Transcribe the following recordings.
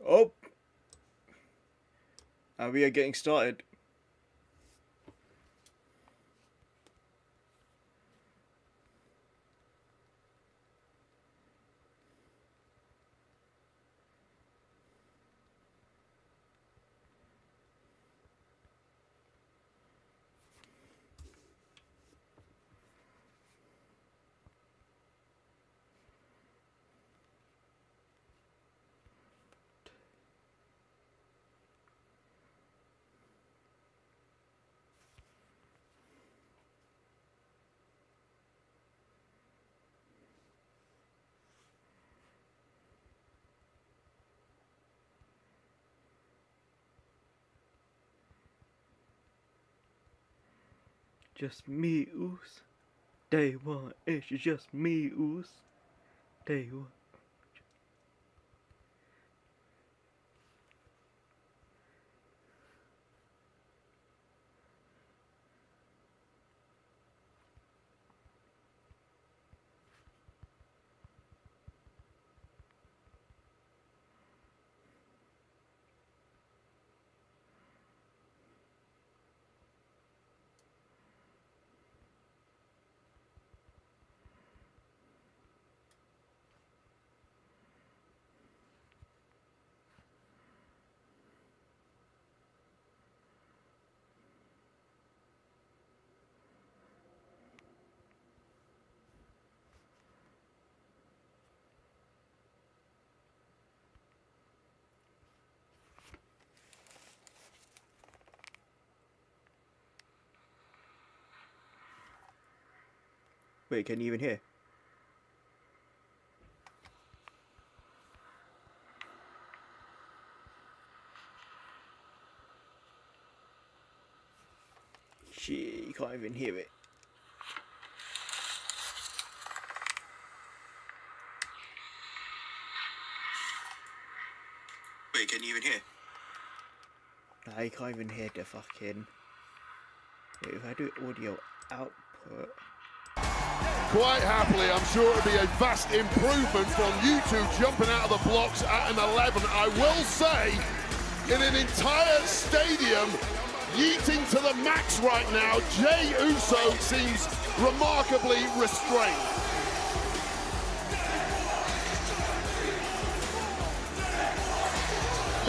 Oh, and we are getting started. Just me, Oos. Day one, it's just me, Oos. Day one. Wait, can you even hear? Shit, you can't even hear it. Wait, can you even hear? Nah, you can't even hear the fucking... Wait, if I do audio output... Quite happily, I'm sure it'll be a vast improvement from you two jumping out of the blocks at an 11. I will say, in an entire stadium, yeeting to the max right now, Jey Uso seems remarkably restrained.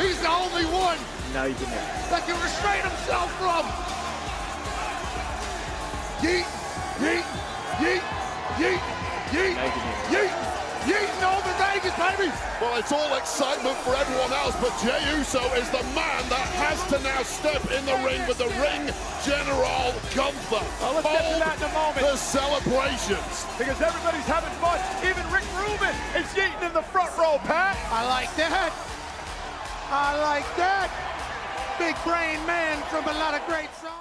He's the only one Now you can hear. that can restrain himself from. Yeet, yeet, yeet, yeet, yeet, Now you can hear. yeet, yeeting over Vegas, baby. Well, it's all excitement for everyone else, but Jey Uso is the man that has to now step in the ring with the ring general Gunther. Well, let's get to that in a moment. The celebrations. Because everybody's having fun. Even Rick Rubin is yeeting in the front row, Pat. I like that. I like that. Big brain man from a lot of great songs.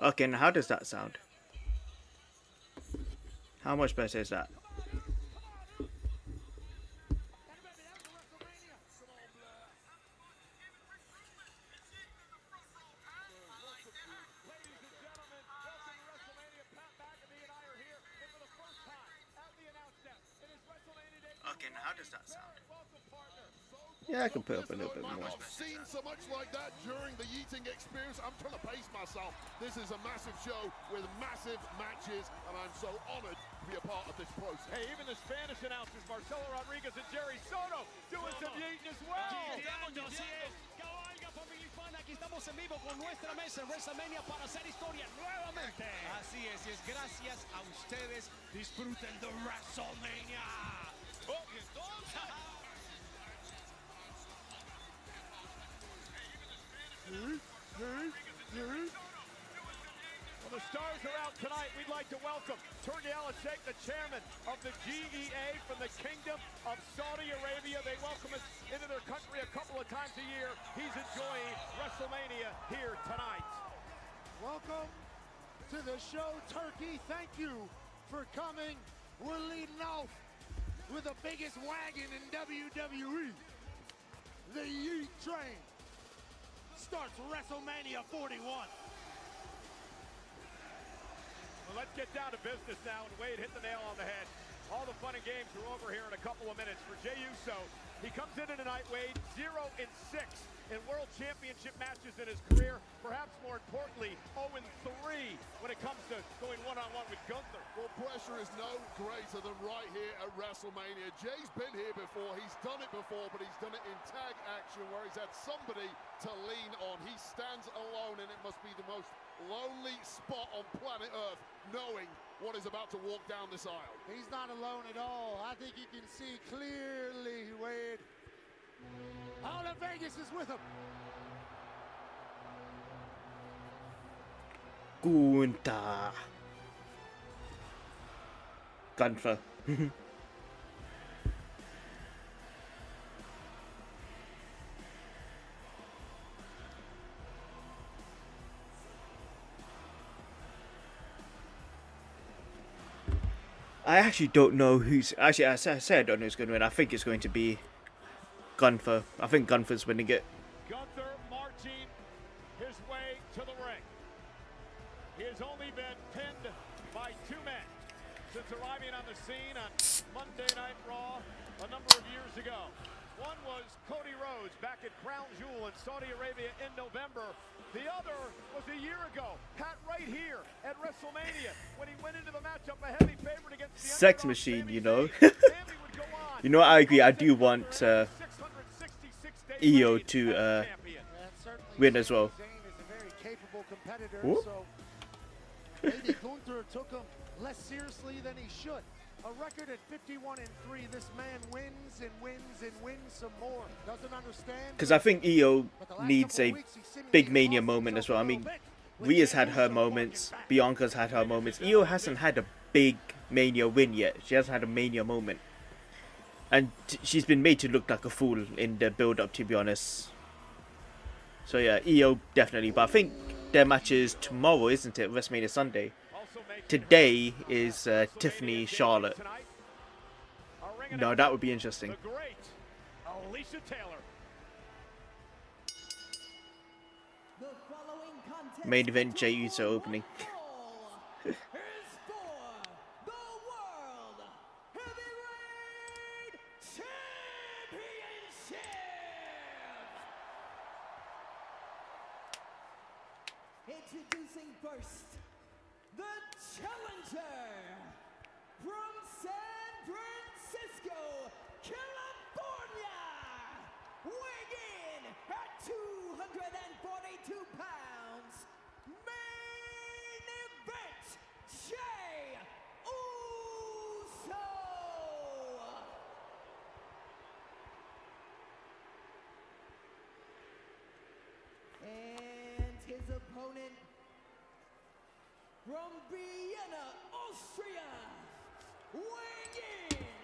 Okay, now how does that sound? How much better is that? Okay, now how does that sound? Yeah, I can put up a little bit more. I've seen so much like that during the yeeting experience. I'm trying to pace myself. This is a massive show with massive matches, and I'm so honored to be a part of this process. Hey, even the Spanish announcers, Marcelo Rodriguez and Jerry Soto, doing some yeeting as well. Así es, cabalga familia hispana, aquí estamos en vivo con nuestra mesa en WrestleMania para hacer historia nuevamente. Así es, y es gracias a ustedes, disfruten de WrestleMania. Oh, y entonces... Well, the stars are out tonight. We'd like to welcome Turki Al-Sheikh, the chairman of the GEA from the Kingdom of Saudi Arabia. They welcome us into their country a couple of times a year. He's enjoying WrestleMania here tonight. Welcome to the show, Turkey. Thank you for coming. We're leading off with the biggest wagon in WWE. The Yeet Train starts WrestleMania 41. Well, let's get down to business now, and Wade hit the nail on the head. All the fun and games are over here in a couple of minutes for Jey Uso. He comes into tonight, Wade, 0-6 in World Championship matches in his career. Perhaps more importantly, 0-3 when it comes to going one-on-one with Gunther. Well, pressure is no greater than right here at WrestleMania. Jay's been here before, he's done it before, but he's done it in tag action where he's had somebody to lean on. He stands alone, and it must be the most lonely spot on planet Earth, knowing what is about to walk down this aisle. He's not alone at all. I think you can see clearly, Wade. All of Vegas is with him. Gunther. I actually don't know who's... Actually, I say I don't know who's going to win. I think it's going to be Gunther. I think Gunther's winning it. Gunther marching his way to the ring. He has only been pinned by 2 men since arriving on the scene on Monday Night Raw a number of years ago. One was Cody Rhodes back at Crown Jewel in Saudi Arabia in November. The other was a year ago, Pat, right here at WrestleMania, when he went into the matchup a heavy favorite against the Sex machine, you know. You know, I agree. I do want EO to win as well. Ooh. So maybe Gunther took him less seriously than he should. A record at 51-3. This man wins and wins and wins some more. Doesn't understand. Because I think EO needs a big Mania moment as well. I mean, Rhea's had her moments. Bianca's had her moments. EO hasn't had a big Mania win yet. She hasn't had a Mania moment. And she's been made to look like a fool in the build-up, to be honest. So yeah, EO definitely. But I think their match is tomorrow, isn't it? WrestleMania Sunday. Today is Tiffany Charlotte. No, that would be interesting. Main event, Jey Uso opening. Introducing first, the challenger from San Francisco, California, weighing in at 242 pounds, main event, Jey Uso. And his opponent, from Vienna, Austria, weighing in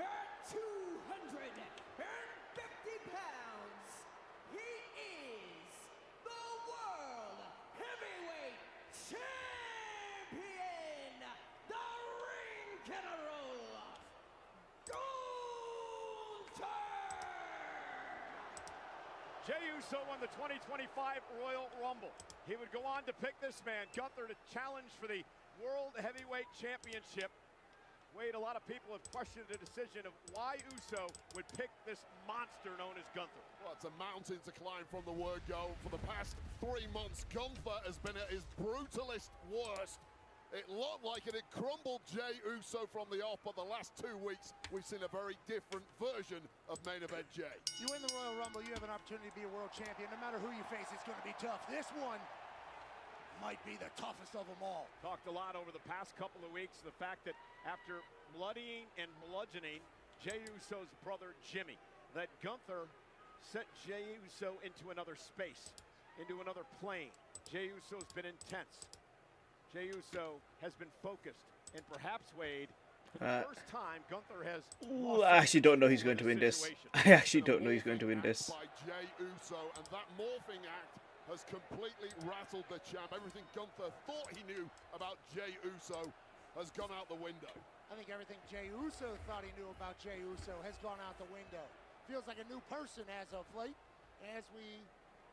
at 250 pounds, he is the World Heavyweight Champion, the Ring General, Gunther! Jey Uso won the 2025 Royal Rumble. He would go on to pick this man, Gunther, to challenge for the World Heavyweight Championship. Wade, a lot of people have questioned the decision of why Uso would pick this monster known as Gunther. Well, it's a mountain to climb from the word go. For the past 3 months, Gunther has been at his brutalist worst. It looked like it had crumbled Jey Uso from the off, but the last 2 weeks, we've seen a very different version of main event Jey. You win the Royal Rumble, you have an opportunity to be a world champion. No matter who you face, it's going to be tough. This one might be the toughest of them all. Talked a lot over the past couple of weeks, the fact that after bloodying and bludgeoning Jey Uso's brother Jimmy, that Gunther sent Jey Uso into another space, into another plane. Jey Uso's been intense. Jey Uso has been focused, and perhaps, Wade, for the first time, Gunther has I actually don't know who's going to win this. I actually don't know who's going to win this. By Jey Uso, and that morphing act has completely rattled the champ. Everything Gunther thought he knew about Jey Uso has gone out the window. I think everything Jey Uso thought he knew about Jey Uso has gone out the window. Feels like a new person as of late, as we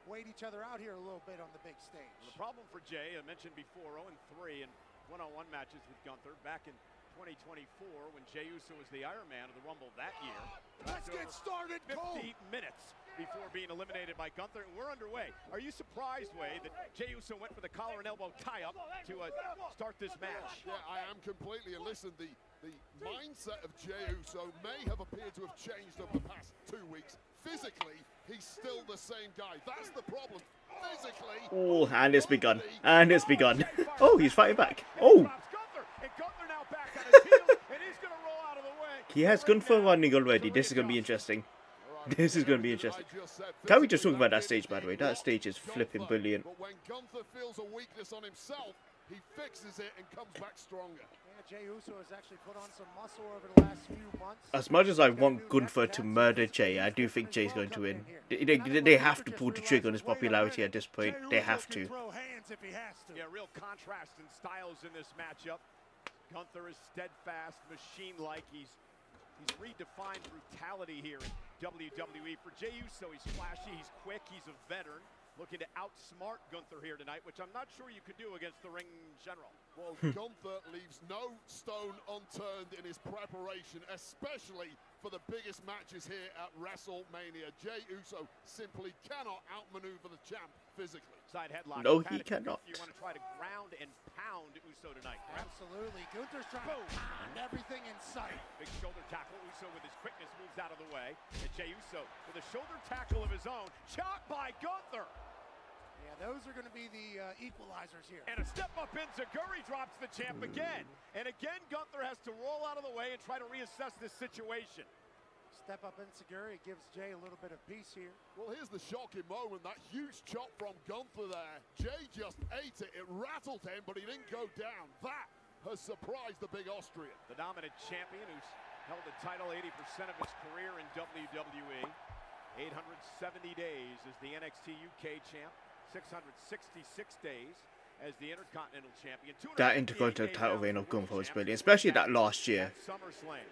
wait each other out here a little bit on the big stage. Well, the problem for Jey, I mentioned before, 0-3 in one-on-one matches with Gunther back in 2024 when Jey Uso was the Iron Man of the Rumble that year. Let's get started, 50 Cole. minutes before being eliminated by Gunther, and we're underway. Are you surprised, Wwe, that Jey Uso went for the collar and elbow tie-up to start this match? Yeah, I am completely. And listen, the mindset of Jey Uso may have appeared to have changed over the past 2 weeks. Physically, he's still the same guy. That's the problem. Physically. Oh, and it's begun. And it's begun. Oh, he's fighting back. Oh. And Gunther now back on his heels, and he's going to roll out of the way. He has Gunther running already. This is going to be interesting. This is going to be interesting. Can we just talk about that stage, by the way? That stage is flipping brilliant. But when Gunther feels a weakness on himself, he fixes it and comes back stronger. Yeah, Jey Uso has actually put on some muscle over the last few months. As much as I want Gunther to murder Jey, I do think Jey's going to win. They have to pull the trigger on his popularity at this point. They have to. Yeah, real contrast in styles in this matchup. Gunther is steadfast, machine-like. He's redefined brutality here in WWE. For Jey Uso, he's flashy, he's quick, he's a veteran. Looking to outsmart Gunther here tonight, which I'm not sure you could do against the ring general. Well, Gunther leaves no stone unturned in his preparation, especially for the biggest matches here at WrestleMania. Jey Uso simply cannot outmaneuver the champ physically. Side headlock. No, he cannot. You want to try to ground and pound Uso tonight. Absolutely. Gunther's trying to pound everything in sight. Big shoulder tackle. Uso with his quickness moves out of the way. And Jey Uso with a shoulder tackle of his own. Chopped by Gunther. Yeah, those are going to be the equalizers here. And a step up in Zaguri drops the champ again. And again, Gunther has to roll out of the way and try to reassess this situation. Step up in Zaguri gives Jey a little bit of peace here. Well, here's the shocking moment. That huge chop from Gunther there. Jey just ate it. It rattled him, but he didn't go down. That has surprised the big Austrian. The dominant champion who's held the title 80% of his career in WWE. 870 days as the NXT UK champ. 666 days as the Intercontinental Champion. That Intercontinental title reign of Gunther was brilliant, especially that last year. SummerSlam.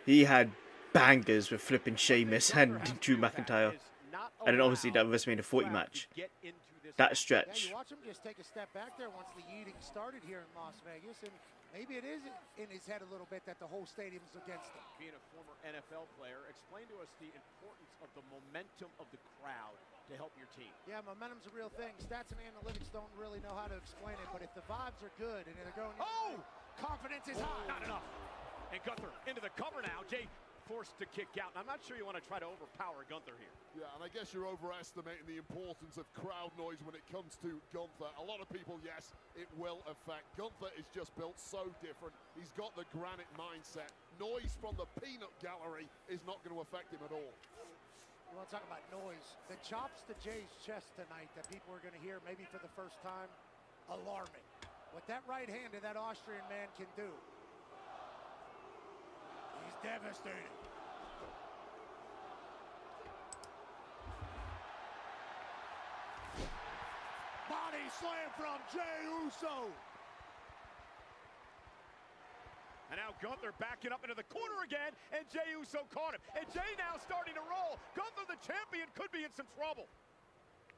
He had bangers with flipping Sheamus and Drew McIntyre. And then obviously that WrestleMania 40 match. That stretch. Yeah, you watch him just take a step back there once the eating started here in Las Vegas, and maybe it is in his head a little bit that the whole stadium's against him. Being a former NFL player, explain to us the importance of the momentum of the crowd to help your team. Yeah, momentum's a real thing. Stats and analytics don't really know how to explain it, but if the vibes are good and they're going, oh, confidence is high. Not enough. And Gunther into the cover now. Jey forced to kick out. And I'm not sure you want to try to overpower Gunther here. Yeah, and I guess you're overestimating the importance of crowd noise when it comes to Gunther. A lot of people, yes, it will affect. Gunther is just built so different. He's got the granite mindset. Noise from the peanut gallery is not going to affect him at all. You want to talk about noise? The chops to Jey's chest tonight that people are going to hear maybe for the first time, alarming. What that right hand of that Austrian man can do. He's devastated. Body slam from Jey Uso. And now Gunther backing up into the corner again, and Jey Uso caught him. And Jey now starting to roll. Gunther, the champion, could be in some trouble.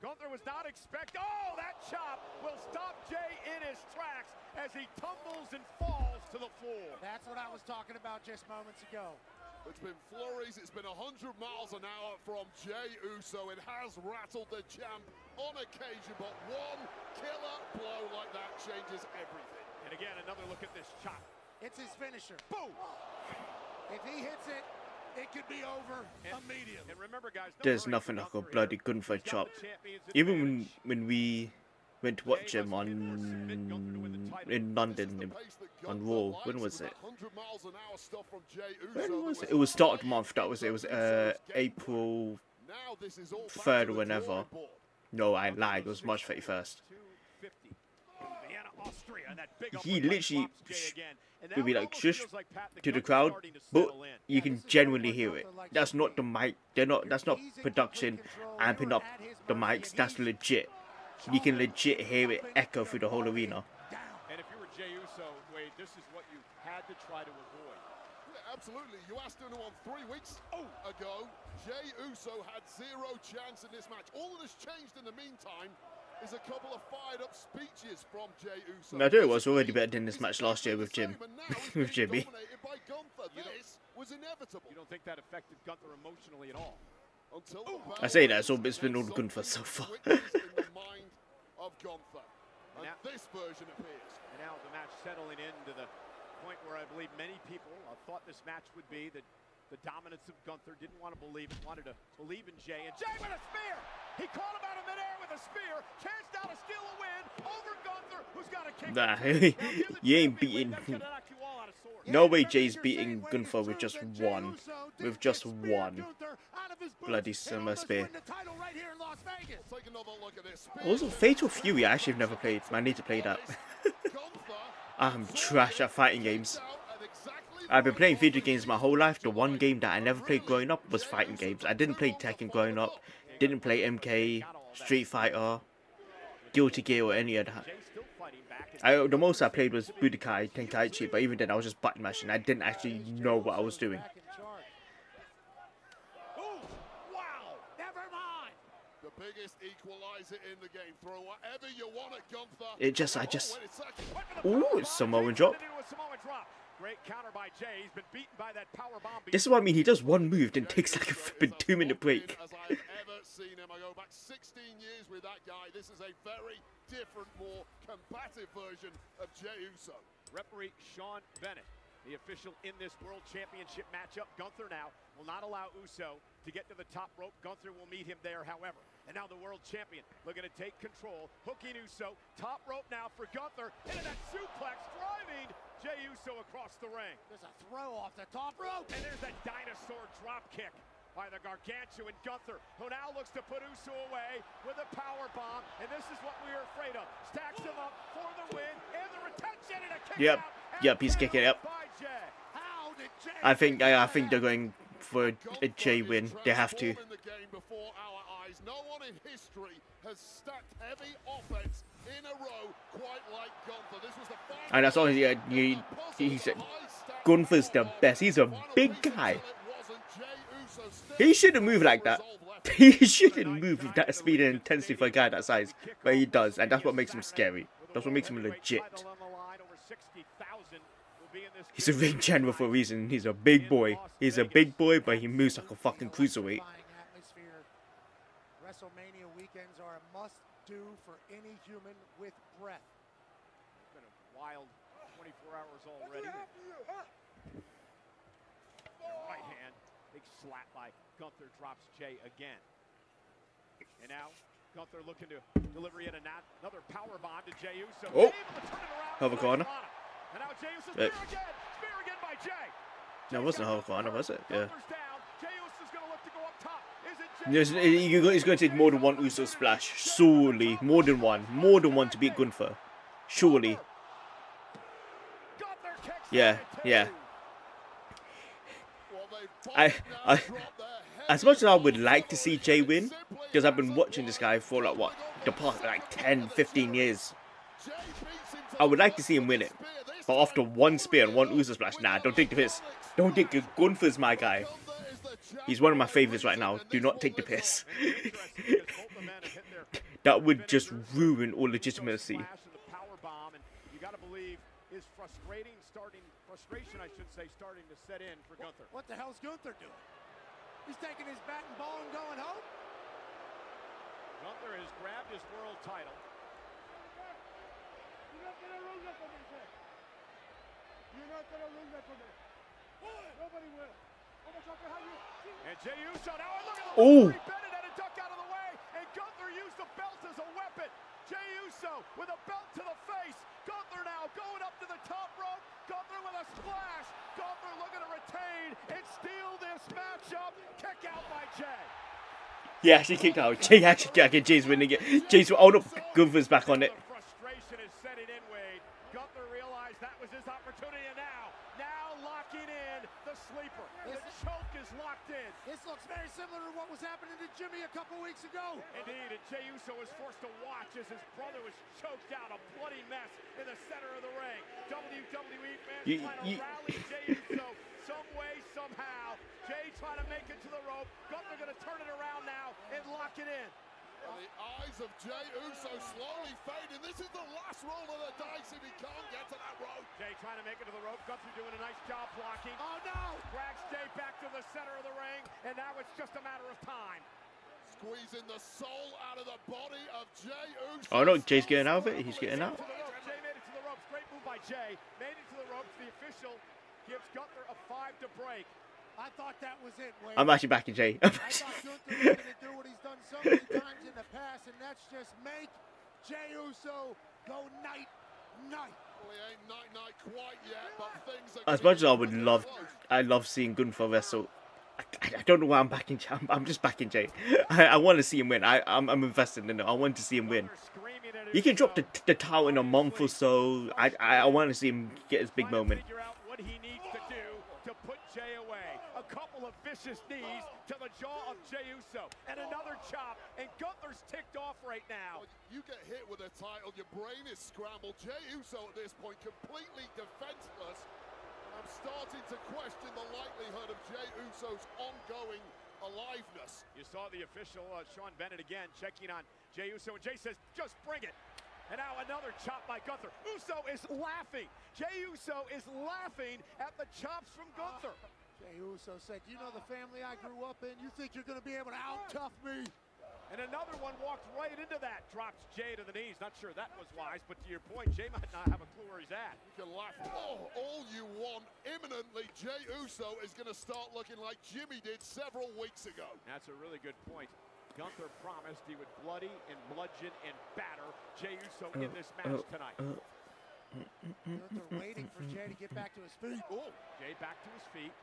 Gunther was not expecting. Oh, that chop will stop Jey in his tracks as he tumbles and falls to the floor. That's what I was talking about just moments ago. It's been flurries. It's been 100 miles an hour from Jey Uso. It has rattled the champ on occasion, but one killer blow like that changes everything. And again, another look at this chop. It's his finisher. Boom! If he hits it, it could be over immediately. And remember, guys, There's nothing like a bloody Gunther chop. Even when we went to watch him in London on Raw, when was it? When was it? It was start of the month. It was April 3rd or whenever. No, I lied. It was March 31st. He literally would be like shush to the crowd, but you can genuinely hear it. That's not the mic. That's not production amping up the mics. That's legit. You can legit hear it echo through the whole arena. And if you were Jey Uso, Wade, this is what you had to try to avoid. Yeah, absolutely. You asked anyone 3 weeks ago, Jey Uso had 0 chance in this match. All that has changed in the meantime is a couple of fired-up speeches from Jey Uso. I thought it was already better than this match last year with Jim, with Jimmy. This was inevitable. You don't think that affected Gunther emotionally at all? Until I say that, so it's been all good for so far. in the mind of Gunther. And Now- this version appears. And now the match settling into the point where I believe many people thought this match would be the dominance of Gunther. Didn't want to believe it, wanted to believe in Jey. And Jey with a spear! He caught him out of midair with a spear. Chance now to steal a win over Gunther, who's got a kick. Nah, Now, give the you ain't champion beating. that's gonna knock you all out of sorts. No way Jay's beating Gunther with just one. With just one bloody summer spear. Take another look at this. Also, Fatal Fury I actually have never played. I need to play that. I'm trash at fighting games. I've been playing video games my whole life. The one game that I never played growing up was fighting games. I didn't play Tekken growing up. Didn't play MK, Street Fighter, Guilty Gear or any of that. Jey's still fighting back. The most I played was Budokai Tenkaichi, but even then I was just button mashing. I didn't actually know what I was doing. Ooh, wow! Never mind. The biggest equalizer in the game. Throw whatever you want at Gunther. Ooh, Samoan drop. Great counter by Jey. He's been beaten by that power bomb. This is what I mean. He does one move, then takes like a flipping 2-minute break. As I've ever seen him. I go back 16 years with that guy. This is a very different, more combative version of Jey Uso. Referee Sean Bennett, the official in this World Championship matchup. Gunther now will not allow Uso to get to the top rope. Gunther will meet him there, however. And now the world champion looking to take control. Hooking Uso. Top rope now for Gunther. Into that suplex, driving Jey Uso across the ring. There's a throw off the top rope. And there's that dinosaur drop kick by the gargantuan Gunther, who now looks to put Uso away with a power bomb. And this is what we are afraid of. Stacks him up for the win and the retention and a kick Yep. out. Yep, he's kicking it up. By Jey. How did Jey? I think they're going for a Jey win. They have to. Transforming the game before our eyes. No one in history has stacked heavy offense in a row quite like Gunther. This was the final. And that's all he said. Gunther's the best. He's a big guy. He shouldn't move like that. He shouldn't move with that speed and intensity for a guy that size. But he does, and that's what makes him scary. That's what makes him legit. He's a ring general for a reason. He's a big boy. He's a big boy, but he moves like a fucking cruiserweight. Atmosphere. WrestleMania weekends are a must-do for any human with breath. It's been a wild 24 hours already. Right hand, big slap by Gunther, drops Jey again. And now Gunther looking to deliver yet another power bomb to Jey Uso. Oh, Able to turn it around. Hover corner. And now Jey Uso spear again by Jey. No, it wasn't a whole corner, was it? Yeah. Gunther's down. Jey Uso's going to look to go up top. Is it Jey? He's going to take more than one Uso splash. Surely. More than one. More than one to beat Gunther. Surely. Gunther kicks Yeah, out yeah. two. As much as I would like to see Jey win, because I've been watching this guy for like what, the past like 10, 15 years. I would like to see him win it. But after one spear and one Uso splash, nah, don't take the piss. Don't take the Gunther's my guy. He's one of my favorites right now. Do not take the piss. That would just ruin all legitimacy. You got to believe his frustration, I should say, starting to set in for Gunther. What the hell's Gunther doing? He's taking his bat and ball and going home? Gunther has grabbed his world title. And Jey Uso now, and look at the Oh. Bennett had a duck out of the way, and Gunther used the belt as a weapon. Jey Uso with a belt to the face. Gunther now going up to the top rope. Gunther with a splash. Gunther looking to retain and steal this matchup. Kick out by Jey. He actually kicked out. Jey actually kicked out. Jey's winning it. Jey's, oh no, Gunther's back on it. The frustration is setting in, Wade. Gunther realizes realized that was his opportunity, and now locking in the sleeper. The choke is locked in. This looks very similar to what was happening to Jimmy a couple weeks ago. Indeed, and Jey Uso was forced to watch as his brother was choked out, a bloody mess in the center of the ring. WWE fans trying to rally Jey Uso some way, somehow. Jey trying to make it to the rope. Gunther going to turn it around now and lock it in. And the eyes of Jey Uso slowly fading. This is the last roll of the dice if he can't get to that rope. Jey trying to make it to the rope. Gunther doing a nice job blocking. Oh no! Drags Jey back to the center of the ring, and now it's just a matter of time. Squeezing the soul out of the body of Jey Uso. Oh no, Jay's getting out of it. He's getting out. Jey made it to the ropes. Great move by Jey. Made it to the ropes. The official gives Gunther a 5 to break. I thought that was it, Wade. I'm actually backing Jay. I thought Gunther was going to do what he's done so many times in the past, and that's just make Jey Uso go night-night. Well, he ain't night-night quite yet, but things are As much as I would getting love, close. I love seeing Gunther wrestle. I don't know why I'm backing Jay. I'm just backing Jay. I want to see him win. I'm invested in it. I want to see him win. He can drop the title in a month or so. I want to see him get his big moment. Figure out what he needs to do to put Jey away. A couple of vicious knees to the jaw of Jey Uso, and another chop, and Gunther's ticked off right now. Well, you get hit with a title, your brain is scrambled. Jey Uso at this point completely defenseless. I'm starting to question the likelihood of Jey Uso's ongoing aliveness. You saw the official, Sean Bennett, again, checking on Jey Uso, and Jey says, just bring it. And now another chop by Gunther. Uso is laughing. Jey Uso is laughing at the chops from Gunther. Jey Uso said, you know the family I grew up in? You think you're going to be able to out-tough me? And another one walked right into that. Drops Jey to the knees. Not sure that was wise, but to your point, Jey might not have a clue where he's at. You can laugh all you want. Imminently, Jey Uso is going to start looking like Jimmy did several weeks ago. That's a really good point. Gunther promised he would bloody and bludgeon and batter Jey Uso in this match tonight. Gunther waiting for Jey to get back to his feet. Oh, Jey back to his feet.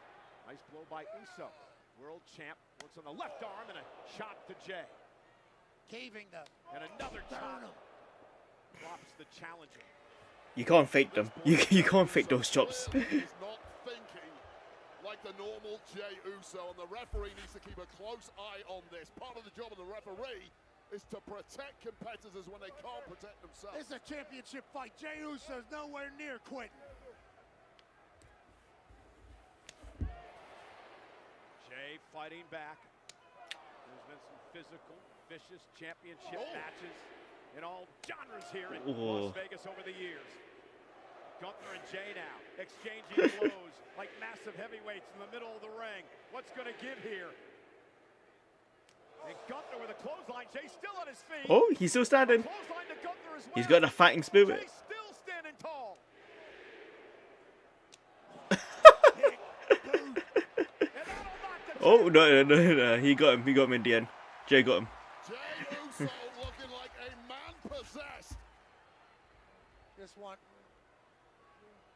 Nice blow by Uso. World champ works on the left arm and a shot to Jey. Caving the And another chop. sternum. Drops the challenger. You can't fake them. You can't fake those chops. He's not thinking like the normal Jey Uso, and the referee needs to keep a close eye on this. Part of the job of the referee is to protect competitors when they can't protect themselves. This is a championship fight. Jey Uso's nowhere near quitting. Jey fighting back. There's been some physical, vicious championship matches in all genres here in Las Vegas over the years. Gunther and Jey now exchanging blows like massive heavyweights in the middle of the ring. What's going to give here? And Gunther with a clothesline. Jey still on his feet. Oh, he's still standing. Clothesline to Gunther as well. He's got a fighting spirit. Jey still standing tall. Oh no! He got him in the end. Jey got him. Jey Uso looking like a man possessed. This one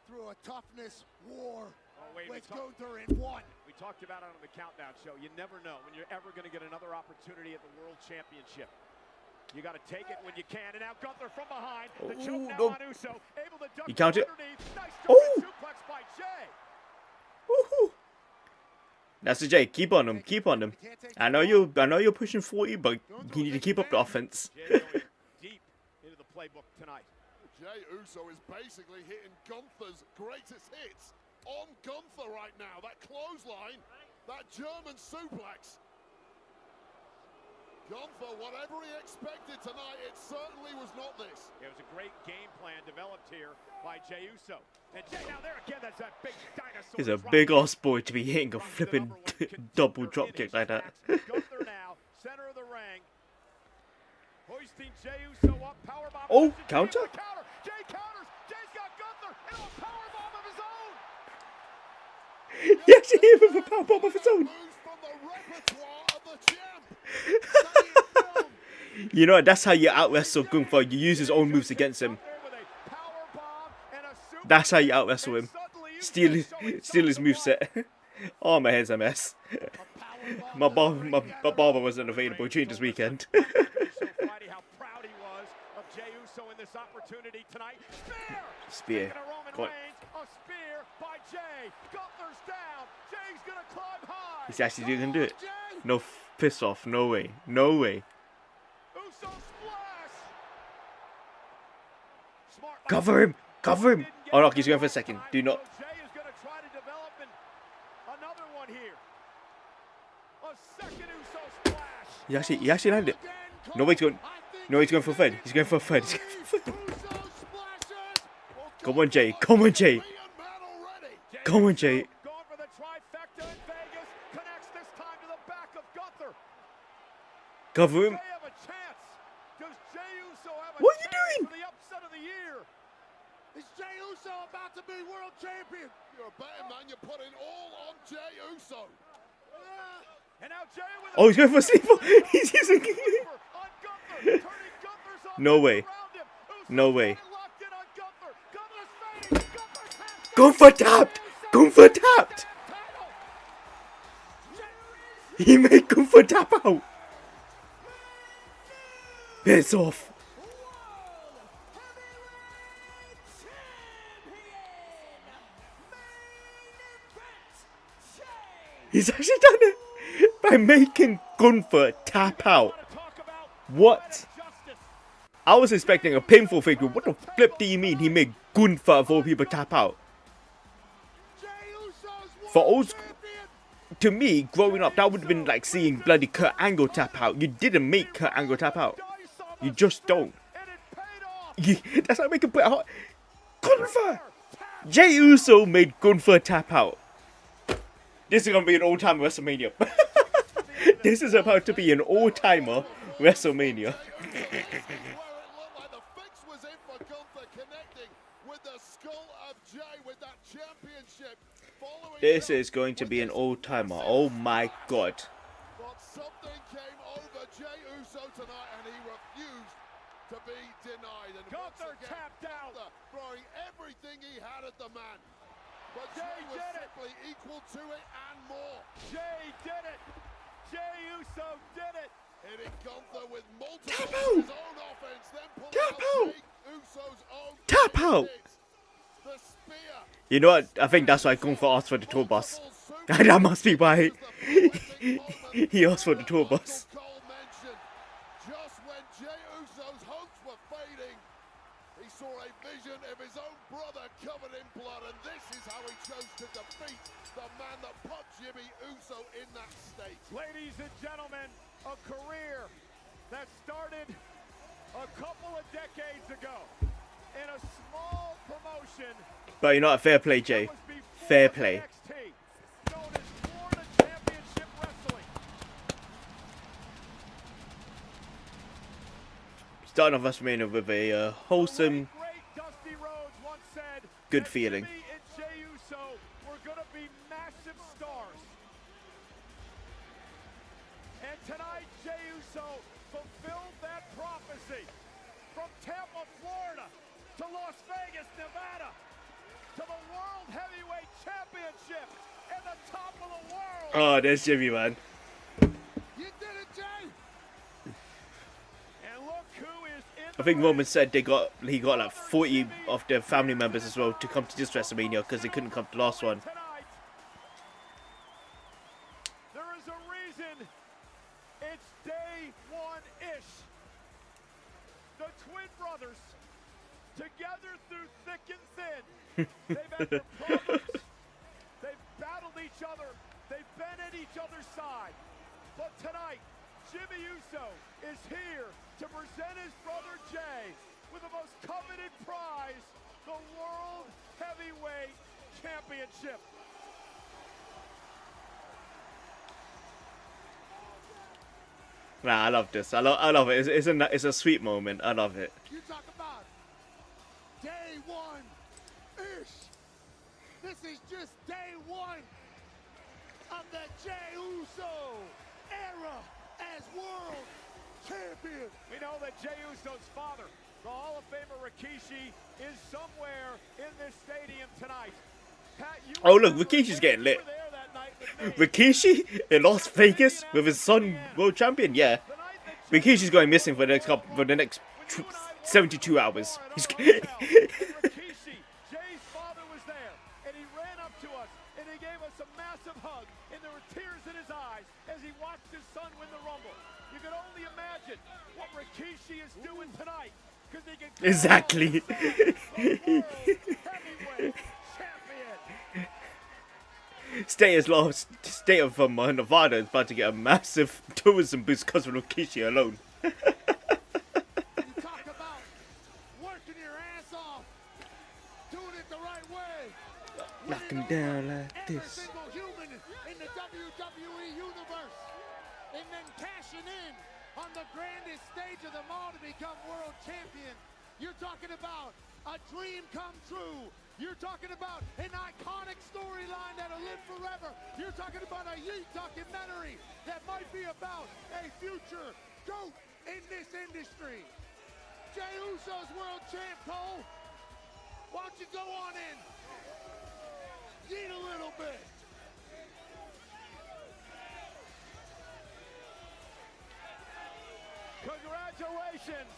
through a toughness war Wade, with Gunther in one. We talked about it on the Countdown show. You never know when you're ever going to get another opportunity at the World Championship. You got to take it when you can. And now Gunther from behind. The choke now on Uso. Able to duck You count it. underneath. Nice suplex by Jey. Woohoo! That's the Jey. Keep on him. Keep on him. I know you're pushing 40, but you need to keep up the offense. Jey going deep into the playbook tonight. Jey Uso is basically hitting Gunther's greatest hits on Gunther right now. That clothesline, that German suplex. Gunther, whatever he expected tonight, it certainly was not this. It was a great game plan developed here by Jey Uso. And Jey now there again, that's that big dinosaur. He's a big ass boy to be hitting a flipping double drop kick like that. Gunther now, center of the ring. Hoisting Jey Uso up, powerbomb. Oh, counter? Jey counters. Jey's got Gunther and a powerbomb of his own. He actually hit him with a powerbomb of his own. Moves from the repertoire of the champ. You know, that's how you out wrestle Gunther. You use his own moves against him. That's how you out wrestle him. Steal his moveset. Oh, my head's a mess. My barber wasn't available during this weekend. So Friday, how proud he was of Jey Uso in this opportunity tonight. Spear! Spear. Speaking of Roman Go on. Reigns, a spear by Jay. Gunther's down. Jay's gonna climb high. He's actually gonna do it. No, piss off. No way. No way. Uso splash. Smart by Cover him. Cover him. Oh no, he's going for a second. Do not. So Jay is gonna try to develop another one here. A second Uso splash. He actually landed it. No way he's going. No, he's going for a third. He's going for a third. He's going for a third. Come on, Jay. Come on, Jay. Come on, Jay. Going for the trifecta in Vegas. Connects this time to the back of Gunther. Cover him. They have a chance. Does Jey Uso have a What are you chance doing? for the upset of the year? Is Jey Uso about to be world champion? You're a better man. You're putting all on Jey Uso. And now Jey with Oh, he's going for a sleeper. He's using. on Gunther, turning Gunther's No offense way. around him. Uso's No way. getting locked in on Gunther. Gunther's fading. Gunther's half Going for tapped. Going for tapped. title. He made Kung Fu tap out. Piss off. He's actually done it by making Gunther tap out. Talk about What? justice. I was expecting a painful figure. What the flip do you mean he made Gunther of all people tap out? Jey Uso's For world old champion. To me, growing up, that would have been like seeing bloody Kurt Angle tap out. You didn't make Kurt Angle tap out. You just don't. And it paid off. That's how I make it put out. Gunther! Jey Uso made Gunther tap out. This is gonna be an all-timer WrestleMania. This is about to be an all-timer WrestleMania. Where it looked like the fix was in for Gunther, connecting with the skull of Jey with that championship. Following This that, is going to be an all-timer. Oh my god. but something came over Jey Uso tonight, and he refused to be denied. And once Gunther again, tapped out. Gunther throwing everything he had at the man. But Jey Jey was did it. simply equal to it and more. Jey did it. Jey Uso did it. Hitting Gunther with multiple Tap of out. his own offense, then pulling Tap out out. Jey Uso's own Tap out. hits. The spear. You know what? I think that's why Gunther asked for the tour bus. That must be why he asked for the tour bus. Cole mentioned, just when Jey Uso's hopes were fading, he saw a vision of his own brother covered in blood, and this is how he chose to defeat the man that put Jimmy Uso in that state. Ladies and gentlemen, a career that started a couple of decades ago in a small promotion. But you know what? Fair play, Jay. that was before Fair play. NXT, known as Florida Championship Wrestling. Starting off WrestleMania with a wholesome, Great Dusty Rhodes once said good that feeling. Jimmy and Jey Uso were going to be massive stars. And tonight, Jey Uso fulfilled that prophecy. From Tampa, Florida, to Las Vegas, Nevada, to the World Heavyweight Championship and the top of the world. Oh, there's Jimmy, man. You did it, Jey. And look who is in I think Roman said he got like 40 of their family members as well to come to this WrestleMania because they couldn't come to the last one. tonight. There is a reason it's day one-ish. The twin brothers, together through thick and thin. They've had their problems. They've battled each other. They've been at each other's side. But tonight, Jimmy Uso is here to present his brother Jey with the most coveted prize, the World Heavyweight Championship. Nah, I love this. I love it. It's a sweet moment. I love it. You talk about day one-ish. This is just day one of the Jey Uso era as world champion. We know that Jey Uso's father, the Hall of Famer Rikishi, is somewhere in this stadium tonight. Pat, you Oh, look, were Rikishi's getting lit. there that night with me. Rikishi in Las Vegas with his son, world champion. Yeah, The night that Jey Rikishi's going missing for the next 72 hours. He's Rikishi, Jay's father was there, and he ran up to us, and he gave us a massive hug, and there were tears in his eyes as he watched his son win the Rumble. You can only imagine what Rikishi is doing tonight, because he can Exactly. call himself the world heavyweight champion. State of Nevada is about to get a massive tourism boost because of Rikishi alone. You talk about working your ass off, doing it the right way. Knock him down like Every this. single human in the WWE universe, and then cashing in on the grandest stage of them all to become world champion. You're talking about a dream come true. You're talking about an iconic storyline that'll live forever. You're talking about a Yeet documentary that might be about a future GOAT in this industry. Jey Uso's world champ, Cole. Why don't you go on in? Yeet a little bit. Congratulations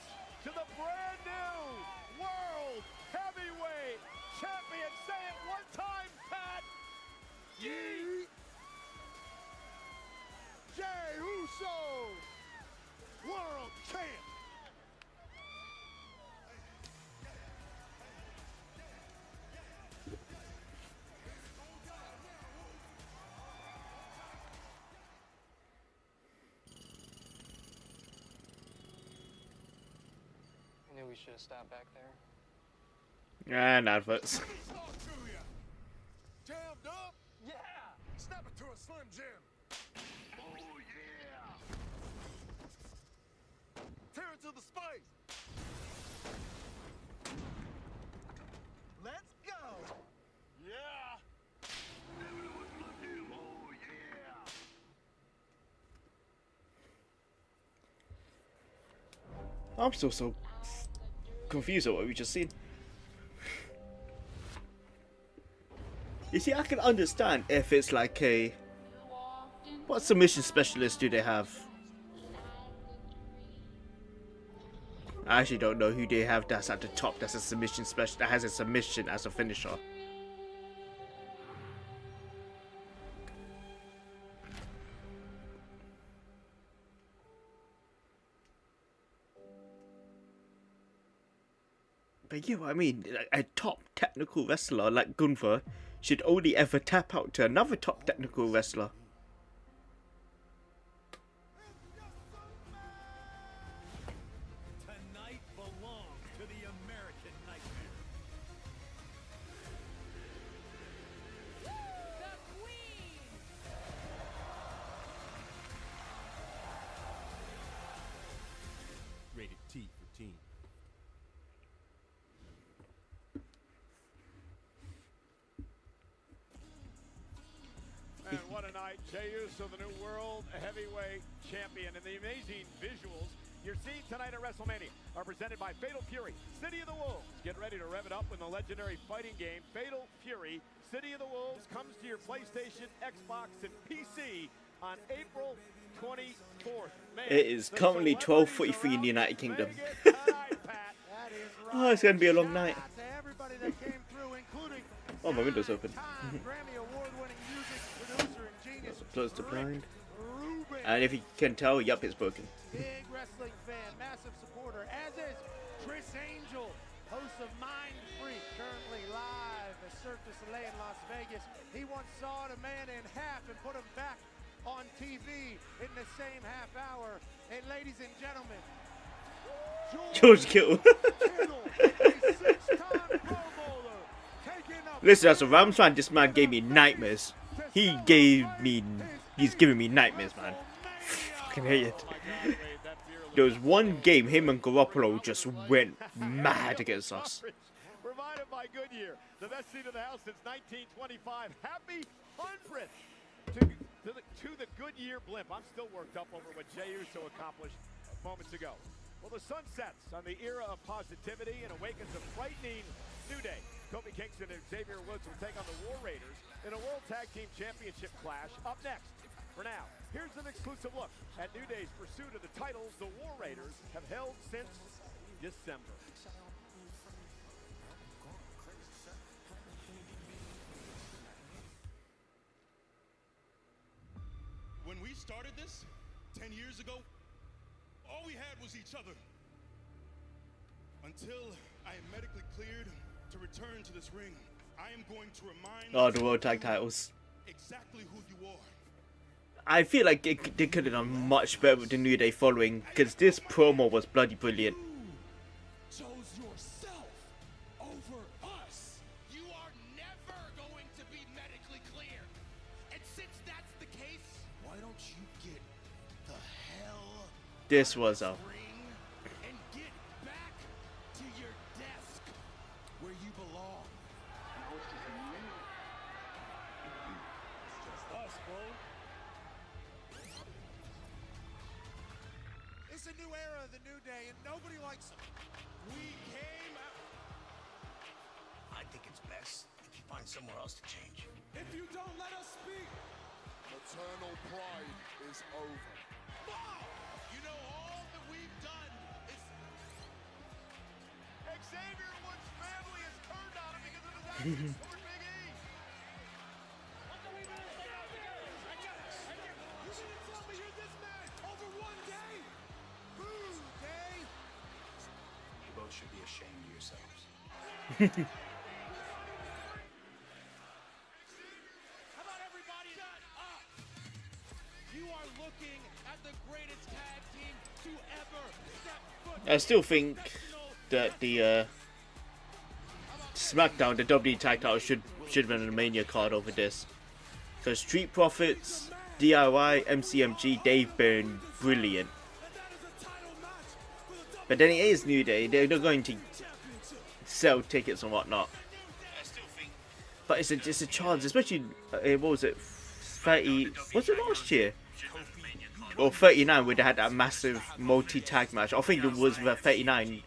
to the brand new World Heavyweight Champion. Say it one time, Pat. Yeet. Jey Uso, world champ. I knew we should have stopped back there. And adverts. Jammed up? Yeah! Snap it to a Slim Jim. Oh, yeah! Tear it to the spice. Let's go. Yeah! Oh, yeah! I'm still so confused at what we just seen. You see, I can understand if it's like a... What submission specialist do they have? I actually don't know who they have that's at the top that's a submission specialist, that has a submission as a finisher. But you know what I mean? A top technical wrestler like Gunther should only ever tap out to another top technical wrestler. Tonight belongs to the American Nightmare. The Queen. Rated T for teen. And what a night. Jey Uso, the new World Heavyweight Champion. And the amazing visuals you're seeing tonight at WrestleMania are presented by Fatal Fury, City of the Wolves. Get ready to rev it up with the legendary fighting game, Fatal Fury, City of the Wolves, comes to your PlayStation, Xbox, and PC on April 24th. Man, It is the currently celebrities 12:43 in the around United Kingdom. Vegas tonight, Pat. That is Oh, it's gonna be a long Shout night. out to everybody that came through, including Oh, my window's open. nine-time Grammy Award-winning music producer and genius Close the Rick blind. Rubin. And if you can tell, yup, it's broken. Big wrestling fan, massive supporter, as is Chris Angel, host of Mind Freak, currently live at Cirque du Soleil in Las Vegas. He once sawed a man in half and put him back on TV in the same half hour. And ladies and gentlemen, George Kittle. Kittle, a six-time Pro Bowler, taking up Listen, as a Rams fan, this man gave me nightmares. He's giving me nightmares, man. Fucking hate it. There was one game him and Garoppolo just went mad against us. Provided by Goodyear, the best seat in the house since 1925. Happy 100th to the Goodyear blimp. I'm still worked up over what Jey Uso accomplished moments ago. Well, the sun sets on the era of positivity and awakens a frightening new day. Kofi Kingston and Xavier Woods will take on the War Raiders in a World Tag Team Championship clash up next. For now, here's an exclusive look at New Day's pursuit of the titles the War Raiders have held since December. When we started this 10 years ago, all we had was each other. Until I am medically cleared to return to this ring, I am going to remind Oh, the World Tag Titles. exactly who you are. I feel like they could have done much better with the New Day following, because this promo was bloody brilliant. You chose yourself over us. You are never going to be medically clear. And since that's the case, why don't you get the hell This was a ring and get back to your desk where you belong. Us, bro. It's a new era of the New Day, and nobody likes them. We came out. I think it's best if you find somewhere else to change. If you don't let us speak, Maternal pride is over. you know all that we've done is Xavier Woods' family has turned on him because of his actions toward Big E. You mean to tell me you're this mad over one day? Boo, Day! You both should be ashamed of yourselves. How about everybody shut up? You are looking at the greatest tag team to ever step foot. I still think that the SmackDown, the WWE Tag Title should have been on the Mania card over this. Because Street Profits, DIY, MCMG, they've been brilliant. But then it is New Day, they're going to sell tickets and whatnot. But it's a chance, especially, what was it, 30, was it last year? Or 39, where they had that massive multi-tag match. I think it was 39,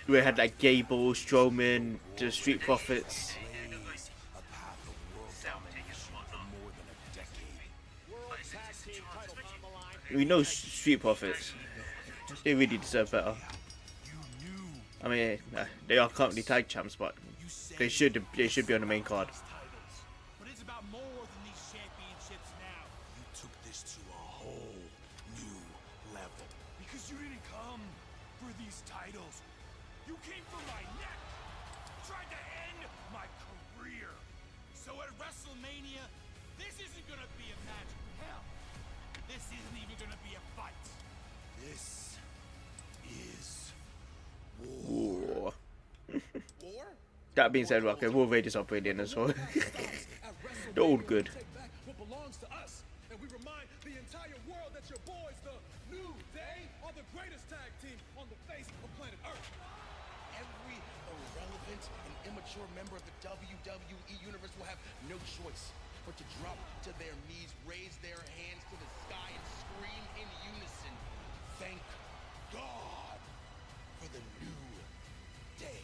where they had like Gable, Strowman, the Street Profits. We know Street Profits. They really deserve better. I mean, they are currently tag champs, but they should be on the main card. But it's about more than these championships now. You took this to a whole new level. Because you didn't come for these titles. You came for my neck. Tried to end my career. So at WrestleMania, this isn't gonna be a match. Hell, this isn't even gonna be a fight. This is War. war. That being said, okay, War Raiders are brilliant as well. They're all good. Take back what belongs to us, and we remind the entire world that your boys, the New Day, are the greatest tag team on the face of planet Earth. Every irrelevant and immature member of the WWE Universe will have no choice but to drop to their knees, raise their hands to the sky, and scream in unison, "Thank God for the New Day."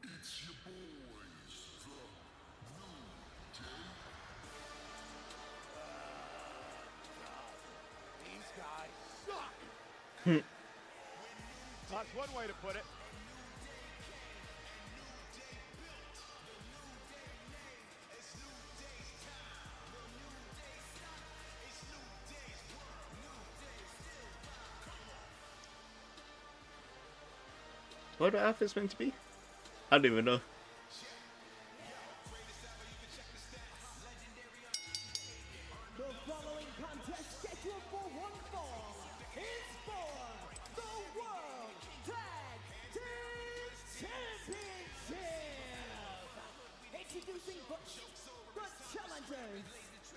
It's your boys, the New Day. These guys suck! That's one way to put it. What are Alpha's meant to be? I don't even know. The following contest scheduled for one fall is for the World Tag Team Championship. Introducing first, the challengers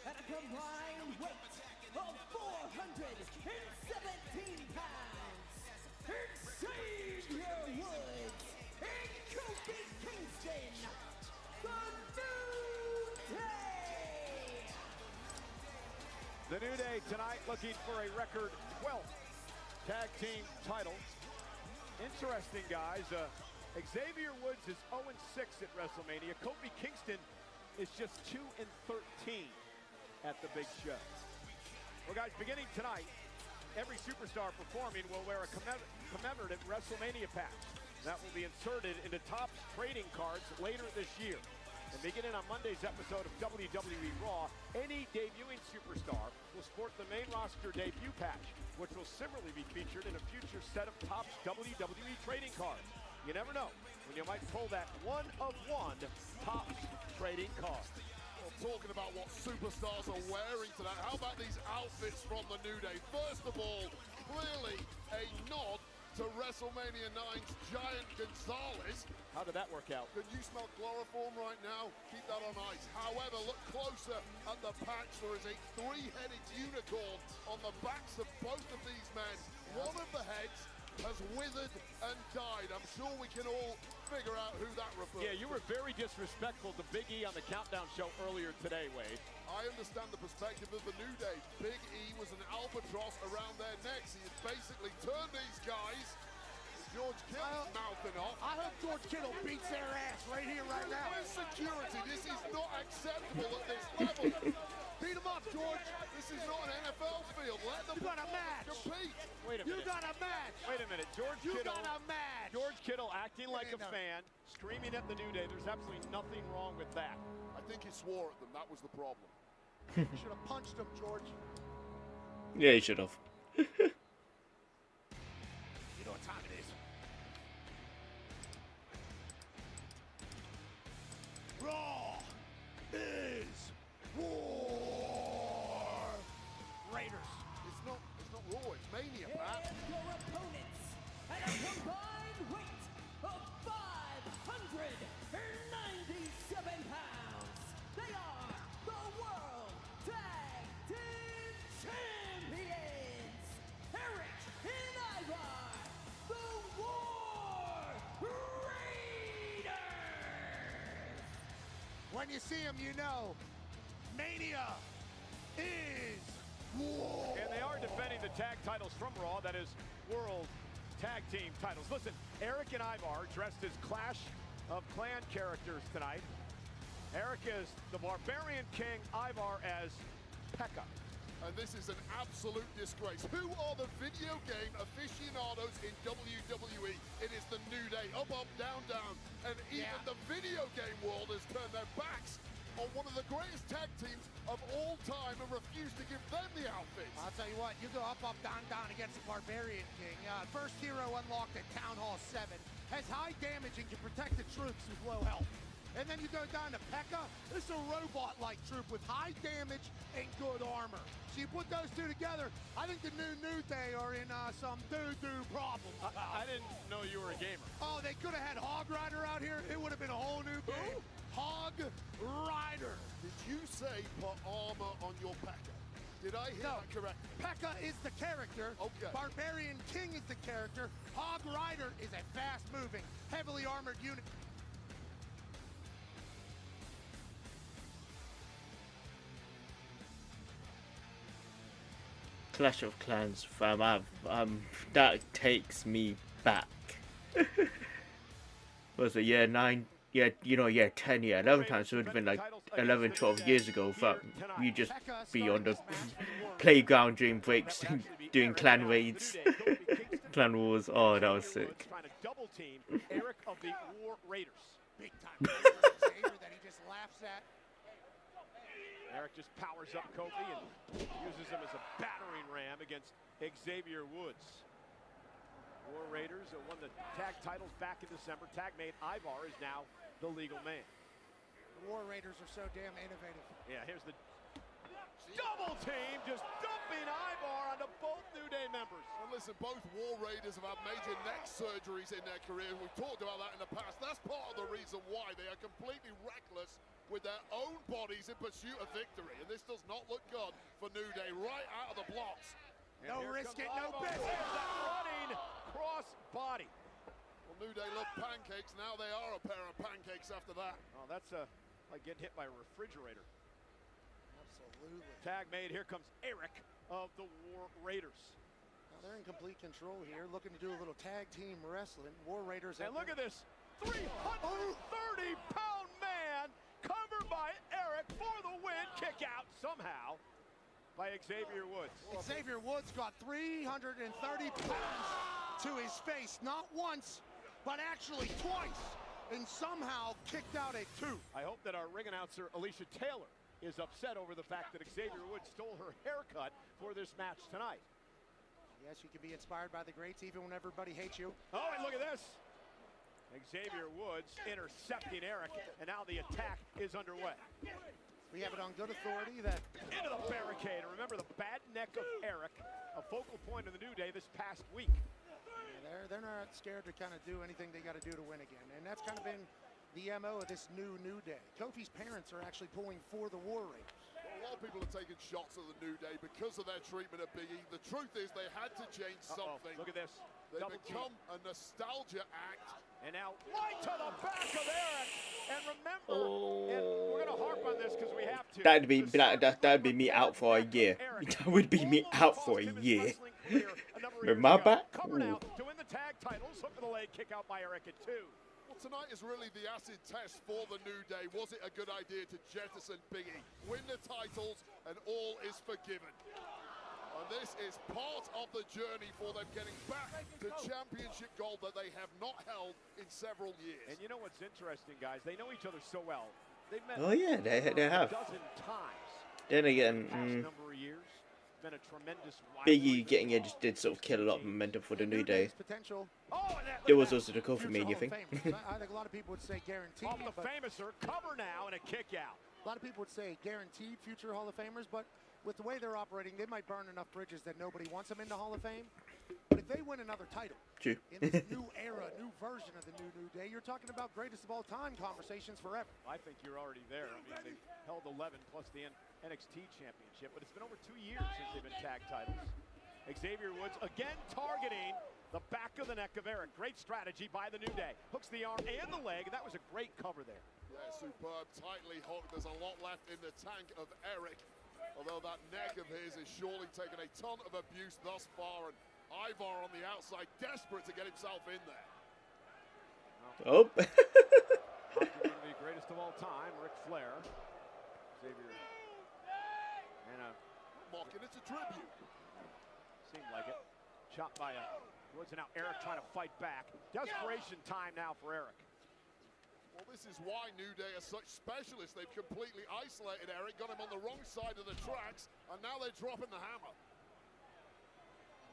at a combined weight of 417 pounds. Xavier Woods and Kofi Kingston, the New Day. The New Day tonight looking for a record 12th tag team title. Interesting, guys. Xavier Woods is 0-6 at WrestleMania. Kofi Kingston is just 2-13 at the big show. Well, guys, beginning tonight, every superstar performing will wear a commemorative WrestleMania patch. That will be inserted into Topps trading cards later this year. And beginning on Monday's episode of WWE Raw, any debuting superstar will sport the main roster debut patch, which will similarly be featured in a future set of Topps WWE trading cards. You never know when you might pull that one-of-one Topps trading card. Well, talking about what superstars are wearing tonight, how about these outfits from the New Day? First of all, clearly a nod to WrestleMania 9's Giant Gonzalez. How did that work out? Can you smell chloroform right now? Keep that on ice. However, look closer at the patch. There is a three-headed unicorn on the backs of both of these men. One of the heads has withered and died. I'm sure we can all figure out who that refers to. Yeah, you were very disrespectful to Big E on the Countdown show earlier today, Wade. I understand the perspective of the New Day. Big E was an albatross around their necks. He has basically turned these guys. George Kittle's mouthing off. I hope George Kittle beats their ass right here, right now. Where's security? This is not acceptable at this level. Beat him up, George. This is not an NFL field. Let them You got a match. compete. Wait a You minute. got a match. Wait a minute. You got a match. George Kittle acting like a No. fan, screaming at the New Day. There's absolutely nothing wrong with that. I think he swore at them. That was the problem. You should have punched him, George. Yeah, you should have. You know what time it is. Raw is war. Raiders. It's not Raw. It's Mania, Pat. And your opponents at a combined weight of 597 pounds. They are the World Tag Team Champions, Eric and Ivar, the War Raiders. When you see him, you know Mania is war. And they are defending the tag titles from Raw, that is World Tag Team titles. Listen, Eric and Ivar dressed as Clash of Clan characters tonight. Eric is the Barbarian King, Ivar as Pekka. And this is an absolute disgrace. Who are the video game aficionados in WWE? It is the New Day. Up, up, down, down. And even the video game world has turned their backs on one of the greatest tag teams of all time and refused to give them the outfits. I'll tell you what, you go up, up, down, down against the Barbarian King. First hero unlocked at Town Hall 7. Has high damage and can protect the troops with low health. And then you go down to Pekka. This is a robot-like troop with high damage and good armor. So you put those two together, I think the New Day are in some doo-doo problems. I didn't know you were a gamer. Oh, they could have had Hog Rider out here. It would have been a whole new game. Hog Rider. Did you say put armor on your Pekka? Did I hear that correct? Pekka is the character. Okay. Barbarian King is the character. Hog Rider is a fast-moving, heavily armored unit. Clash of Clans, fam. That takes me back. Was it year 9? Yeah, 10, 11 times. It would have been like 11, 12 years ago. Fam. You just be on the playground during breaks, doing clan raids, clan wars. Oh, that was sick. Trying to double team Eric of the War Raiders. Big time Xavier that he just laughs at. Eric just powers up Kofi and uses him as a battering ram against Xavier Woods. War Raiders won the tag titles back in December. Tag mate Ivar is now the legal man. The War Raiders are so damn innovative. Yeah, here's the double team, just dumping Ivar onto both New Day members. And listen, both War Raiders have had major neck surgeries in their career. We've talked about that in the past. That's part of the reason why they are completely reckless with their own bodies in pursuit of victory. And this does not look good for New Day right out of the blocks. And no risk it, no business. Running cross body. Well, New Day love pancakes. Now they are a pair of pancakes after that. Oh, that's like getting hit by a refrigerator. Absolutely. Tag made. Here comes Eric of the War Raiders. Now they're in complete control here, looking to do a little tag team wrestling. War Raiders. And look at this 330-pound man covered by Eric for the win. Kick out somehow. by Xavier Woods. Xavier Woods got 330 pounds to his face, not once, but actually twice, and somehow kicked out at 2. I hope that our ring announcer, Alicia Taylor, is upset over the fact that Xavier Woods stole her haircut for this match tonight. Yes, you can be inspired by the greats even when everybody hates you. Oh, and look at this. Xavier Woods intercepting Eric, and now the attack is underway. We have it on good authority that... Into the barricade. And remember the bad neck of Eric, a focal point of the New Day this past week. Yeah, they're not scared to kind of do anything they got to do to win again. And that's kind of been the MO of this New Day. Kofi's parents are actually pulling for the War Raiders. A lot of people are taking shots at the New Day because of their treatment of Big E. The truth is they had to change something. Look at this. They Double become team. a nostalgia act. And now right to the back of Eric. And remember, and we're going to harp on this because we have to. That'd be me out for a year. That would be me out for a year. With my back? Cover now to win the tag titles. Hook of the leg, kick out by Eric at 2. Well, tonight is really the acid test for the New Day. Was it a good idea to jettison Big E, win the titles, and all is forgiven? And this is part of the journey for them getting back to championship gold that they have not held in several years. And you know what's interesting, guys? They know each other so well. They've met Oh yeah, they have. a dozen times. Then again, Past number of years. Been a tremendous Big E getting here just did sort of kill a lot of momentum for the New Day. Potential. Oh, There was also the Kofi future Mania Hall thing. of Famers. I think a lot of people would say guaranteed. Off the but famouser, cover now and a kick out. a lot of people would say guaranteed future Hall of Famers, but with the way they're operating, they might burn enough bridges that nobody wants them into Hall of Fame. But if they win another title True. in this new era, new version of the New Day, you're talking about greatest of all time conversations forever. I think you're already there. I mean, they've held 11 plus the NXT championship, but it's been over 2 years since they've been tag titles. Xavier Woods again targeting the back of the neck of Eric. Great strategy by the New Day. Hooks the arm and the leg, and that was a great cover there. Yeah, superb, tightly hooked. There's a lot left in the tank of Eric. Although that neck of his is surely taken a ton of abuse thus far. And Ivar on the outside, desperate to get himself in there. Oh. Arguably the greatest of all time, Ric Flair. Xavier. And Mocking, it's a tribute. seemed like it. Chopped by Woods, and now Eric trying to fight back. Desperation time now for Eric. Well, this is why New Day are such specialists. They've completely isolated Eric, got him on the wrong side of the tracks, and now they're dropping the hammer.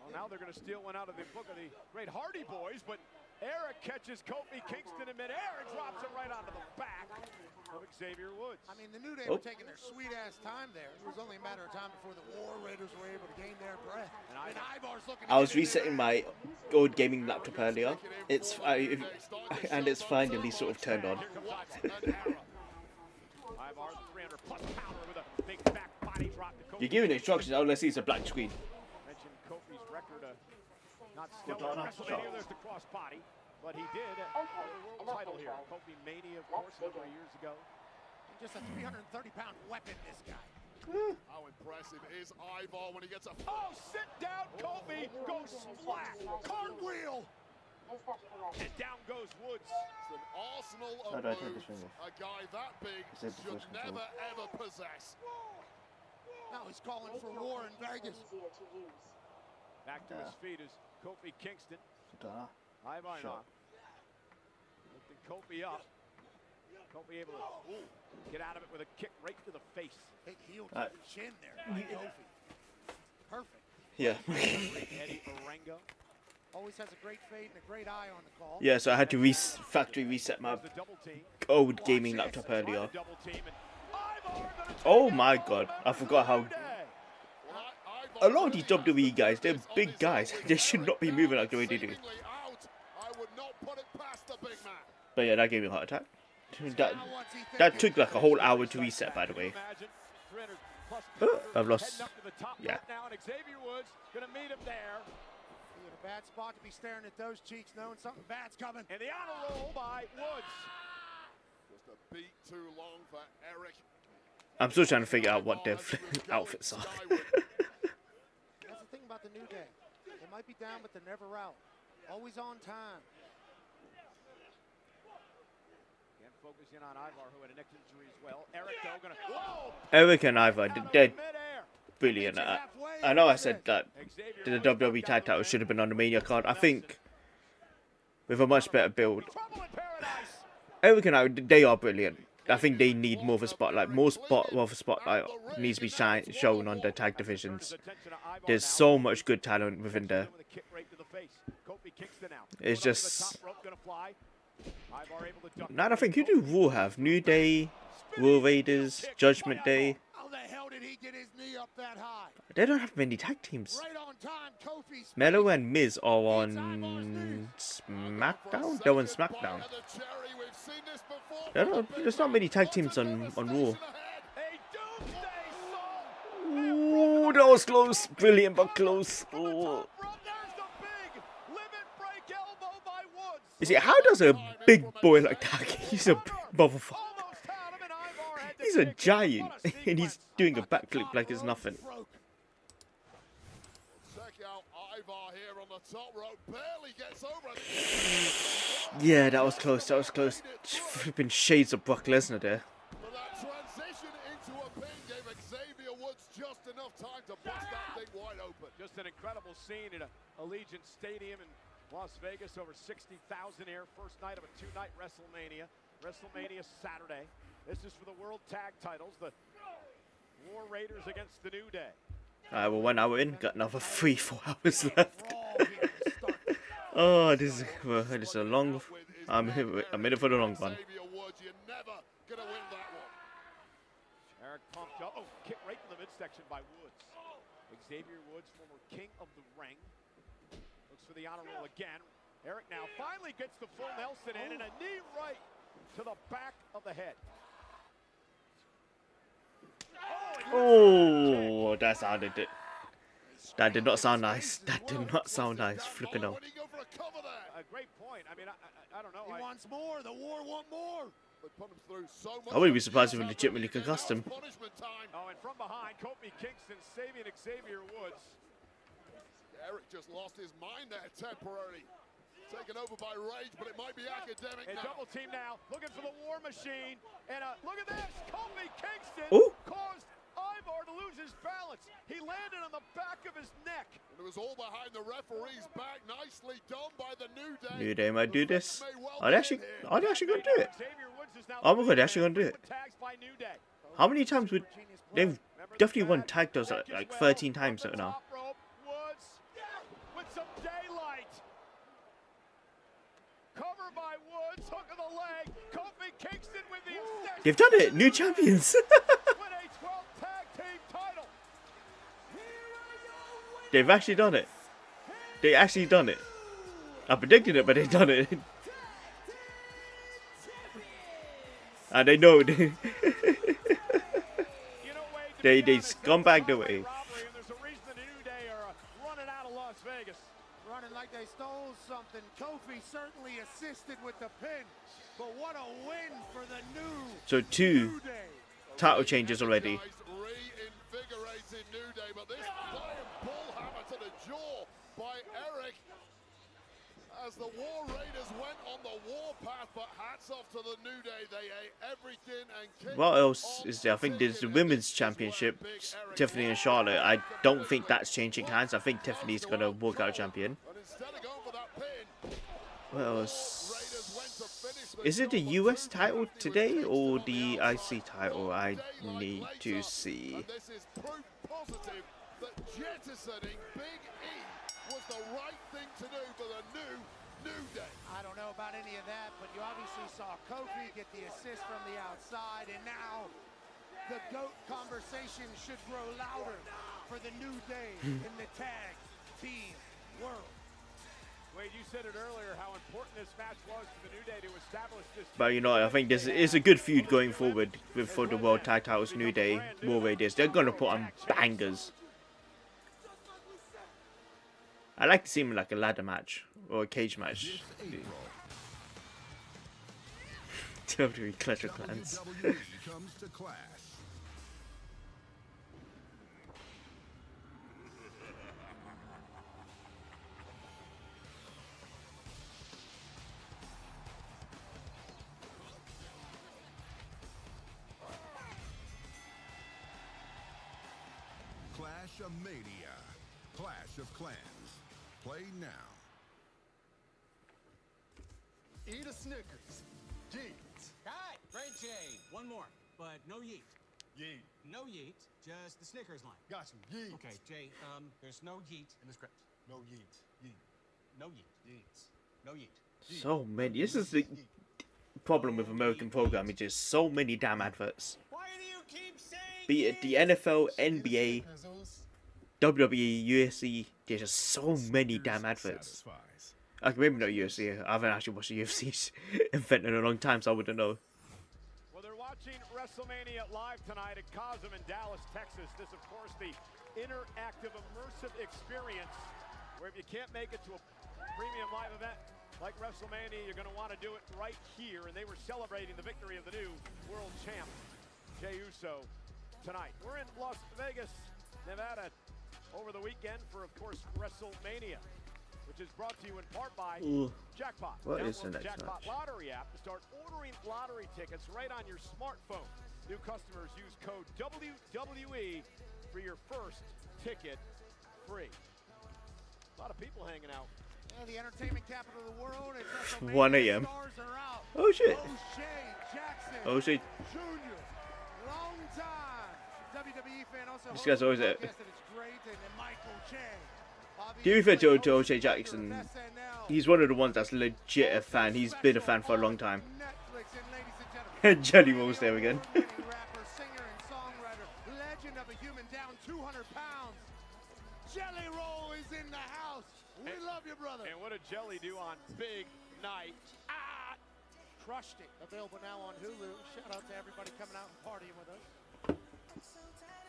Well, now they're going to steal one out of the book of the great Hardy Boys, but Eric catches Kofi Kingston in midair and drops it right onto the back of Xavier Woods. I mean, the New Day were taking their sweet-ass time there. It was only a matter of time before the War Raiders were able to gain their breath. And Ivar's looking I was resetting my old gaming laptop earlier. And it's finally sort of turned on. Ivar, the 300 plus pounder with a big back body drop to Kofi. You're giving instructions. All I see is a black screen. Mentioned Kofi's record, not stellar. WrestleMania, there's the cross body, but he did a world title here. Kofi Mania, of course, a number of years ago. just a 330-pound weapon, this guy. How impressive is Ivar when he gets a... Oh, sit down, Kofi goes splat. Cartwheel. And down goes Woods. It's an arsenal of moves. A guy that big should never, ever possess. Now he's calling for war in Vegas. Back to his feet is Kofi Kingston. Ivar now. Lifting Kofi up. Kofi able to get out of it with a kick right to the face. Big heel to the chin there by Kofi. Perfect. Yeah. Eddie Orengo. Always has a great fade and a great eye on the call. Yeah, so I had to factory reset my old gaming laptop earlier. Oh my god, I forgot how... A lot of these WWE guys, they're big guys. They should not be moving like the way they do. But yeah, that gave me a heart attack. That took like a whole hour to reset, by the way. I've lost... Yeah. Xavier Woods gonna meet him there. In a bad spot to be staring at those cheeks, knowing something bad's coming. And the honor roll by Woods. Just a beat too long for Eric. I'm still trying to figure out what their outfits are. That's the thing about the New Day. They might be down, but they're never out. Always on time. Again, focusing on Ivar, who had a neck injury as well. Eric, though, gonna... Whoa! Eric and Ivar, they're brilliant. I know I said that the WWE tag title should have been on the Mania card. I think with a much better build, Eric and I, they are brilliant. I think they need more of a spotlight. More of a spotlight needs to be shown on the tag divisions. There's so much good talent within there. It's just... Now I think, who do Raw have? New Day, Raw Raiders, Judgment Day. They don't have many tag teams. Melo and Miz are on SmackDown? They're on SmackDown. There's not many tag teams on Raw. Ooh, that was close. Brilliant, but close. Oh. You see, how does a big boy like that? He's a motherfucker. He's a giant, and he's doing a backflip like it's nothing. Yeah, that was close. That was close. Flipping shades of Brock Lesnar there. Just an incredible scene at Allegiant Stadium in Las Vegas. Over 60,000 here. First night of a two-night WrestleMania. WrestleMania Saturday. This is for the World Tag Titles. The War Raiders against the New Day. Alright, well, 1 hour in. Got another 3-4 hours left. Oh, this is a long... I'm in it for the long run. Eric pumped up. Oh, kick right in the midsection by Woods. Xavier Woods, former king of the ring. Looks for the honor roll again. Eric now finally gets the full Nelson in, and a knee right to the back of the head. Oh, that sounded it. That did not sound nice. That did not sound nice. Flipping out. A great point. I mean, I don't know. He wants more. The War want more. I wouldn't be surprised if we legitimately concussed him. Oh, and from behind, Kofi Kingston saving Xavier Woods. Eric just lost his mind there temporarily. Taken over by Rage, but it might be academic now. Double team now, looking for the War Machine. And look at this, Kofi Kingston caused Ivar to lose his balance. He landed on the back of his neck. And it was all behind the referee's back. Nicely done by the New Day. New Day might do this. Are they actually going to do it? Oh my god, they're actually going to do it. How many times would... They've definitely won tag titles like 13 times now. With some daylight. Cover by Woods, hook of the leg. Kofi Kingston with the extension. They've done it. New champions. They've actually done it. They actually done it. I predicted it, but they've done it. And they know. They scumbag the way. Running like they stole something. Kofi certainly assisted with the pin. But what a win for the So 2 title changes already. Reinvigorated New Day, but this flying bullhammer to the jaw by Eric as the War Raiders went on the warpath, but hats off to the New Day. They ate everything and what else is there? I think there's the Women's Championship, Tiffany and Charlotte. I don't think that's changing hands. I think Tiffany's going to walk out champion. What else? Is it the US title today or the IC title? I need to see. This is proof positive that jettisoning Big E was the right thing to do for the New Day. I don't know about any of that, but you obviously saw Kofi get the assist from the outside, and now the GOAT conversation should grow louder for the New Day in the tag team world. Wade, you said it earlier how important this match was for the New Day to establish this. But you know, I think this is a good feud going forward for the World Tag Titles. New Day, War Raiders. They're gonna put on bangers. I like to see him like a ladder match or a cage match. WWE Clash of Clans. comes to class. Wrestlemania. Clash of Clans. Play now. Eat a Snickers. Yeet. Cut! Great, Jay. One more, but no yeet. Yeet. No yeet, just the Snickers line. Got you. Yeet. Okay, Jay, there's no yeet in the script. No yeet. Yeet. No yeet. Yeets. No yeet. So many. This is the problem with American programming. Just so many damn adverts. Why do you keep saying Be it the NFL, NBA, WWE, UFC. There's just so many damn adverts. Satisfies. Like maybe not UFC. I haven't actually watched the UFC's event in a long time, so I wouldn't know. Well, they're watching WrestleMania live tonight at Cosm in Dallas, Texas. This, of course, the interactive, immersive experience where if you can't make it to a premium live event like WrestleMania, you're going to want to do it right here. And they were celebrating the victory of the new world champ, Jey Uso, tonight. We're in Las Vegas, Nevada, over the weekend for, of course, WrestleMania, which is brought to you in part by Jackpot. What Download is the the next Jackpot match? Lottery app to start ordering lottery tickets right on your smartphone. New customers use code WWE for your first ticket free. A lot of people hanging out. Yeah, the entertainment capital of the world. It's WrestleMania. 1 a.m. Stars are out. Oh shit. O'Shea Jackson. O'Shea. Jr. Long time WWE fan. Also This guy's always it. it. It's great. And then Michael Che. To be fair to O'Shea Jackson, he's one of the ones that's legit a fan. He's been a fan for a long time. Netflix and ladies and gentlemen. Jelly Rolls there again. Rapper, singer, and songwriter, legend of a human down 200 pounds. Jelly Roll is in the house. We love you, brother. And what did Jelly do on Big Night? Crushed it. Available now on Hulu. Shout out to everybody coming out and partying with us.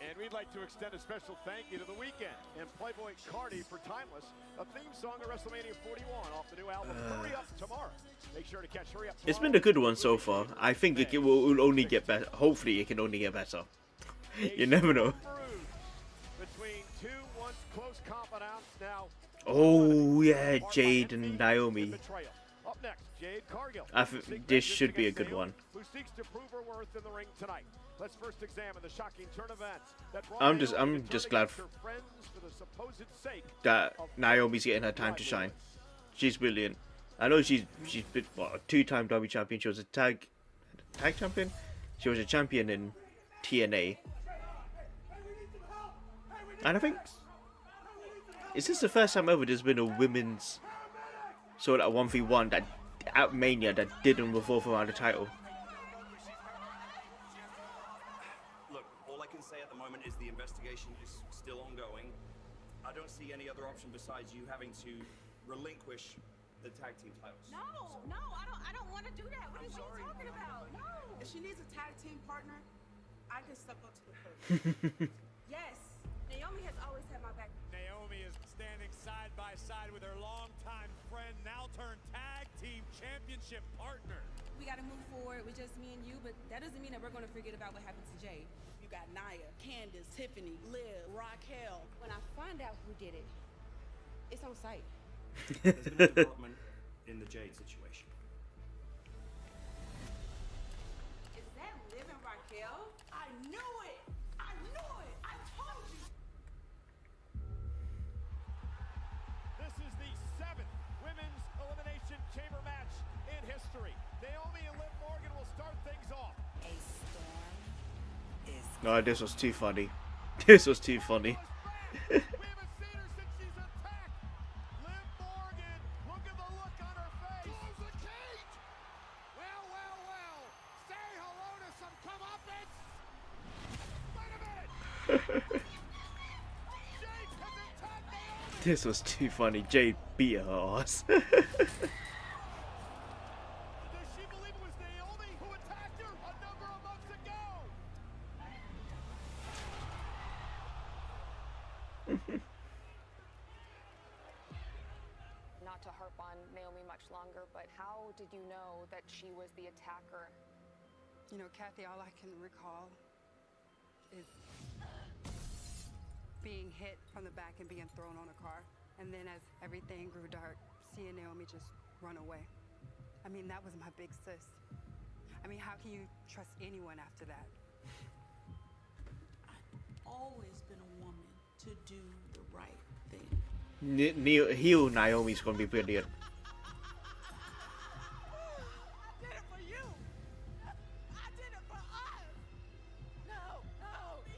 And we'd like to extend a special thank you to The Weeknd and Playboy Cardi for Timeless, a theme song of WrestleMania 41 off the new album Hurry Up tomorrow. Make sure to catch Hurry Up tomorrow. It's been a good one so far. I think it will only get better. Hopefully, it can only get better. You never know. Between two once close confidants now. Oh yeah, Jade and Naomi. Up next, Jade Cargill. I think this should be a good one. Who seeks to prove her worth in the ring tonight. Let's first examine the shocking turn events that brought I'm Naomi to just turn glad against her friends for the supposed sake that of Naomi's getting her time to shine. She's brilliant. I know she's been a two-time WWE champion. She was a tag champion. She was a champion in TNA. And I think, is this the first time ever there's been a women's sort of 1v1 that at Mania that didn't revolve around the title? Look, all I can say at the moment is the investigation is still ongoing. I don't see any other option besides you having to relinquish the tag team titles. No, I don't want to do that. What are you talking about? No. If she needs a tag team partner, I can step up to the plate. Yes, Naomi has always had my back. Naomi is standing side by side with her longtime friend, now turned tag team championship partner. We got to move forward with just me and you, but that doesn't mean that we're going to forget about what happened to Jay. You got Nia, Candace, Tiffany, Liv, Raquel. When I find out who did it, it's on site. There's been a development in the Jade situation. Is that Liv and Raquel? I knew it! I knew it! I told you! This is the 7th Women's Elimination Chamber match in history. Naomi and Liv Morgan will start things off. A storm is... No, this was too funny. This was too funny. We haven't seen her since she's attacked. Liv Morgan, look at the look on her face. Close the cage! Well, well, well. Say hello to some comeuppance. Wait a minute. Jade has attacked Naomi. This was too funny. Jade beat her ass. Does she believe it was Naomi who attacked her a number of months ago? Not to harp on Naomi much longer, but how did you know that she was the attacker? You know, Kathy, all I can recall is being hit from the back and being thrown on a car. And then as everything grew dark, seeing Naomi just run away. I mean, that was my big sis. I mean, how can you trust anyone after that? I've always been a woman to do the right thing. Heel Naomi's gonna be brilliant. I did it for you. I did it for us. No,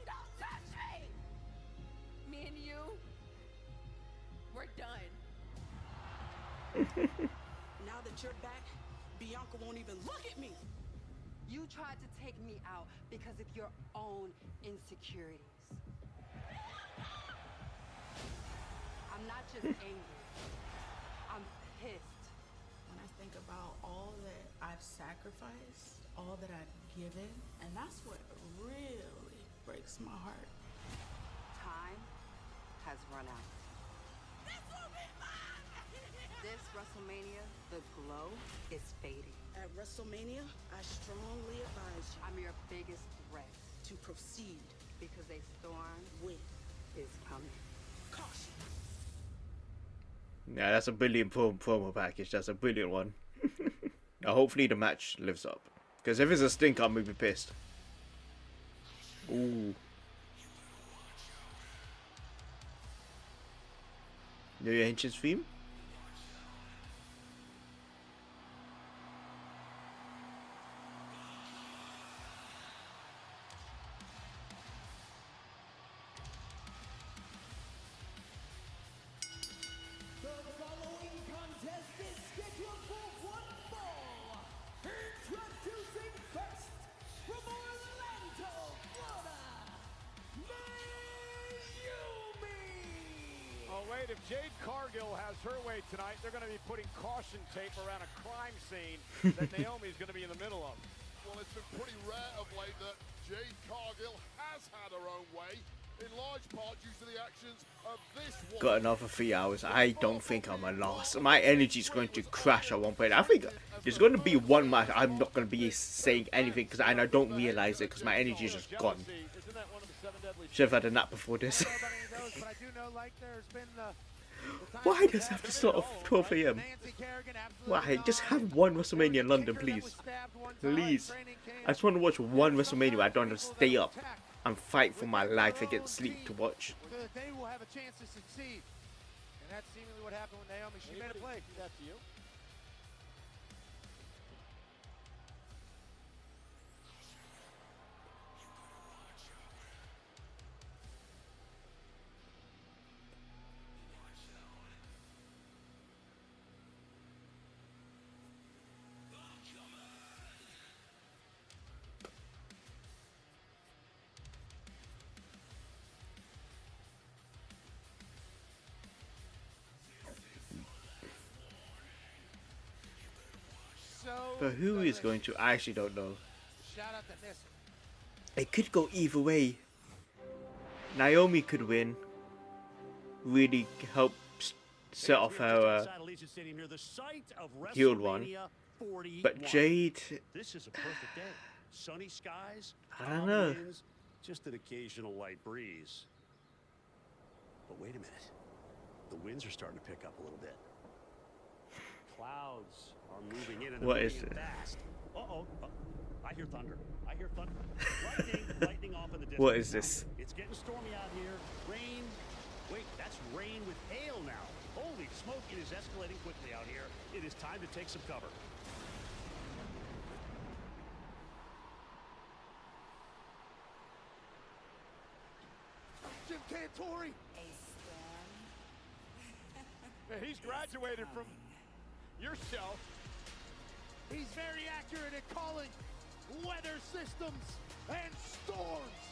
don't touch me. Me and you, we're done. Now that you're back, Bianca won't even look at me. You tried to take me out because of your own insecurities. I'm not just angry. I'm pissed. When I think about all that I've sacrificed, all that I've given, and that's what really breaks my heart. Time has run out. This will be mine. This WrestleMania, the glow is fading. At WrestleMania, I strongly advise you I'm your biggest threat to proceed because a storm with is coming. caution. Yeah, that's a brilliant promo package. That's a brilliant one. Now, hopefully the match lives up. Because if it's a stink, I'm gonna be pissed. Ooh. New Year Hench's theme? The following contest is scheduled for one fall. Introducing first, from Orlando, Florida, Naomi. Oh, wait, if Jade Cargill has her way tonight, they're going to be putting caution tape around a crime scene that Naomi's going to be in the middle of. Well, it's been pretty rare of late that Jade Cargill has had her own way, in large part due to the actions of this one. Got another 3 hours. I don't think I'm gonna last. My energy is going to crash at one point. I think there's going to be one match I'm not going to be saying anything because I don't realize it because my energy is just gone. Should have had a nap before this. Why does it have to start off 12 AM? Why? Just have one WrestleMania in London, please. Please. I just want to watch one WrestleMania where I don't have to stay up and fight for my life to get sleep to watch. They will have a chance to succeed. And that's seemingly what happened with Naomi. She made a play. Do that to you. But who is going to? I actually don't know. Shout out to Nissa. It could go either way. Naomi could win. Really help set off her healed one. But Jade, This is a perfect day. Sunny skies, I don't know. winds, just an occasional light breeze. But wait a minute. The winds are starting to pick up a little bit. Clouds are moving in and What they're is moving this? fast. I hear thunder. I hear thunder. Lightning off in the distance. What is this? It's getting stormy out here. Rain. Wait, that's rain with hail now. Holy smoke, it is escalating quickly out here. It is time to take some cover. Jim Cantori. Yeah, he's graduated from your show. He's very accurate at calling weather systems and storms.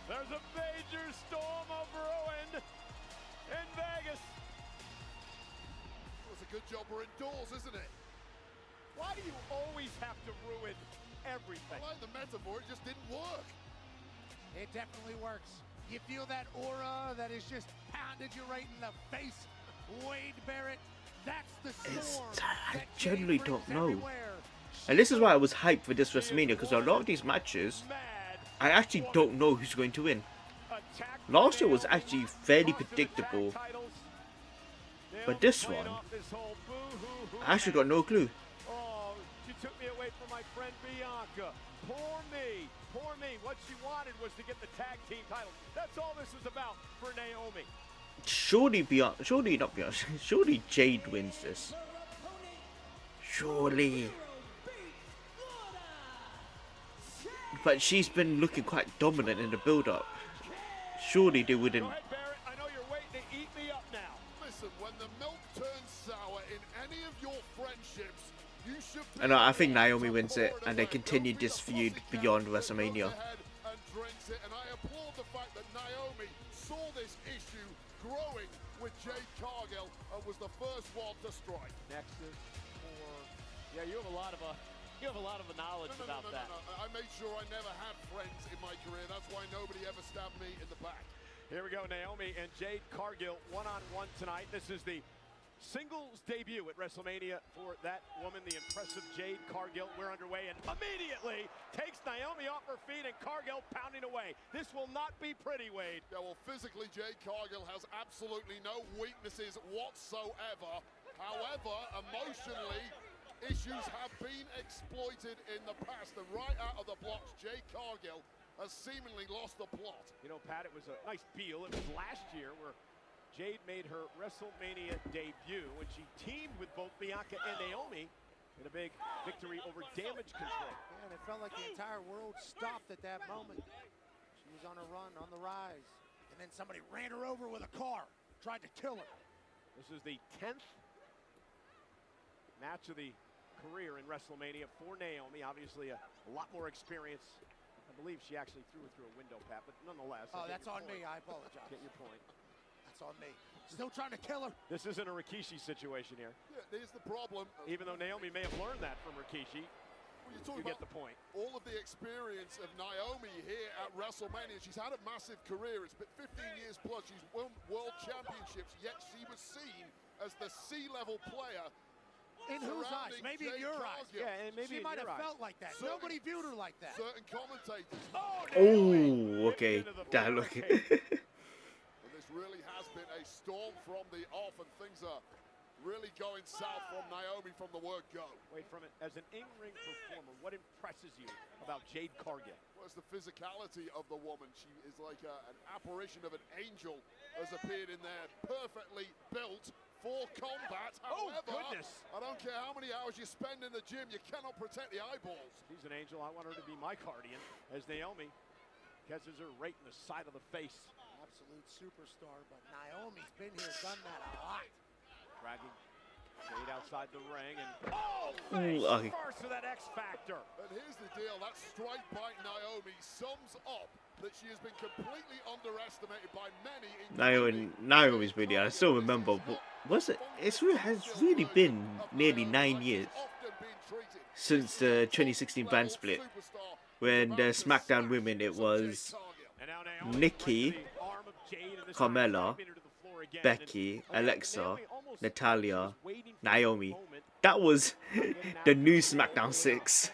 There's a major storm of ruin in Vegas. Well, it's a good job we're indoors, isn't it? Why do you always have to ruin everything? I like the metaphor, it just didn't work. It definitely works. You feel that aura that is just pounded you right in the face. Wade Barrett, that's the storm. I genuinely don't know. And this is why I was hyped for this WrestleMania, because a lot of these matches, I actually don't know who's going to win. Last year was actually fairly predictable, but this one, I actually got no clue. you took me away from my friend Bianca. Poor me. Poor me. What she wanted was to get the tag team title. That's all this is about for Naomi. Surely Bianca, surely not Bianca, surely Jade wins this. Surely. But she's been looking quite dominant in the build-up. Surely they wouldn't. Go ahead, Barrett. I know you're waiting to eat me up now. Listen, when the milk turns sour in any of your friendships, you should. And I think Naomi wins it, and they continue this feud beyond WrestleMania. And drinks it, and I applaud the fact that Naomi saw this issue growing with Jade Cargill and was the first one to strike. Nexus for. Yeah, you have a lot of knowledge about that. No. I made sure I never had friends in my career. That's why nobody ever stabbed me in the back. Here we go, Naomi and Jade Cargill one-on-one tonight. This is the singles debut at WrestleMania for that woman, the impressive Jade Cargill. We're underway and immediately takes Naomi off her feet and Cargill pounding away. This will not be pretty, Wade. Yeah, well, physically, Jade Cargill has absolutely no weaknesses whatsoever. However, emotionally, issues have been exploited in the past, and right out of the blocks, Jade Cargill has seemingly lost the plot. You know, Pat, it was a nice deal. It was last year where Jade made her WrestleMania debut when she teamed with both Bianca and Naomi in a big victory over Damage Control. And it felt like the entire world stopped at that moment. She was on a run, on the rise, and then somebody ran her over with a car, tried to kill her. This is the 10th match of the career in WrestleMania for Naomi. Obviously a lot more experience. I believe she actually threw her through a window, Pat, but nonetheless. Oh, that's on me. I apologize. Get your point. That's on me. Still trying to kill her. This isn't a Rikishi situation here. Yeah, here's the problem. Even though Naomi may have learned that from Rikishi, you get the point. All of the experience of Naomi here at WrestleMania. She's had a massive career. It's been 15 years plus. She's won world championships, yet she was seen as the C-level player. In whose eyes? Maybe in your eyes. Yeah, and maybe she might have eyes. felt like that. Nobody viewed her like that. Certain commentators. Oh, okay. That look. And this really has been a storm from the off, and things are really going south from Naomi from the word go. Wait from it. As an in-ring performer, what impresses you about Jade Cargill? Well, it's the physicality of the woman. She is like an apparition of an angel has appeared in there, perfectly built for combat. However, goodness. I don't care how many hours you spend in the gym, you cannot protect the eyeballs. She's an angel. I want her to be my guardian, as Naomi catches her right in the side of the face. Absolute superstar, but Naomi's been here, done that a lot. Dragging Jade outside the ring, and Okay. first to that X Factor. And here's the deal, that strike by Naomi sums up that she has been completely underestimated by many. Naomi's really, I still remember, was it? It has really been nearly 9 years since the 2016 brand split. When the SmackDown women, it was Nikki, Carmella, Becky, Alexa, Natalia, Naomi. That was the new SmackDown 6.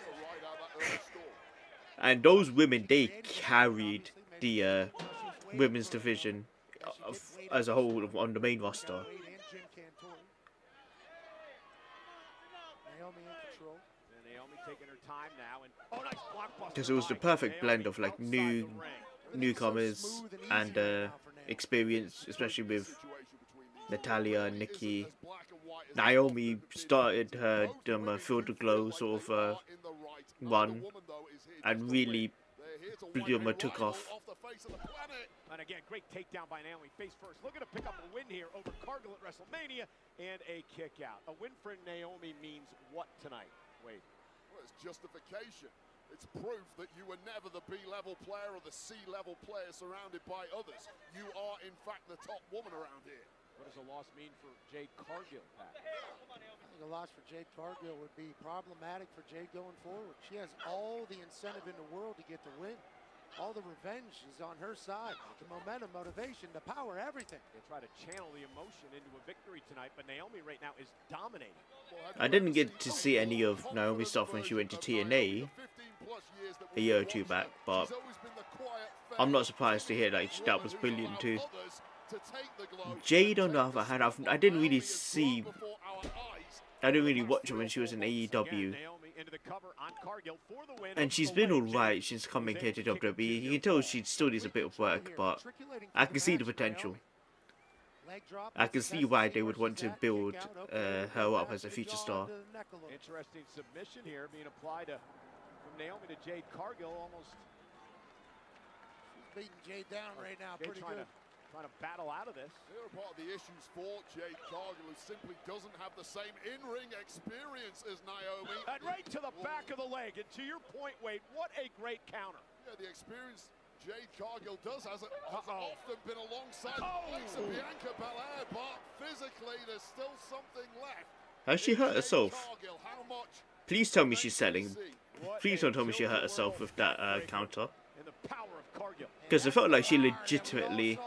And those women, they carried the women's division as a whole on the main roster. Because it was the perfect blend of like newcomers and experience, especially with Natalia and Nikki. Naomi started her Feel the Glow sort of run and really took off. And again, great takedown by Naomi, face first. Looking to pick up a win here over Cargill at WrestleMania and a kick out. A win for Naomi means what tonight, Wade? Well, it's justification. It's proof that you were never the B-level player or the C-level player surrounded by others. You are, in fact, the top woman around here. What does a loss mean for Jade Cargill, Pat? I think a loss for Jade Cargill would be problematic for Jade going forward. She has all the incentive in the world to get the win. All the revenge is on her side. The momentum, motivation, the power, everything. They'll try to channel the emotion into a victory tonight, but Naomi right now is dominating. I didn't get to see any of Naomi's stuff when she went to TNA a year or two back, but I'm not surprised to hear that was brilliant too. Jade, on the other hand, I didn't really see I didn't really watch her when she was in AEW. And she's been alright since coming here to WWE. You can tell she still needs a bit of work, but I can see the potential. I can see why they would want to build her up as a future star. Interesting submission here being applied from Naomi to Jade Cargill. Almost beating Jade down right now, pretty good. Trying to battle out of this. Here are part of the issues for Jade Cargill, who simply doesn't have the same in-ring experience as Naomi. And right to the back of the leg. And to your point, Wade, what a great counter. Yeah, the experience Jade Cargill has often been alongside Alexa Bianca Belair, but physically there's still something left. Has she hurt herself? Cargill, how much? Please tell me she's selling. Please don't tell me she hurt herself with that counter. Because it felt like she legitimately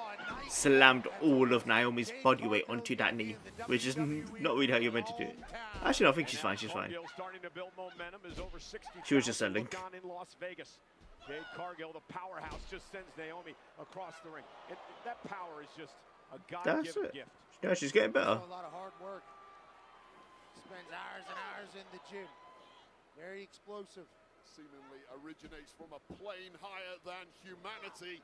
slammed all of Naomi's body weight onto that knee, which is not really how you're meant to do it. Actually, no, I think she's fine. She's fine. She was just selling. Jade Cargill, the powerhouse, just sends Naomi across the ring. And that power is just a God-given gift. Yeah, she's getting better. A lot of hard work. Spends hours and hours in the gym. Very explosive. Seemingly originates from a plane higher than humanity.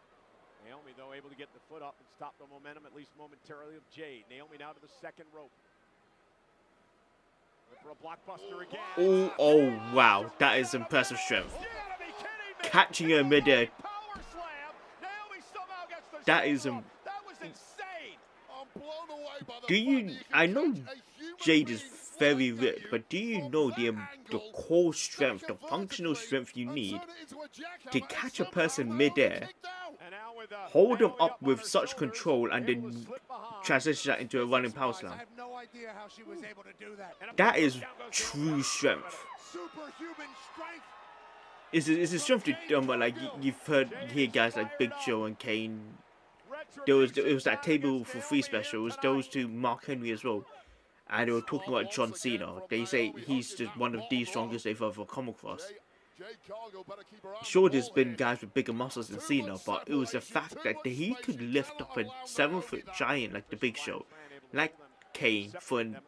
Naomi, though, able to get the foot up and stop the momentum, at least momentarily, of Jade. Naomi now to the second rope. For a blockbuster again. Oh, wow. That is impressive strength. Catching her midair. That is that was insane. I'm blown away by the do you? I know Jade is very ripped, but do you know the core strength, the functional strength you need to catch a person midair, hold them up with such control, and then transition that into a running power slam? I have no idea how she was able to do that. That is true strength. Superhuman strength. It's a strength to like you've hear guys like Big Show and Kane. It was that Table for Free special. It was those two, Mark Henry as well, and they were talking about John Cena. They say he's just one of the strongest they've ever come across. Sure, there's been guys with bigger muscles than Cena, but it was the fact that he could lift up a 7-foot giant like the Big Show, like Kane for an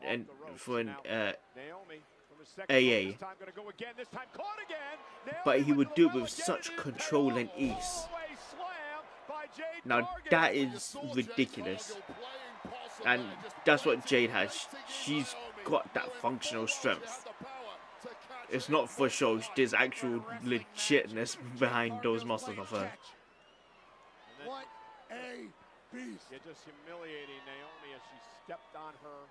AA. But he would do it with such control and ease. Now that is ridiculous. And that's what Jade has. She's got that functional strength. It's not for show, there's actual legitness behind those muscles of her. What a beast. Yeah, just humiliating Naomi as she stepped on her,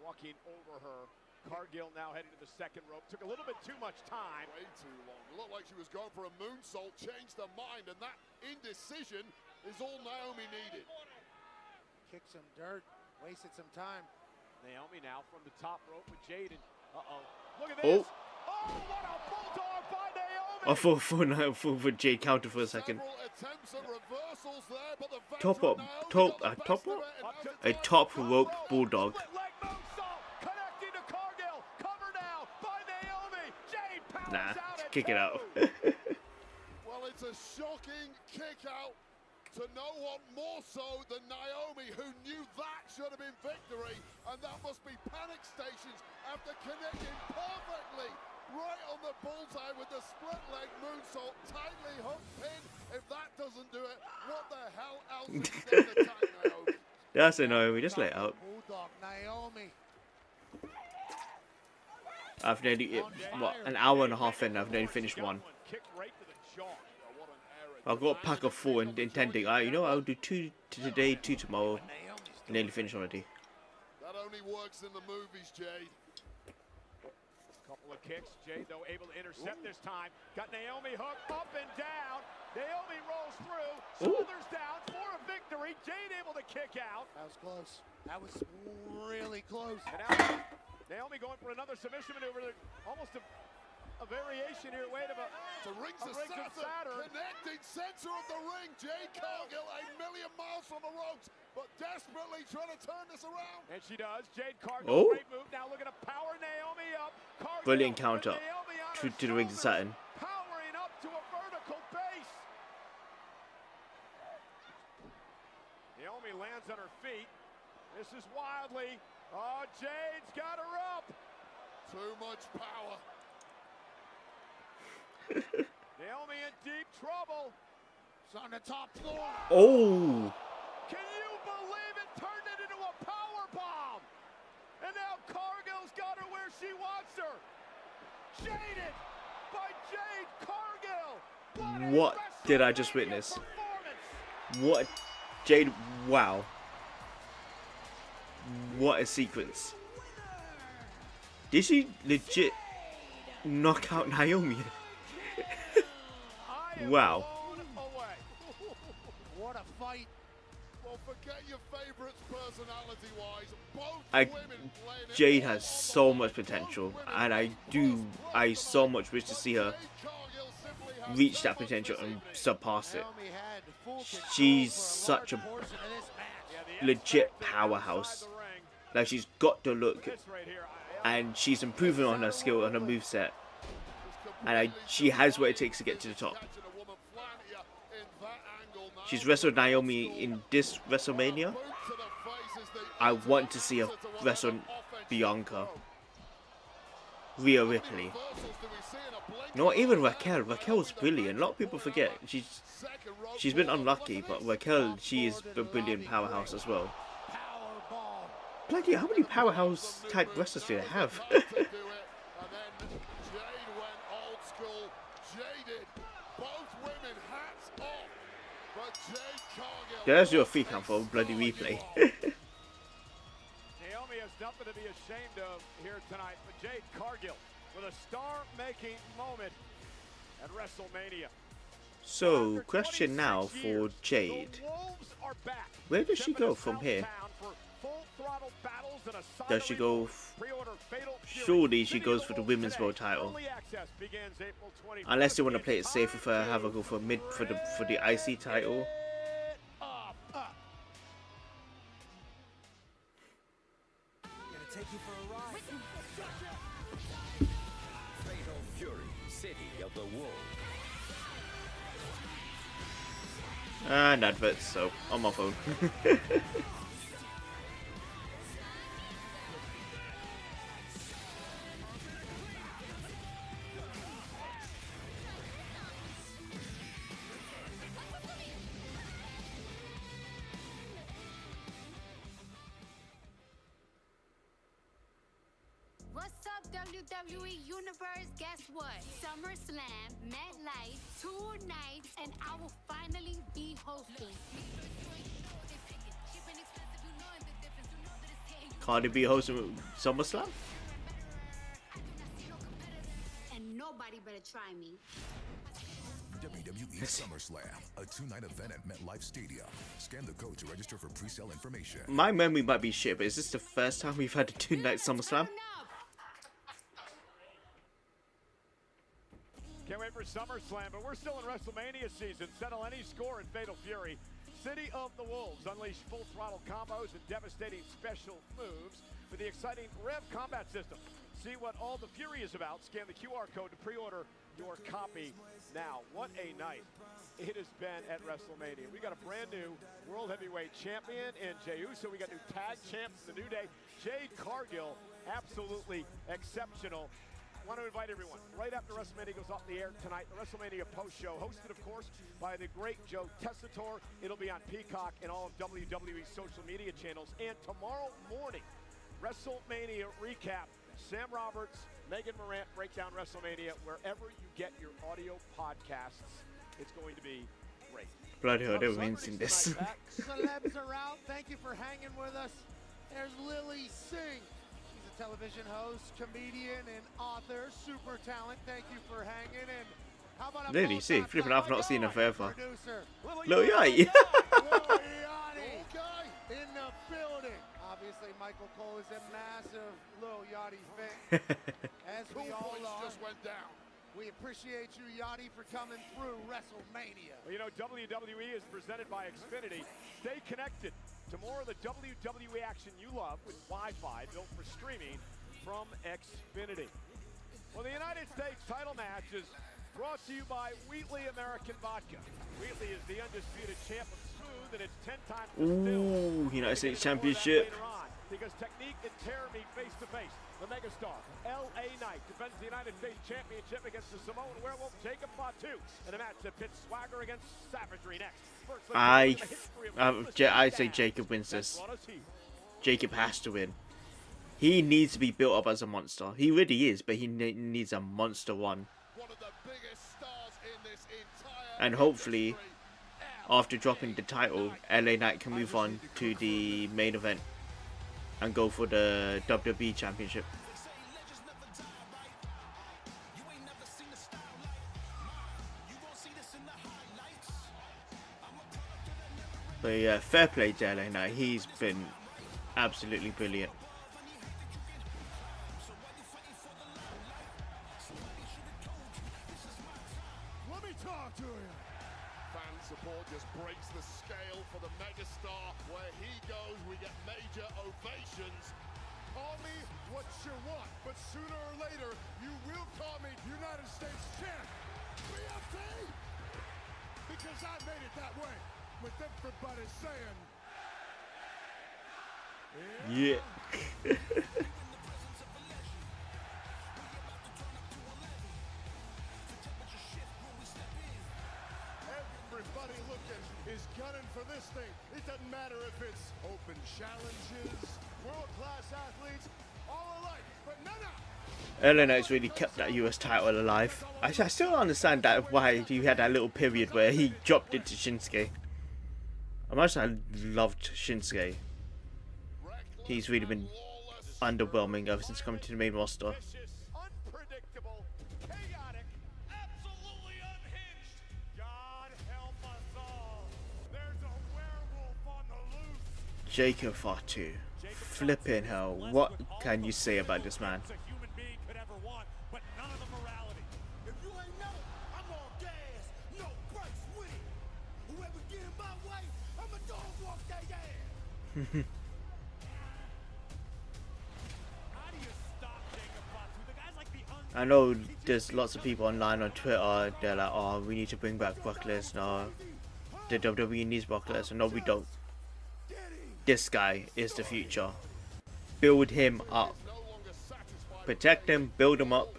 walking over her. Cargill now heading to the second rope. Took a little bit too much time. Way too long. Looked like she was going for a moonsault, changed her mind, and that indecision is all Naomi needed. Kicked some dirt, wasted some time. Naomi now from the top rope with Jade. Look at this. Oh, what a bulldog by Naomi. I thought for Jade counter for a second. A top rope bulldog. Nah, kick it out. Well, it's a shocking kick out to no one more so than Naomi, who knew that should have been victory, and that must be panic stations after connecting perfectly right on the bullseye with the split leg moonsault, tightly hooked pin. If that doesn't do it, what the hell else is going to attack Naomi? That's a Naomi, just let it out. Bulldog, Naomi. I've nearly, an hour and a half in, I've nearly finished one. I've got a pack of 4 intending. You know, I'll do 2 today, 2 tomorrow. Nearly finished already. That only works in the movies, Jade. Couple of kicks, Jade though able to intercept this time. Got Naomi hooked up and down. Naomi rolls through, shoulders down for a victory. Jade able to kick out. That was close. That was really close. And now Naomi going for another submission maneuver. Almost a variation here. Wait a minute. The rings of Saturn. Connecting center of the ring. Jade Cargill 1,000,000 miles from the ropes, but desperately trying to turn this around. And she does. Jade Cargill, great move. Now looking to power Naomi up. Cargill, brilliant counter to the rings of Saturn. Powering up to a vertical base. Naomi lands on her feet. This is wildly. Oh, Jade's got her up. much power. Naomi in deep trouble. It's on the top floor. Oh. Can you believe it? Turned it into a power bomb. And now Cargill's got her where she wants her. Shaded by Jade Cargill. What did I just witness? What? Jade, wow. What a sequence. Did she legit knock out Naomi? Wow. What a fight. Well, forget your favorites personality-wise. Both women playing Jade has so much potential, and I so much wish to see her reach that potential and surpass it. She's such a legit powerhouse. Like, she's got the look, and she's improving on her skill and her moveset, and she has what it takes to get to the top. She's wrestled Naomi in this WrestleMania. I want to see her wrestle Bianca, Rhea Ripley. Not even Raquel. Raquel's brilliant. A lot of people forget she's been unlucky, but Raquel, she is a brilliant powerhouse as well. Bloody, how many powerhouse type wrestlers do they have? There's your free count for bloody replay. Naomi has nothing to be ashamed of here tonight, but Jade Cargill with a star-making moment at WrestleMania. So, question now for Jade. Where does she go from here? Does she go? Surely she goes for the women's world title. Unless they want to play it safe with her, have her go for the IC title. Take you for a ride. Fatal Fury, City of the Wolves. And adverts, so on my phone. What's up, WWE Universe? Guess what? SummerSlam, MetLife, 2 nights, and I will finally be hosting. Cardi B hosting SummerSlam? And nobody better try me. WWE SummerSlam, a 2-night event at MetLife Stadium. Scan the code to register for pre-sale information. My memory might be shit, but is this the first time we've had a 2-night SummerSlam? Can't wait for SummerSlam, but we're still in WrestleMania season. Settle any score in Fatal Fury. City of the Wolves unleash full throttle combos and devastating special moves for the exciting Rev combat system. See what all the Fury is about. Scan the QR code to pre-order your copy now. What a night it has been at WrestleMania. We got a brand new World Heavyweight Champion in Jey Uso. We got new tag champs, the New Day. Jade Cargill, absolutely exceptional. I want to invite everyone right after WrestleMania goes off the air tonight, the WrestleMania post show, hosted, of course, by the great Joe Tessitore. It'll be on Peacock and all of WWE's social media channels. And tomorrow morning, WrestleMania recap. Sam Roberts, Megan Morant break down WrestleMania wherever you get your audio podcasts. It's going to be great. Bloody hell, they were in this. Celebs are out. Thank you for hanging with us. There's Lily Singh. Television host, comedian, and author, super talent. Thank you for hanging in. How about Lily, see, flipping, I've not seen her forever. Lil Yachty. In the building. Obviously, Michael Cole is a massive Lil Yachty fan. As we all are. Just went down. We appreciate you, Yachty, for coming through WrestleMania. Well, you know, WWE is presented by Xfinity. Stay connected to more of the WWE action you love with Wi-Fi built for streaming from Xfinity. Well, the United States title match is brought to you by Wheatley American Vodka. Wheatley is the undisputed champ of smooth, and it's 10 times Ooh, United States Championship. because technique and terror meet face to face. The megastar, LA Knight, defends the United States Championship against the Samoan werewolf Jacob Fatu in a match that pits swagger against savagery next. First, I say Jacob wins this. Jacob has to win. He needs to be built up as a monster. He really is, but he needs a monster one. And hopefully, after dropping the title, LA Knight can move on to the main event and go for the WWE Championship. But yeah, fair play to LA Knight. He's been absolutely brilliant. Let me talk to you. Fan support just breaks the scale for the megastar. Where he goes, we get major ovations. Call me what you want, but sooner or later, you will call me United States champ. BFT! Because I made it that way. With everybody saying, yeah. Everybody looking is gunning for this thing. It doesn't matter if it's open challenges, world-class athletes, all alike, but no. LA Knight's really kept that US title alive. I still don't understand that why he had that little period where he dropped it to Shinsuke. I must have loved Shinsuke. He's really been underwhelming ever since coming to the main roster. Unpredictable, chaotic, absolutely unhinged. God help us all. There's a werewolf on the loose. Jacob Fatu. Flipping hell. What can you say about this man? I know there's lots of people online on Twitter, they're like, oh, we need to bring back Brock Lesnar. The WWE needs Brock Lesnar. No, we don't. This guy is the future. Build him up. Protect him, build him up.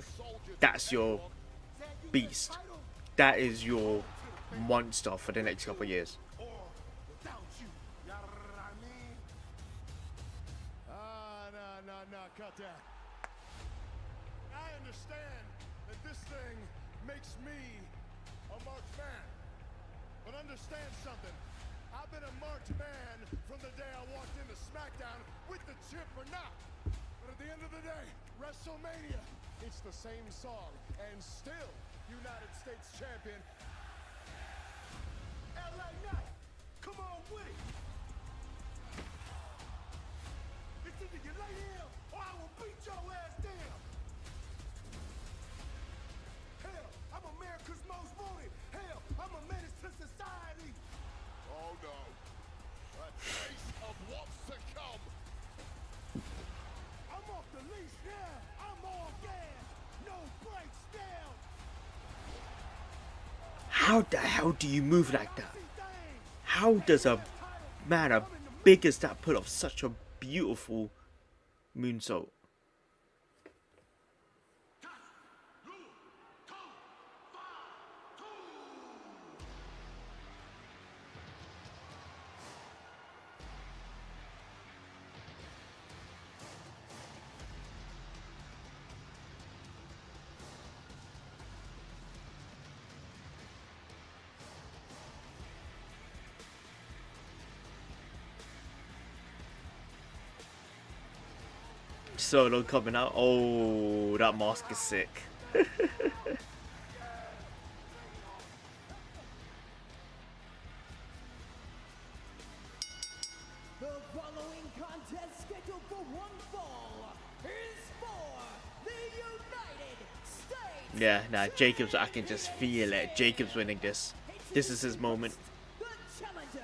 That's your beast. That is your monster for the next couple of years. No, cut that. I understand that this thing makes me a marked man. But understand something. I've been a marked man from the day I walked into SmackDown with the chip or not. But at the end of the day, WrestleMania, it's the same song. And still, United States champion. LA Knight, come on with it. It's either you lay here or I will beat your ass down. Hell, I'm America's most wanted. Hell, I'm a menace to society. Oh no. A taste of what's to come. I'm off the leash now. I'm all gas. No brakes down. How the hell do you move like that? How does a man as big as that pull off such a beautiful moonsault? Solo coming out. Oh, that mask is sick. The following contest scheduled for one fall is for the United States. Yeah, nah, Jacobs, I can just feel it. Jacobs winning this. This is his moment. The challenger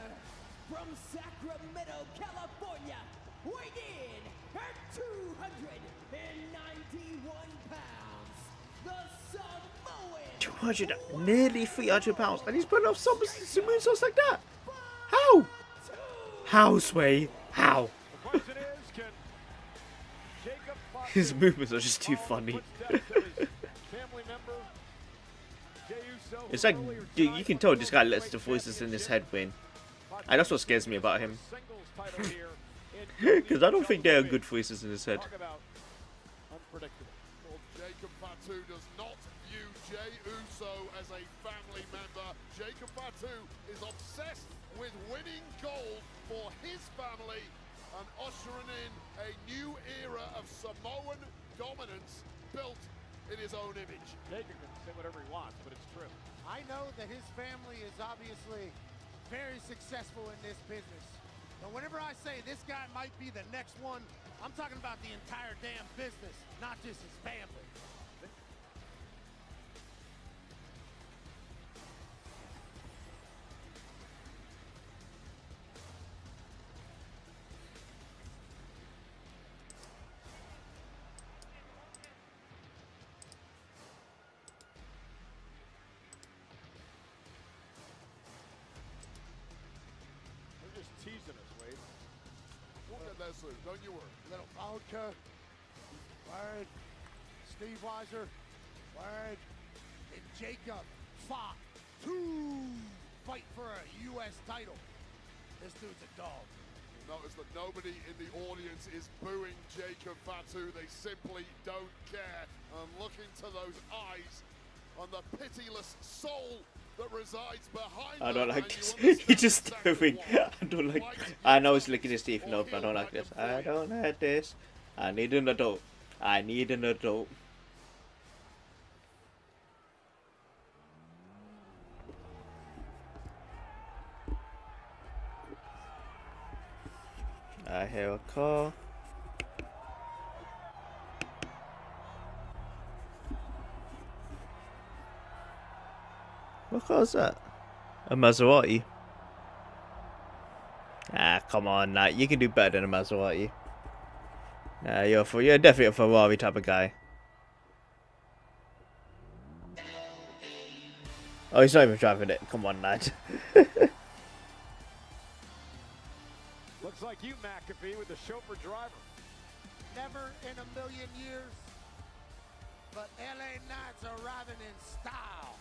from Sacramento, California, weighing in at 291 pounds, the Samoan. 200, nearly 300 pounds, and he's putting off some moonsaults like that. How? How, Sway? How? The question is, can His movements are just too funny. It's like you can tell this guy lets the voices in his head win, and that's what scares me about him. Because I don't think there are good voices in his head. Well, Jacob Fatu does not view Jey Uso as a family member. Jacob Fatu is obsessed with winning gold for his family and ushering in a new era of Samoan dominance built in his own image. Jacob can say whatever he wants, but it's true. I know that his family is obviously very successful in this business. But whenever I say this guy might be the next one, I'm talking about the entire damn business, not just his family. They're just teasing us, Wade. We'll get there soon, don't you worry. Little vodka, word. Steve Weiser, word. And Jacob fought to fight for a U.S. title. This dude's a dog. Notice that nobody in the audience is booing Jacob Fatu. They simply don't care. And look into those eyes on the pitiless soul that resides behind I don't them, like and this. you He just understand doing. exactly I don't like. what I know he's licking his teeth. No, I don't like this. I don't like this. I need an adult. I need an adult. I hear a call. What car is that? A Maserati? Ah, come on, nah, you can do better than a Maserati. Nah, you're definitely a Ferrari type of guy. Oh, he's not even driving it. Come on, lad. Looks like you, McAfee, with the chauffeur driver. Never in a million years, but LA Knights arriving in style.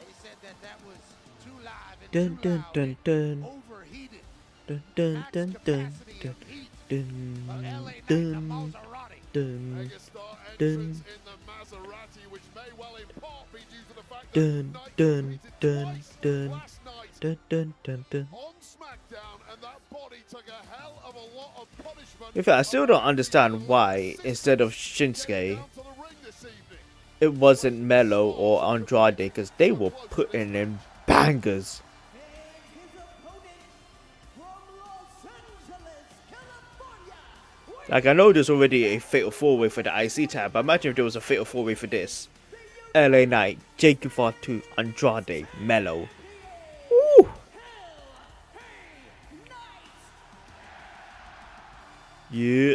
They said that was too live and Dun too dun loud dun and dun. overheated. Dun dun Max dun dun capacity dun of heat. dun But LA Knight, dun the Maserati. dun Megastar dun entrance in the Maserati, which may well in part be due to the fact that dun Knight dun defeated dun twice dun last night dun dun dun dun. on SmackDown, and that body took a hell of a lot of punishment. In fact, I still don't understand why, instead of Shinsuke, it wasn't Melo or Andrade, because they were putting in bangers. Like, I know there's already a Fatal 4-Way for the IC tab, but imagine if there was a Fatal 4-Way for this. LA Knight, Jacob Fatu, Andrade, Melo. Woo! Yeah.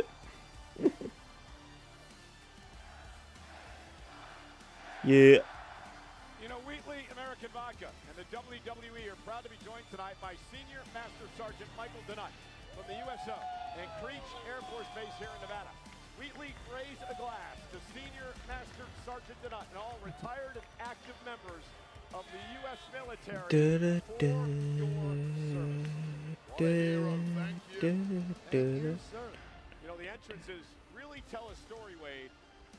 Yeah. You know, Wheatley American Vodka and the WWE are proud to be joined tonight by Senior Master Sergeant Michael Denut from the USO and Creech Air Force Base here in Nevada. Wheatley, raise a glass to Senior Master Sergeant Denut and all retired and active members of the U.S. military for your service. You know, the entrances really tell a story, Wade,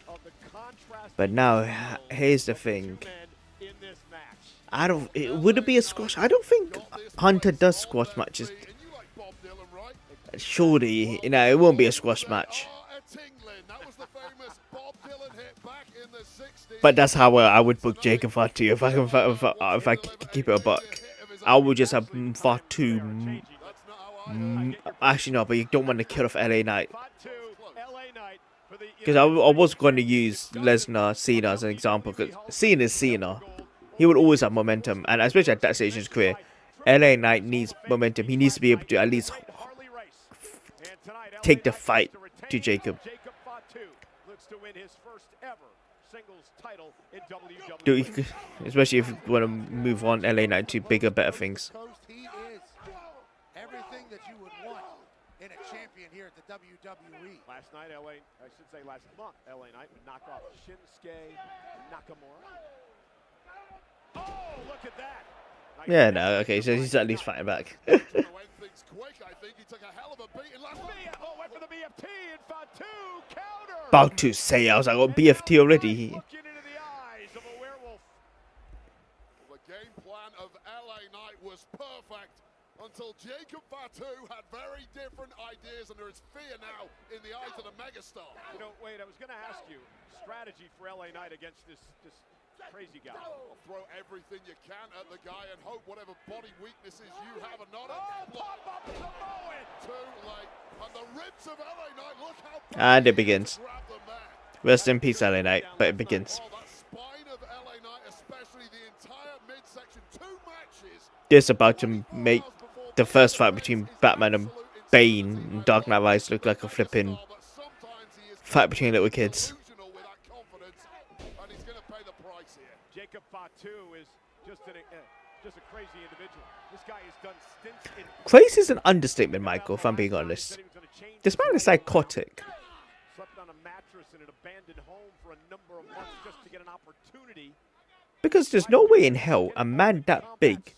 of the contrast. But now, here's the thing. I don't. Would it be a squash? I don't think Hunter does squash matches. Surely, you know, it won't be a squash match. But that's how I would book Jacob Fatu if I keep it a buck. I would just have Fatu. Actually, no, but you don't want to kill off LA Knight. Because I was going to use Lesnar, Cena as an example. Because Cena is Cena. He will always have momentum. And especially at that stage in his career, LA Knight needs momentum. He needs to be able to at least take the fight to Jacob. Especially if you want to move on LA Knight to bigger, better things. He is everything that you would want in a champion here at the WWE. Last night, last month, LA Knight would knock off Shinsuke Nakamura. Oh, look at that. Yeah, no, okay, so he's at least fighting back. Quick, I think he took a hell of a beating last night. Oh, went for the BFT and Fatu counter. About to say, I was like, oh, BFT already. Looking into the eyes of a werewolf. The game plan of LA Knight was perfect until Jacob Fatu had very different ideas, and there is fear now in the eyes of the megastar. You know, Wade, I was going to ask you strategy for LA Knight against this crazy guy. Throw everything you can at the guy and hope whatever body weaknesses you have are not pop up in the moment. Too late. And the ribs of LA Knight, look how And it begins. Rest in peace, LA Knight, but it begins. that spine of LA Knight, especially the entire midsection, 2 matches. This about to make the first fight between Batman and Bane and Dark Knight Rises look like a flipping fight between little kids. Jacob Fatu is just a crazy individual. This guy has done stints in... Crazy is an understatement, Michael, if I'm being honest. This man is psychotic. Slept on a mattress in an abandoned home for a number of months just to get an opportunity. Because there's no way in hell a man that big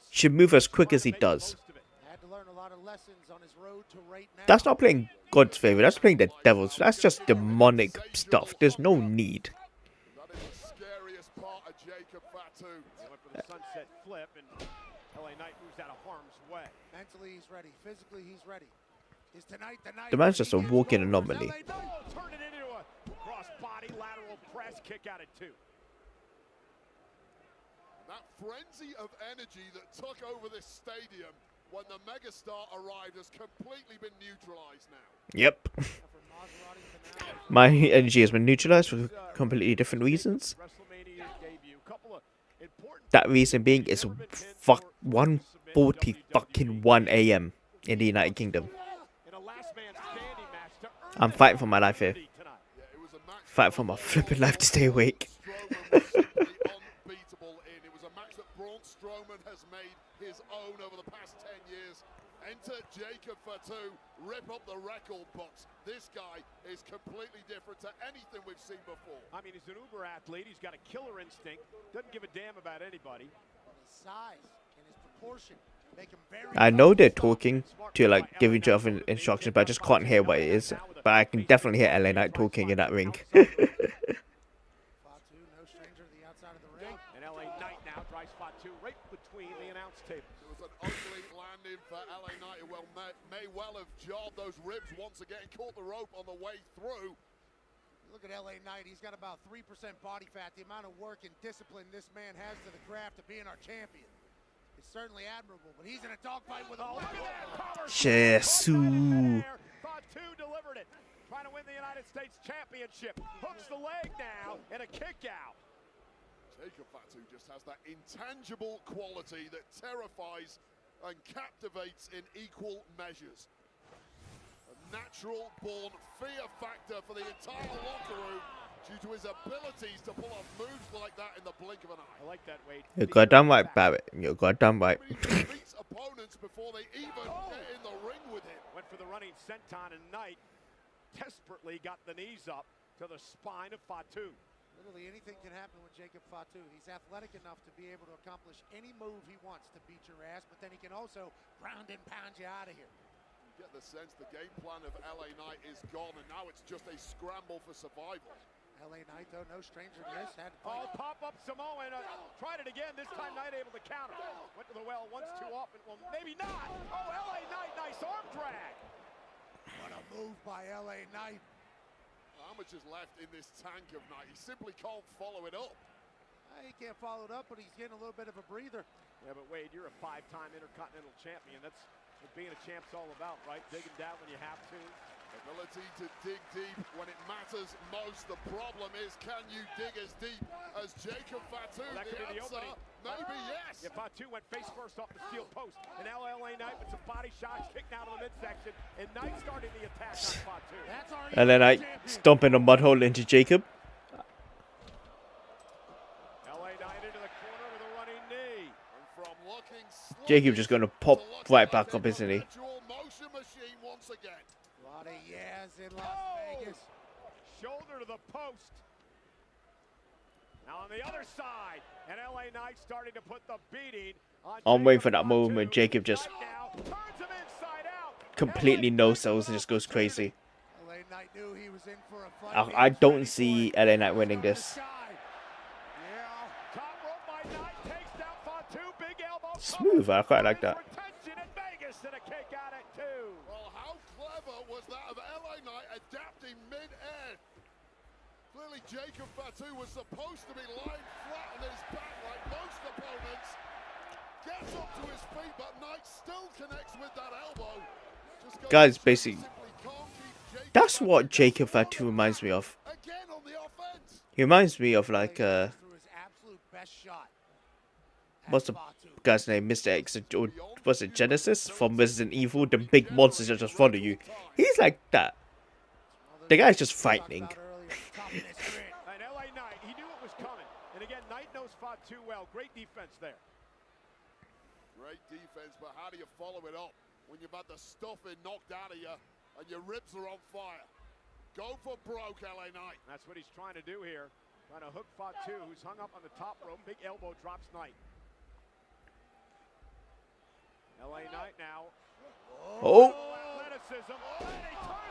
should move as quick as he does. That's not playing God's favor, that's playing the devil's. That's just demonic stuff. There's no need. Sunset flip, and LA Knight moves out of harm's way. Mentally, he's ready. Physically, he's ready. Is tonight the night? The man's just a walking anomaly. Turn it into a cross-body lateral press kick out at 2. That frenzy of energy that took over this stadium when the megastar arrived has completely been neutralized now. Yep. My energy has been neutralized for completely different reasons. That reason being is 1:41 a.m. in the United Kingdom. I'm fighting for my life here. Fighting for my flipping life to stay awake. It was a match that Braun Strowman has made his own over the past 10 years. Enter Jacob Fatu, rip up the record books. This guy is completely different to anything we've seen before. I mean, he's an uber athlete. He's got a killer instinct. Doesn't give a damn about anybody. His size and his proportion make him very... I know they're talking to like give each other instructions, but I just can't hear what it is. But I can definitely hear LA Knight talking in that ring. And LA Knight now drives Fatu right between the announce tables. It was an ugly landing for LA Knight, who may well have jarred those ribs once again, caught the rope on the way through. Look at LA Knight, he's got about 3% body fat. The amount of work and discipline this man has to the craft of being our champion. It's certainly admirable, but he's in a dogfight with a... Oh, look at that! Jesus. Fatu delivered it. Trying to win the United States Championship. Hooks the leg now and a kick out. Jacob Fatu just has that intangible quality that terrifies and captivates in equal measures. A natural-born fear factor for the entire locker room due to his abilities to pull off moves like that in the blink of an eye. I like that, Wade. You're goddamn right, Barrett. You're goddamn right. He beats opponents before they even get in the ring with him. Went for the running senton, and Knight desperately got the knees up to the spine of Fatu. Literally anything can happen with Jacob Fatu. He's athletic enough to be able to accomplish any move he wants to beat your ass, but then he can also ground and pound you out of here. You get the sense the game plan of LA Knight is gone, and now it's just a scramble for survival. LA Knight, though, no stranger to this. Had to fight. Pop-up Samoan. Tried it again. This time Knight able to counter. Went to the well once too often. Well, maybe not. Oh, LA Knight, nice arm drag. What a move by LA Knight. How much is left in this tank of Knight? He simply can't follow it up. He can't follow it up, but he's getting a little bit of a breather. Yeah, but Wade, you're a 5-time Intercontinental Champion. That's what being a champ's all about, right? Digging down when you have to. Ability to dig deep when it matters most. The problem is, can you dig as deep as Jacob Fatu? Well, that could be the opening. Maybe yes. Yeah, Fatu went face first off the steel post. And now LA Knight with some body shots, kicked out of the midsection. And Knight starting the attack on Fatu. And then I stomping a mud hole into Jacob. LA Knight into the corner with a running knee. And from looking Jacob just going to pop right back up, isn't he? motion machine once again. A lot of yes in Las Vegas. Shoulder to the post. Now on the other side, and LA Knight starting to put the beating on. I'm waiting for that moment Jacob just completely no-sells and just goes crazy. LA Knight knew he was in for a fight. I don't see LA Knight winning this. Smooth, I quite like that. Well, how clever was that of LA Knight adapting mid-air? Clearly, Jacob Fatu was supposed to be lying flat on his back like most opponents. Gets up to his feet, but Knight still connects with that elbow. Guys, basically, that's what Jacob Fatu reminds me of. He reminds me of like what's the guy's name, Mr. X, or was it Genesis from Resident Evil? The big monsters that just follow you. He's like that. The guy's just frightening. And LA Knight, he knew it was coming. And again, Knight knows Fatu well. Great defense there. Great defense, but how do you follow it up when you've had the stuffing knocked out of you and your ribs are on fire? Go for broke, LA Knight. That's what he's trying to do here. Trying to hook Fatu, who's hung up on the top rope. Big elbow drops Knight. LA Knight now. Oh. Athleticism.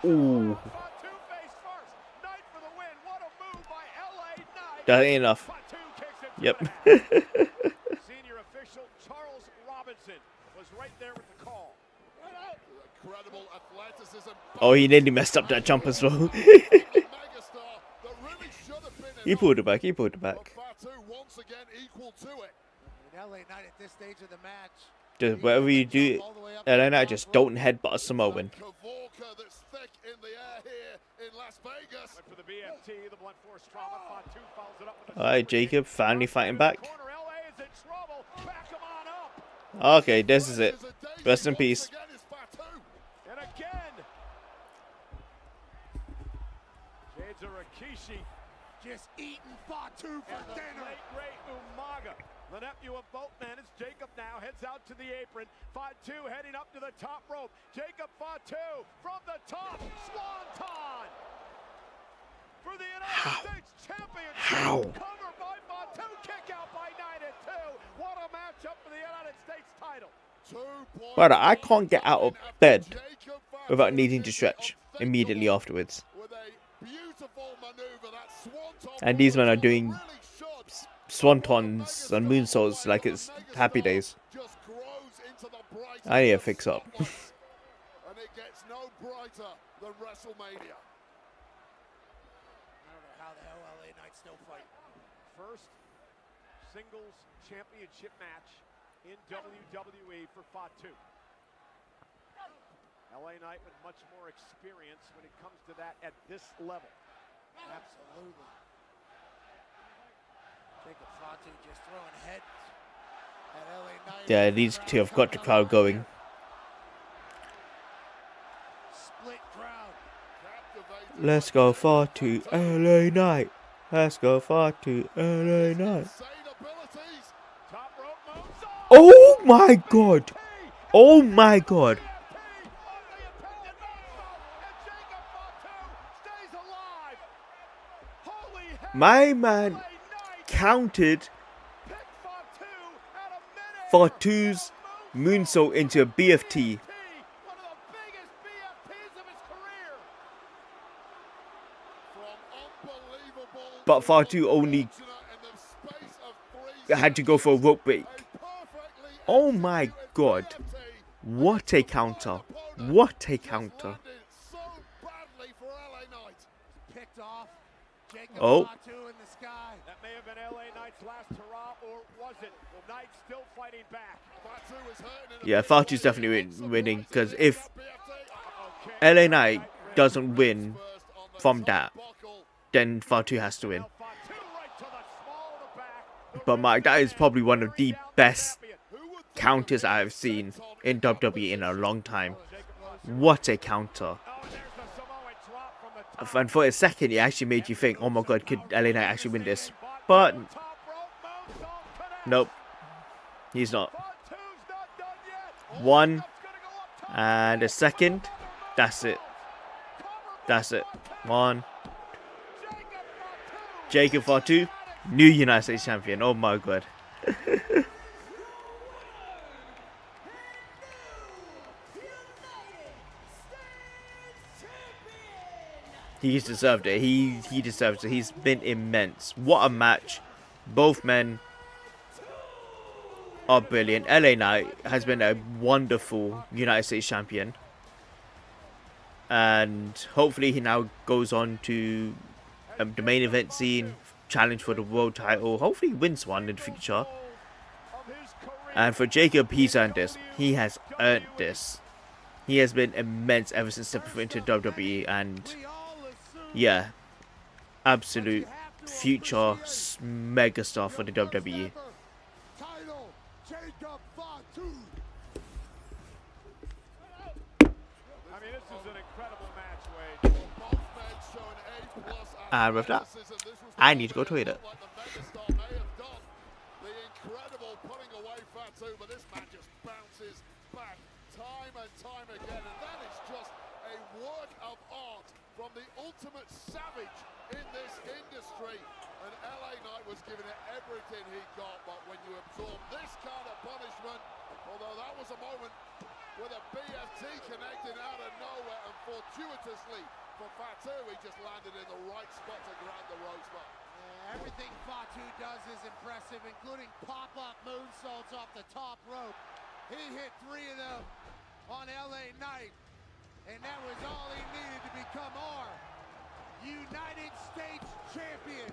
Ooh. Fatu face first. Knight for the win. What a move by LA Knight. That ain't enough. Yep. Senior official Charles Robinson was right there with the call. Incredible athleticism. Oh, he nearly messed up that jump as well. He pulled it back. He pulled it back. Fatu once again equal to it. LA Knight at this stage of the match. Just whatever you do, LA Knight, just don't headbutt Samoan. Alright, Jacob finally fighting back. Okay, this is it. Rest in peace. And again, Shades of Rikishi just eating Fatu for dinner. Great Umaga. The nephew of both men is Jacob now, heads out to the apron. Fatu heading up to the top rope. Jacob Fatu from the top. Swanton for the United States Championship. How? Covered by Fatu. Kick out by Knight at 2. What a matchup for the United States title. Brother, I can't get out of bed without needing to stretch immediately afterwards. And these men are doing swantons and moonsaults like it's happy days. I need to fix up. And it gets no brighter than WrestleMania. I don't know how the hell LA Knight still fight. First singles championship match in WWE for Fatu. LA Knight with much more experience when it comes to that at this level. Absolutely. Jacob Fatu just throwing heads at LA Knight. Yeah, these two have got the crowd going. Split crowd. Let's go Fatu, LA Knight. Let's go Fatu, LA Knight. Oh my god! Oh my god! My man countered Fatu's moonsault into a BFT. But Fatu only had to go for a rope break. Oh my god. What a counter. What a counter. Oh. That may have been LA Knight's last hurrah, or was it? Well, Knight still fighting back. Yeah, Fatu's definitely winning, because if LA Knight doesn't win from that, then Fatu has to win. But Mike, that is probably one of the best counters I've seen in WWE in a long time. What a counter. And for a second, it actually made you think, oh my god, could LA Knight actually win this? But nope, he's not. One and a second. That's it. That's it. One. Jacob Fatu, new United States champion. Oh my god. He's deserved it. He deserves it. He's been immense. What a match. Both men are brilliant. LA Knight has been a wonderful United States champion. And hopefully he now goes on to the main event scene, challenge for the world title. Hopefully he wins one in the future. And for Jacob, he's earned this. He has earned this. He has been immense ever since stepping foot into WWE. And yeah, absolute future megastar for the WWE. And with that, I need to go to toilet. But this man just bounces back time and time again, and that is just a work of art from the ultimate savage in this industry. And LA Knight was giving it everything he got, but when you absorb this kind of punishment, although that was a moment with a BFT connecting out of nowhere, and fortuitously for Fatu, he just landed in the right spot to grab the ropes. But everything Fatu does is impressive, including pop-up moonsaults off the top rope. He hit 3 of them on LA Knight, and that was all he needed to become our United States champion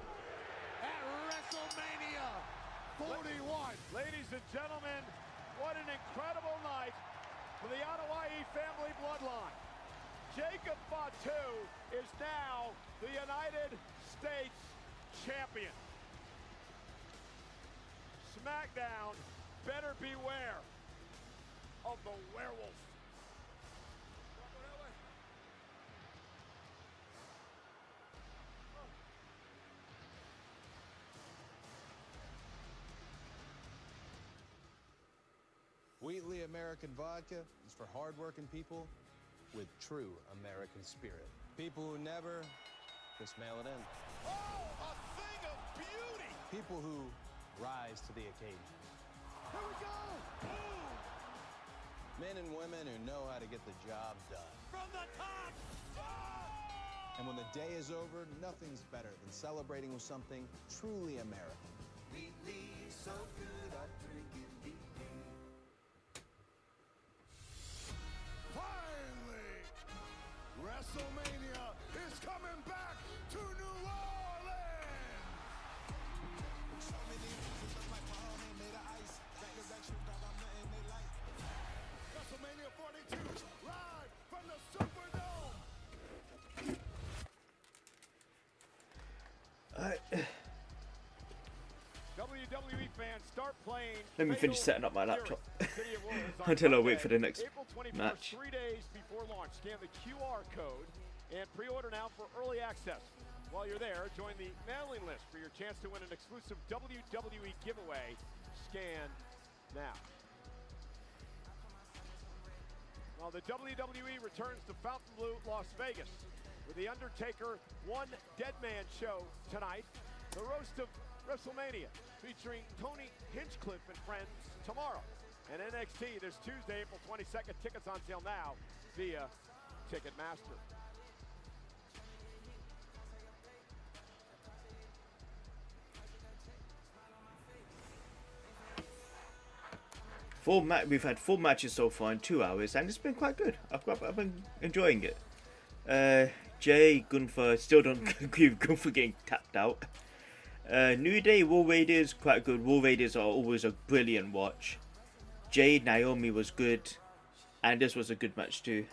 at WrestleMania 41. Ladies and gentlemen, what an incredible night for the Anoa'i family bloodline. Jacob Fatu is now the United States champion. SmackDown better beware of the werewolf. Wheatley American Vodka is for hardworking people with true American spirit. People who never just mail it in. Oh, a thing of beauty! People who rise to the occasion. Here we go! Boom! Men and women who know how to get the job done. From the top! Oh! And when the day is over, nothing's better than celebrating with something truly American. Wheatley's so good, I drink it deep. finally, WrestleMania is coming back to New Orleans. WrestleMania 42, live from the Superdome. WWE fans start playing. Let me finish setting up my laptop until I wait for the next match. 3 days before launch. Scan the QR code and pre-order now for early access. While you're there, join the mailing list for your chance to win an exclusive WWE giveaway. Scan now. Well, the WWE returns to Fontainebleau, Las Vegas, with The Undertaker One Dead Man show tonight. The roast of WrestleMania, featuring Tony Hinchcliffe and friends tomorrow. And NXT this Tuesday, April 22nd. Tickets on sale now via Ticketmaster. We've had 4 matches so far in 2 hours, and it's been quite good. I've been enjoying it. Jay, Gunther, still don't keep Gunther getting tapped out. New Day, War Raiders, quite good. War Raiders are always a brilliant watch. Jade, Naomi was good, and this was a good match too.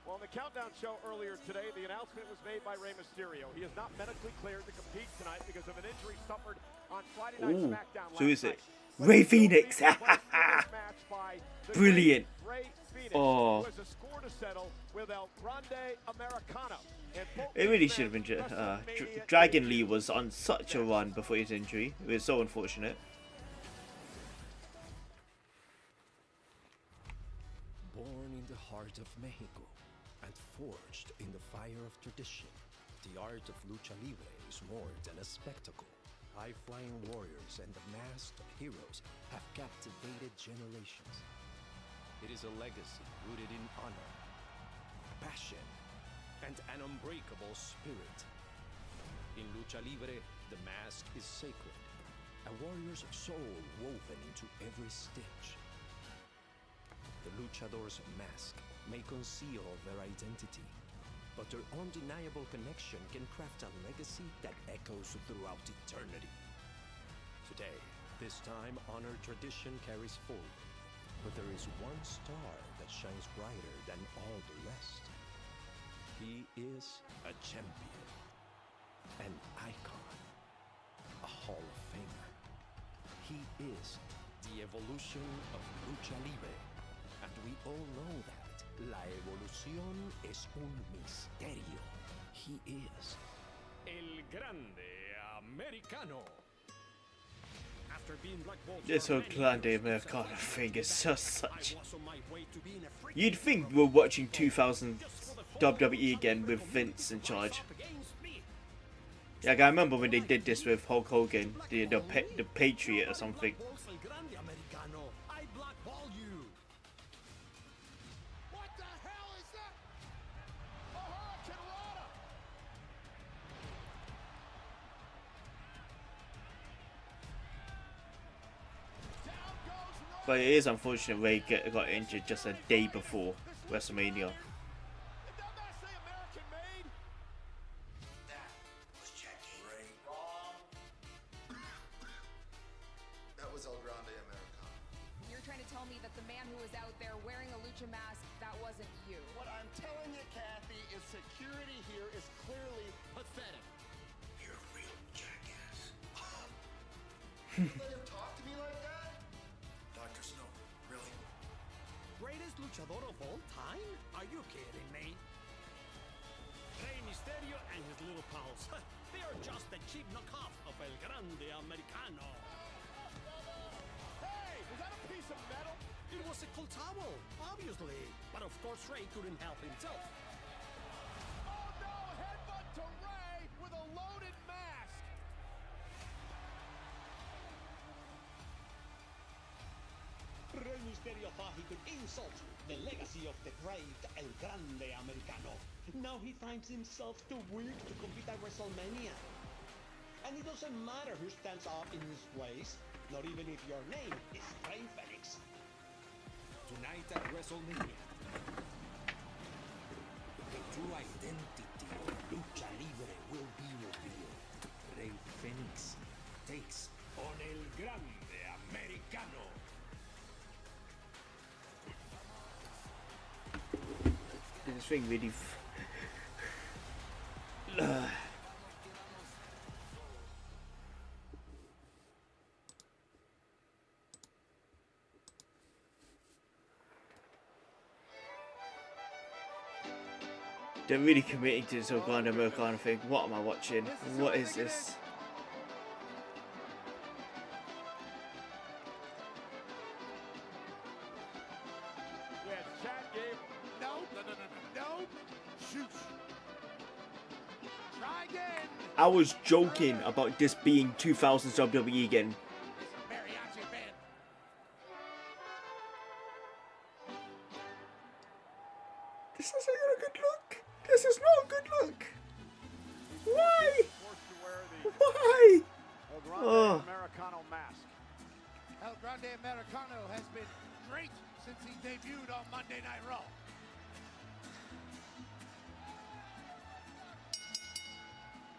Well, on the Countdown show earlier today, the announcement was made by Rey Mysterio. He is not medically cleared to compete tonight because of an injury suffered on Friday Night SmackDown last So is it night. Ray Phoenix? Brilliant. Ray Phoenix Oh, was a score to settle with El Grande Americano. it really should have been. Dragon Lee was on such a run before his injury. It was so unfortunate. art of Mexico, and forged in the fire of tradition, the art of lucha libre is more than a spectacle. High-flying warriors and the masked heroes have captivated generations. It is a legacy rooted in honor, passion, and an unbreakable spirit. In lucha libre, the mask is sacred, a warrior's soul woven into every stitch. The luchador's mask may conceal their identity, but their undeniable connection can craft a legacy that echoes throughout eternity. Today, this time honored tradition carries forward, but there is one star that shines brighter than all the rest. He is a champion, an icon, a Hall of Famer. He is the evolution of lucha libre, and we all know that la evolución es un misterio. He is El Grande Americano. After being blackballed This for whole many Grande years, Americana thing is just such. I was on my way to being a freak. You'd think we're watching 2000 WWE again with Vince in charge. Like I remember when they did this with Hulk Hogan, the Patriot or something. El Grande Americano. I blackball you. What the hell is that? A Hurricane Rana! But it is unfortunate Ray got injured just a day before WrestleMania. That was El Grande Americano. You're trying to tell me that the man who was out there wearing a lucha mask, that wasn't you? What I'm telling you, Kathy, is security here is clearly pathetic. You're a real jackass. You let him talk to me like that? Dr. Snow, really? Greatest luchador of all time? Are you kidding me? Rey Mysterio and his little pals. They are just a cheap knockoff of El Grande Americano. Hey, was that a piece of metal? It was a cold towel, obviously. But of course Rey couldn't help himself. Oh no, headbutt to Ray with a loaded mask. Rey Mysterio thought he could insult the legacy of the great El Grande Americano. Now he finds himself too weak to compete at WrestleMania. And it doesn't matter who stands up in his place, not even if your name is Rey Fenix. tonight at WrestleMania. The true identity of Lucha Libre will be revealed. Rey Fenix takes on El Grande Americano. This thing really. They're really committing to this Grande Americana thing. What am I watching? What is this? Yeah, chat gave. No. Shoot. Try again. I was joking about this being 2000s WWE again. Mariachi band. This isn't a good look. This is not a good look. Why? Why? El Grande Oh. Americano mask. El Grande Americano has been great since he debuted on Monday Night Raw.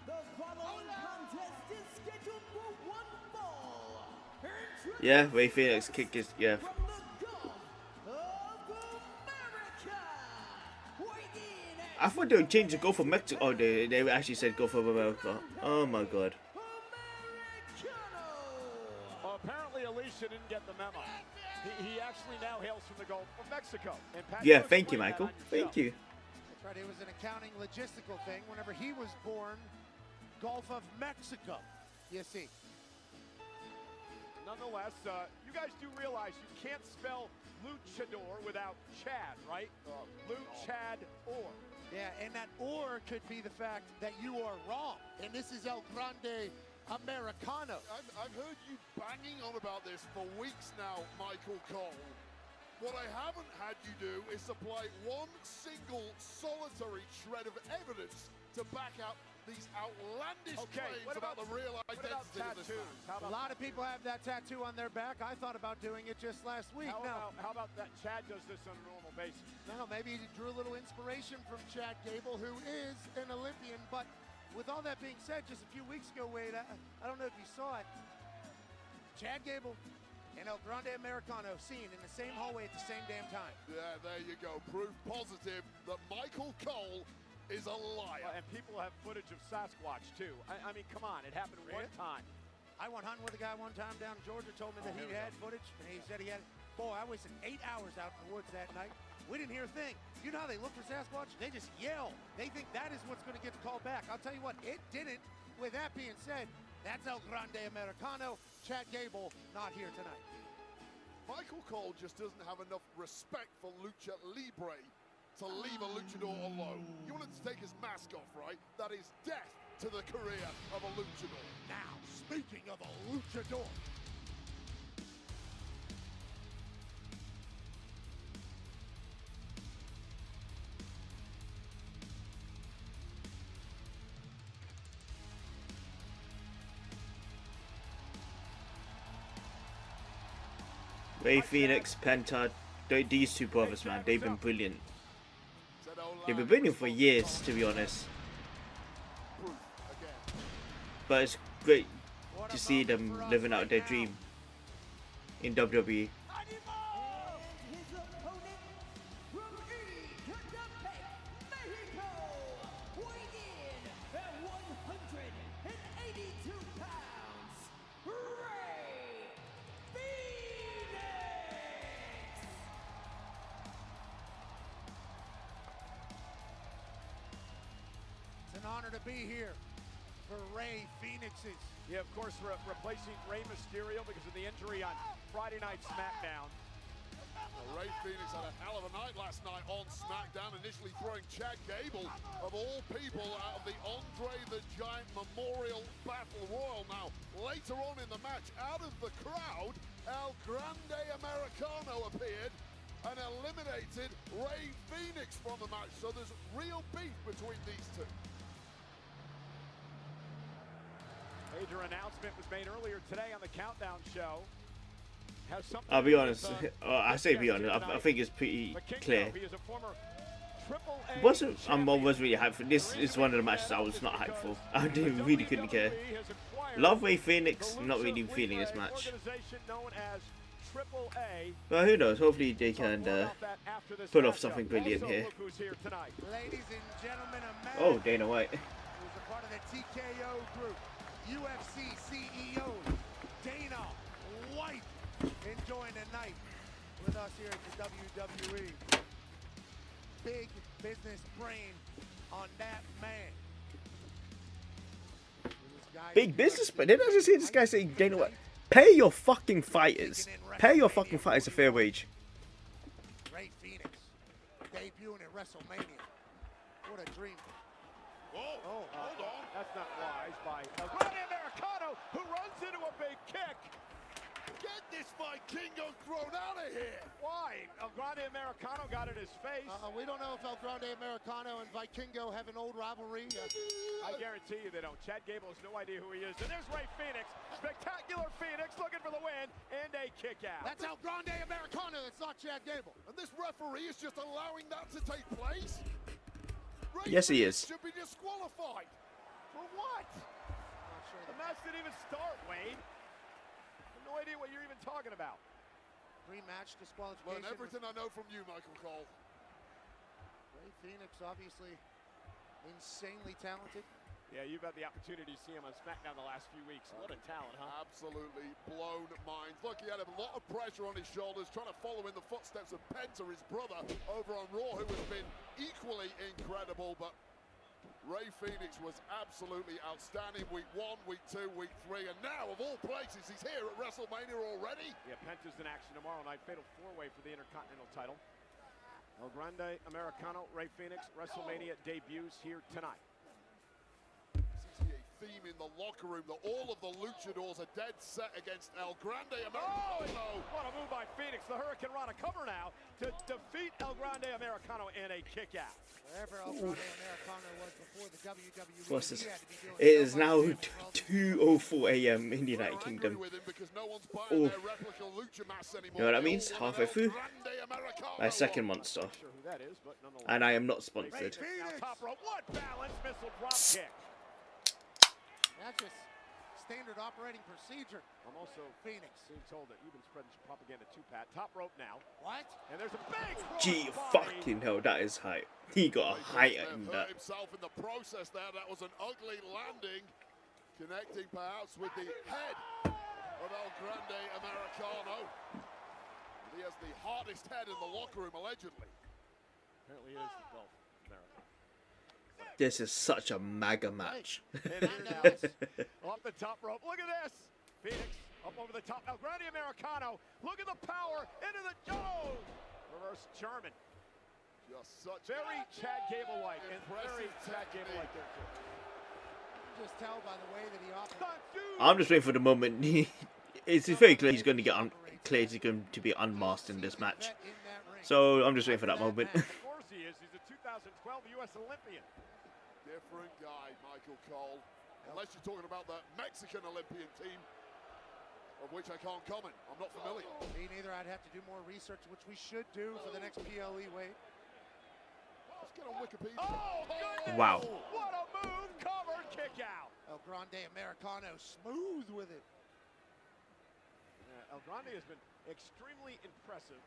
The following contest is scheduled for one fall. Yeah, Ray Phoenix kicked his. Yeah. I thought they would change the go for Mexico. Oh, they actually said go for America. Oh my god. Well, apparently Alicia didn't get the memo. He actually now hails from the Gulf of Mexico. And Pat, Yeah, you thank you, explained that Michael. on your Thank show. you. That's right, it was an accounting logistical thing. Whenever he was born, Gulf of Mexico, you see. nonetheless, you guys do realize you can't spell luchador without Chad, right? Luchador. Yeah, and that or could be the fact that you are wrong. And this is El Grande Americano. I've heard you banging on about this for weeks now, Michael Cole. What I haven't had you do is supply one single solitary shred of evidence to back up these outlandish claims about the real identity of this man. A lot of people have that tattoo on their back. I thought about doing it just last week. How about that Chad does this on a normal basis? No, maybe he drew a little inspiration from Chad Gable, who is an Olympian. But with all that being said, just a few weeks ago, Wade, I don't know if you saw it, Chad Gable and El Grande Americano seen in the same hallway at the same damn time. Yeah, there you go. Proof positive that Michael Cole is a liar. And people have footage of Sasquatch, too. I mean, come on. It happened one time. I went hunting with a guy one time down in Georgia, told me that he had footage, and he said he had it. Boy, I wasted 8 hours out in the woods that night. We didn't hear a thing. You know how they look for Sasquatch? They just yell. They think that is what's going to get the call back. I'll tell you what, it didn't. With that being said, that's El Grande Americano. Chad Gable not here tonight. Michael Cole just doesn't have enough respect for Lucha Libre to leave a luchador alone. You want him to take his mask off, right? That is death to the career of a luchador. Now, speaking of a luchador. Ray Phoenix, Penta, these two brothers, man, they've been brilliant. They've been brilliant for years, to be honest. But it's great to see them living out their dream in WWE. It's an honor to be here for Ray Phoenix's. Yeah, of course, replacing Rey Mysterio because of the injury on Friday Night SmackDown. Ray Phoenix had a hell of a night last night on SmackDown, initially throwing Chad Gable, of all people, out of the Andre the Giant Memorial Battle Royal. Now, later on in the match, out of the crowd, El Grande Americano appeared and eliminated Ray Phoenix from the match. So there's real beef between these two. Major announcement was made earlier today on the Countdown Show. I'll be honest. I say be honest. I think it's pretty clear. I wasn't really hyped for this. Is one of the matches I was not hyped for. I really couldn't care. Love Ray Phoenix, not really feeling this match. Well, who knows? Hopefully they can pull off something brilliant here. Oh, Dana White. Who's a part of the TKO group. UFC CEO Dana White enjoying the night with us here at the WWE. Big business brain on that man. Big business, but then I just hear this guy saying, Dana White, pay your fucking fighters. Pay your fucking fighters a fair wage. Ray Phoenix debuting at WrestleMania. What a dream. Whoa, hold on. That's not wise by El Grande Americano, who runs into a big kick. Get this Vikingo thrown out of here. Why? El Grande Americano got in his face. We don't know if El Grande Americano and Vikingo have an old rivalry. I guarantee you they don't. Chad Gable has no idea who he is. And there's Ray Phoenix. Spectacular Phoenix looking for the win and a kick out. That's El Grande Americano. That's not Chad Gable. And this referee is just allowing that to take place? Ray Yes, he Phoenix is. should be disqualified. For what? The match didn't even start, Wayne. I have no idea what you're even talking about. Pre-match disqualification. Learn everything I know from you, Michael Cole. Ray Phoenix, obviously insanely talented. Yeah, you've had the opportunity to see him on SmackDown the last few weeks. What a talent, huh? Absolutely blown minds. Look, he had a lot of pressure on his shoulders, trying to follow in the footsteps of Penta, his brother, over on Raw, who has been equally incredible. But Ray Phoenix was absolutely outstanding week 1, week 2, week 3, and now, of all places, he's here at WrestleMania already. Yeah, Penta's in action tomorrow night. Fatal 4-way for the Intercontinental title. El Grande Americano, Ray Phoenix, WrestleMania debuts here tonight. Seems to be a theme in the locker room that all of the luchadors are dead set against El Grande Americano. What a move by Phoenix. The Hurricane Rana cover now to defeat El Grande Americano in a kick out. Wherever El Grande Americano was before the WWE, What's this? he had to be doing It so is much now damage. 2:04 a.m. in the United Kingdom. Oh. You know what that means? Halfway through my second monster. And I am not sponsored. Now top rope, what balance, missile drop kick. That's just standard operating procedure. I'm also Phoenix being told that you've been spreading propaganda too, Pat. Top rope now. What? And there's a big Gee, crossbody. fucking hell, that is height. He got a height in that. Himself in the process there. That was an ugly landing, connecting perhaps with the head of El Grande Americano. He has the hardest head in the locker room, allegedly. Apparently it is the Gulf America. This is such a MAGA match. Off the top rope. Look at this. Phoenix up over the top. El Grande Americano. Look at the power into the reverse German. Just such very Chad Gable-like and very Chad Gable-like there too. Just tell by the way that he operates. I'm just waiting for the moment. It's very clear he's going to get he's going to be unmasked in this match. So I'm just waiting for that moment. Of course he is. He's a 2012 U.S. Olympian. Different guy, Michael Cole. Unless you're talking about the Mexican Olympian team, of which I can't comment. I'm not familiar. Me neither. I'd have to do more research, which we should do for the next PLE weight. Let's get on Wikipedia. Oh, goodness. Wow. What a move. Cover kick out. El Grande Americano smooth with it. El Grande has been extremely impressive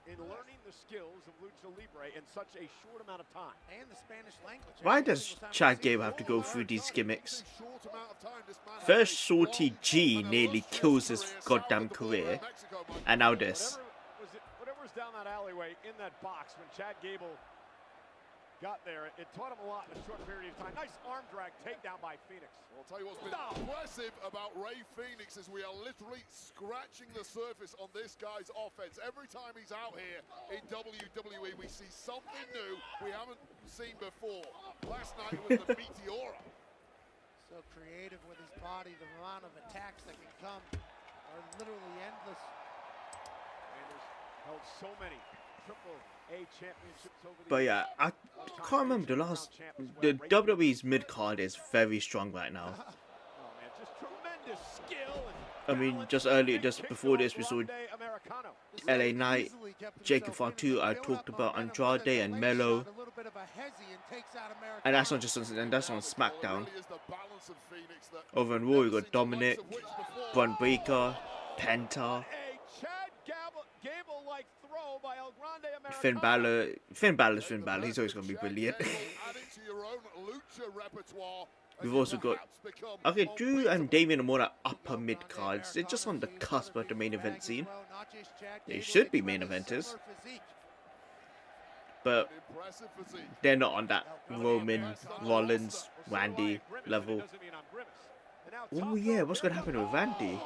in learning the skills of Lucha Libre in such a short amount of time. And the Spanish language. Why does Chad Gable have to go through these gimmicks? First, Shorty G nearly kills his goddamn career, and now this. Whatever was down that alleyway in that box when Chad Gable got there, it taught him a lot in a short period of time. Nice arm drag takedown by Phoenix. I'll tell you what's been impressive about Ray Phoenix is we are literally scratching the surface on this guy's offense. Every time he's out here in WWE, we see something new we haven't seen before. Last night it was the Meteora. So creative with his body, the amount of attacks that can come are literally endless. And there's held so many Triple A championships over the But yeah, I can't remember the WWE's mid card is very strong right now. Oh man, just tremendous skill. I mean, just before this, we saw LA Knight, Jacob Fatu. I talked about Andrade and Melo, and that's not just and that's on SmackDown. Over in Raw, we got Dominic, Braun Breaker, Penta. Gable-like throw by El Grande Americano. Finn Balor. He's always going to be brilliant. We've also got... Okay, Drew and Damien are more like upper mid cards. They're just on the cusp of the main event scene. They should be main eventers. But they're not on that Roman, Rollins, Randy level. Oh yeah, what's going to happen with Randy?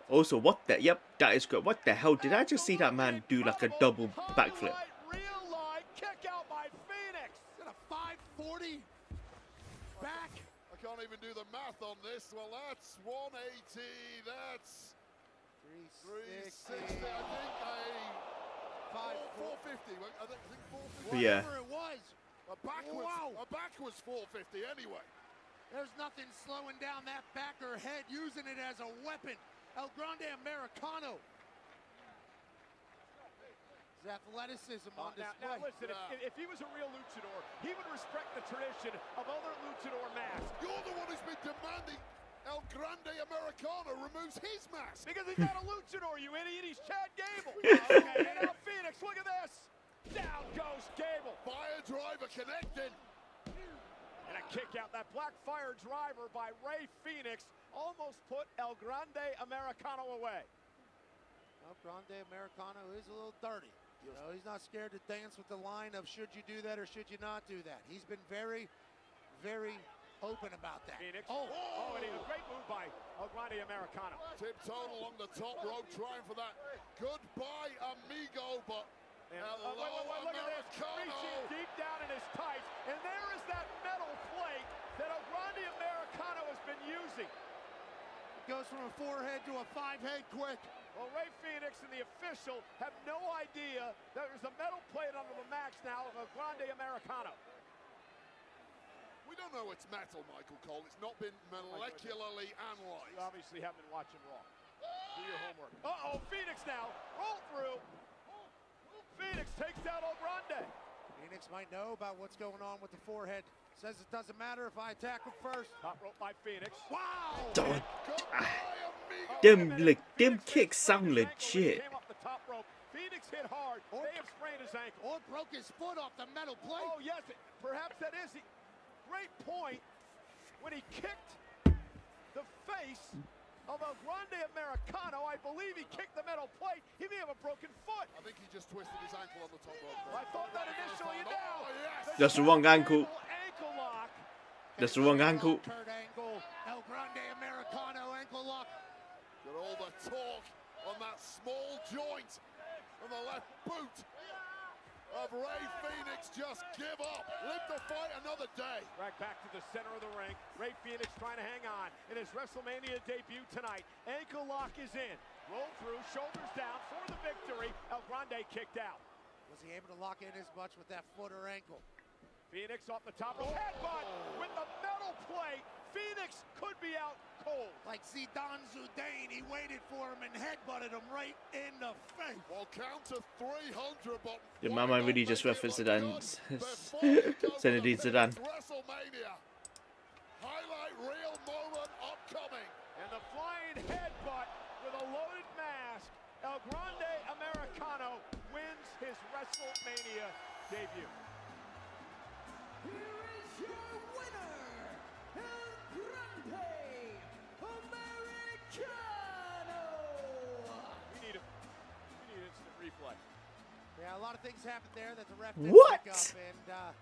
Also, what the... Yep, that is good. What the hell? Did I just see that man do like a double backflip? Real-life kick out by Phoenix. Is it a 540 back? I can't even do the math on this. Well, that's 180. That's 360. I think 450. I think 450. Yeah. Whatever it was. A backwards 450 anyway. There's nothing slowing down that backer head, using it as a weapon. El Grande Americano. His athleticism on display. Now listen, if he was a real luchador, he would respect the tradition of other luchador masks. You're the one who's been demanding El Grande Americano removes his mask. Because he's not a luchador, you idiot. He's Chad Gable. Okay, and now Phoenix, look at this. Down goes Gable. Fire driver connected. And a kick out. That black fire driver by Ray Phoenix almost put El Grande Americano away. El Grande Americano is a little dirty. You know, he's not scared to dance with the line of should you do that or should you not do that. He's been very, very open about that. Phoenix. Oh, and a great move by El Grande Americano. Tiptoe along the top rope, trying for that goodbye, amigo, but Wait, look at this. Reaching deep down in his tights, and there is that metal plate that El Grande Americano has been using. It goes from a 4-head to a 5-head quick. Well, Ray Phoenix and the official have no idea that there's a metal plate under the max now of El Grande Americano. We don't know it's metal, Michael Cole. It's not been molecularly analyzed. You obviously haven't been watching Raw. Do your homework. Uh-oh, Phoenix now. Roll through. Phoenix takes out El Grande. Phoenix might know about what's going on with the 4-head. Says it doesn't matter if I attack him first. Top rope by Phoenix. Wow! Them kicks sound legit. Came up the top rope. Phoenix hit hard. May have sprained his ankle. Or broke his foot off the metal plate. Oh, yes. Perhaps that is. Great point. When he kicked the face of El Grande Americano, I believe he kicked the metal plate. He may have a broken foot. I think he just twisted his ankle on the top rope. I thought that initially. Now. That's the wrong ankle. Ankle lock. That's the wrong ankle. Third angle. El Grande Americano ankle lock. Got all the torque on that small joint on the left boot of Ray Phoenix. Just give up. Live to fight another day. Right back to the center of the ring. Ray Phoenix trying to hang on in his WrestleMania debut tonight. Ankle lock is in. Roll through, shoulders down for the victory. El Grande kicked out. Was he able to lock in as much with that foot or ankle? Phoenix off the top of headbutt with the metal plate. Phoenix could be out cold. Like Zidane Zidane, he waited for him and headbutted him right in the face. Well, count to 300, but Did my man really just reference Zidane? Zinedine Zidane. WrestleMania. Highlight reel moment upcoming. And the flying headbutt with a loaded mask. El Grande Americano wins his WrestleMania debut. Here is your winner, El Grande Americano. We need instant replay. Yeah, a lot of things happened there that the ref What? didn't pick up,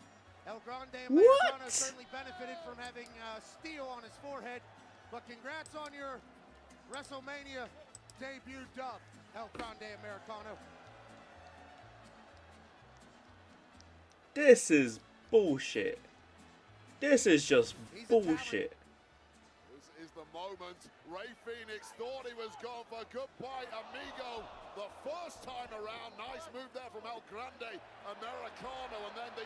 and El Grande Americano What? certainly benefited from having steel on his forehead. But congrats on your WrestleMania debut dub, El Grande Americano. This is bullshit. This is just bullshit. This is the moment. Ray Phoenix thought he was gone for goodbye, amigo. The first time around, nice move there from El Grande Americano, and then the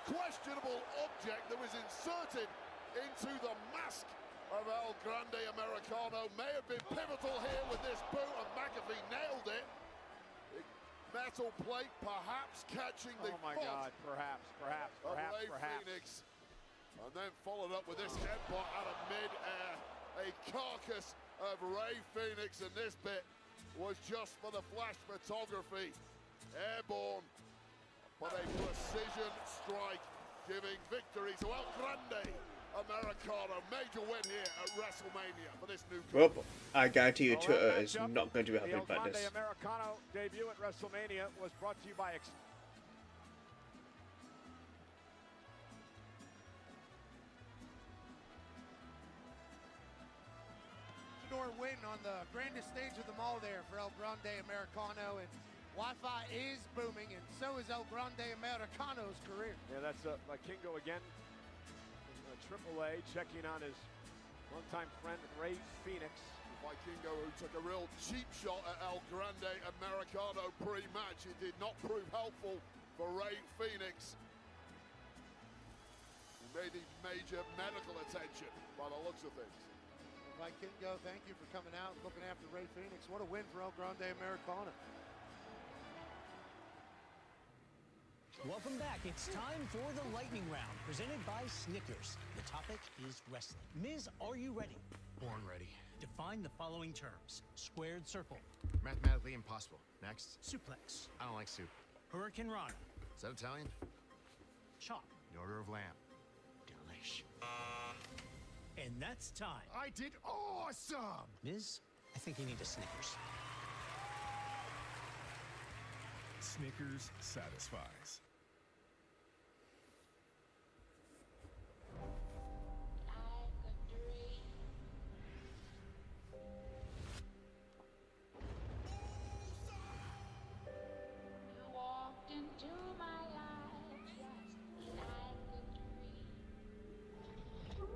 questionable object that was inserted into the mask of El Grande Americano may have been pivotal here with this boot, and McAfee nailed it. Metal plate perhaps catching the Oh my foot God, perhaps. of Ray Phoenix. And then followed up with this headbutt out of mid-air. A carcass of Ray Phoenix, and this bit was just for the flash photography. Airborne, but a precision strike, giving victory to El Grande Americano. Major win here at WrestleMania for this new Well, I guarantee you Twitter is not going to be happy The El about Grande this. Americano debut at WrestleMania was brought to you by Win on the grandest stage of them all there for El Grande Americano, and Wi-Fi is booming, and so is El Grande Americano's career. Yeah, that's Kingo again. Triple A checking on his longtime friend Ray Phoenix. Vikingo, who took a real cheap shot at El Grande Americano pre-match. It did not prove helpful for Ray Phoenix. He may need major medical attention by the looks of things. Vikingo, thank you for coming out and looking after Ray Phoenix. What a win for El Grande Americano. Welcome back. It's time for the lightning round, presented by Snickers. The topic is wrestling. Miz, are you ready? Born ready. Define the following terms. Squared circle. Mathematically impossible. Next. Suplex. I don't like soup. Hurricane Rana. Is that Italian? Chop. The order of lamb. Delish. And that's time. I did awesome! Miz, I think you need a Snickers. Snickers satisfies. You walked into my life just like a dream. Still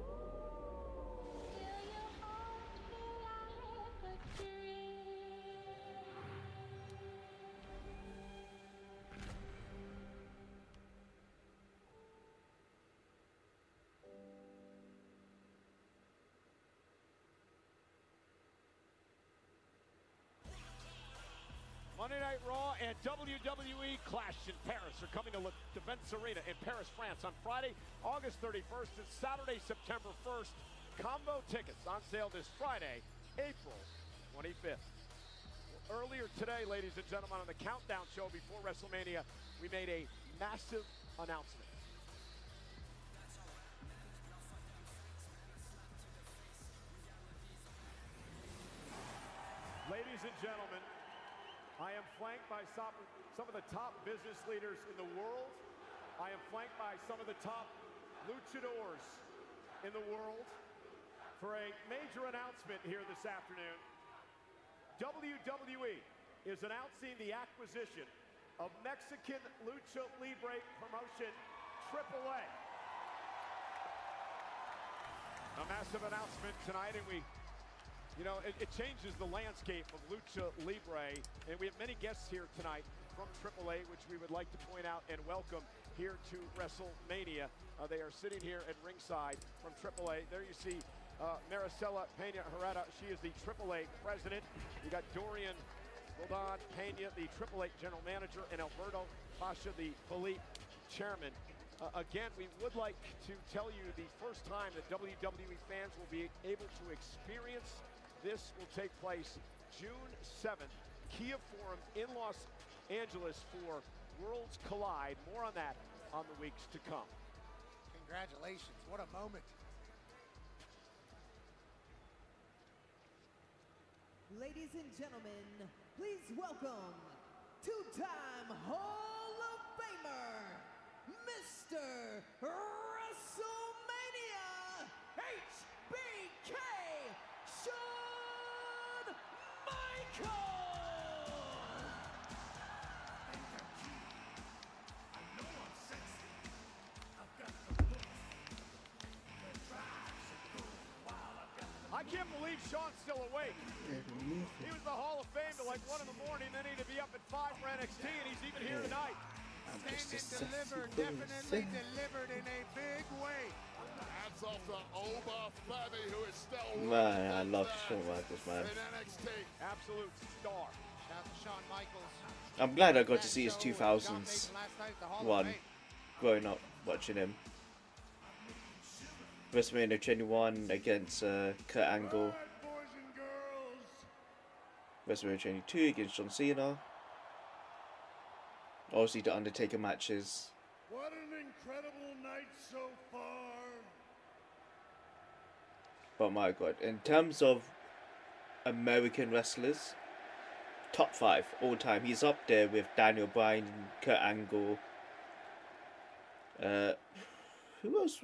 you haunt me like a dream. Monday Night Raw and WWE Clash in Paris are coming to Defense Arena in Paris, France on Friday, August 31st and Saturday, September 1st. Combo tickets on sale this Friday, April 25th. Earlier today, ladies and gentlemen, on the Countdown show before WrestleMania, we made a massive announcement. Ladies and gentlemen, I am flanked by some of the top business leaders in the world. I am flanked by some of the top luchadors in the world for a major announcement here this afternoon. WWE is announcing the acquisition of Mexican Lucha Libre promotion AAA. A massive announcement tonight, and it changes the landscape of Lucha Libre, and we have many guests here tonight from AAA, which we would like to point out and welcome here to WrestleMania. They are sitting here at ringside from AAA. There you see Maricela Pena Herrera. She is the AAA president. You got Dorian Roldan Pena, the AAA general manager, and Alberto Pasha, the Philippe chairman. Again, we would like to tell you the first time that WWE fans will be able to experience this will take place June 7th, Kia Forum in Los Angeles for Worlds Collide. More on that on the weeks to come. Congratulations, what a moment. Ladies and gentlemen, please welcome two-time Hall of Famer, Mr. WrestleMania, HBK, Shawn Michaels! I can't believe Shawn's still awake. He was the Hall of Fame till like 1 in the morning, then he'd be up at 5 for NXT, and he's even here tonight. Definitely delivered in a big way. Hats off to Oba Femi, who is still Man, I love Shawn Michaels, man. in NXT. Absolute star. Shout out to Shawn Michaels. I'm glad I got to see his 2000s one growing up watching him. WrestleMania 21 against Kurt Angle. WrestleMania 22 against John Cena. Obviously the Undertaker matches. What an incredible night so far. But my god, in terms of American wrestlers, top 5 all time. He's up there with Daniel Bryan, Kurt Angle. Who else?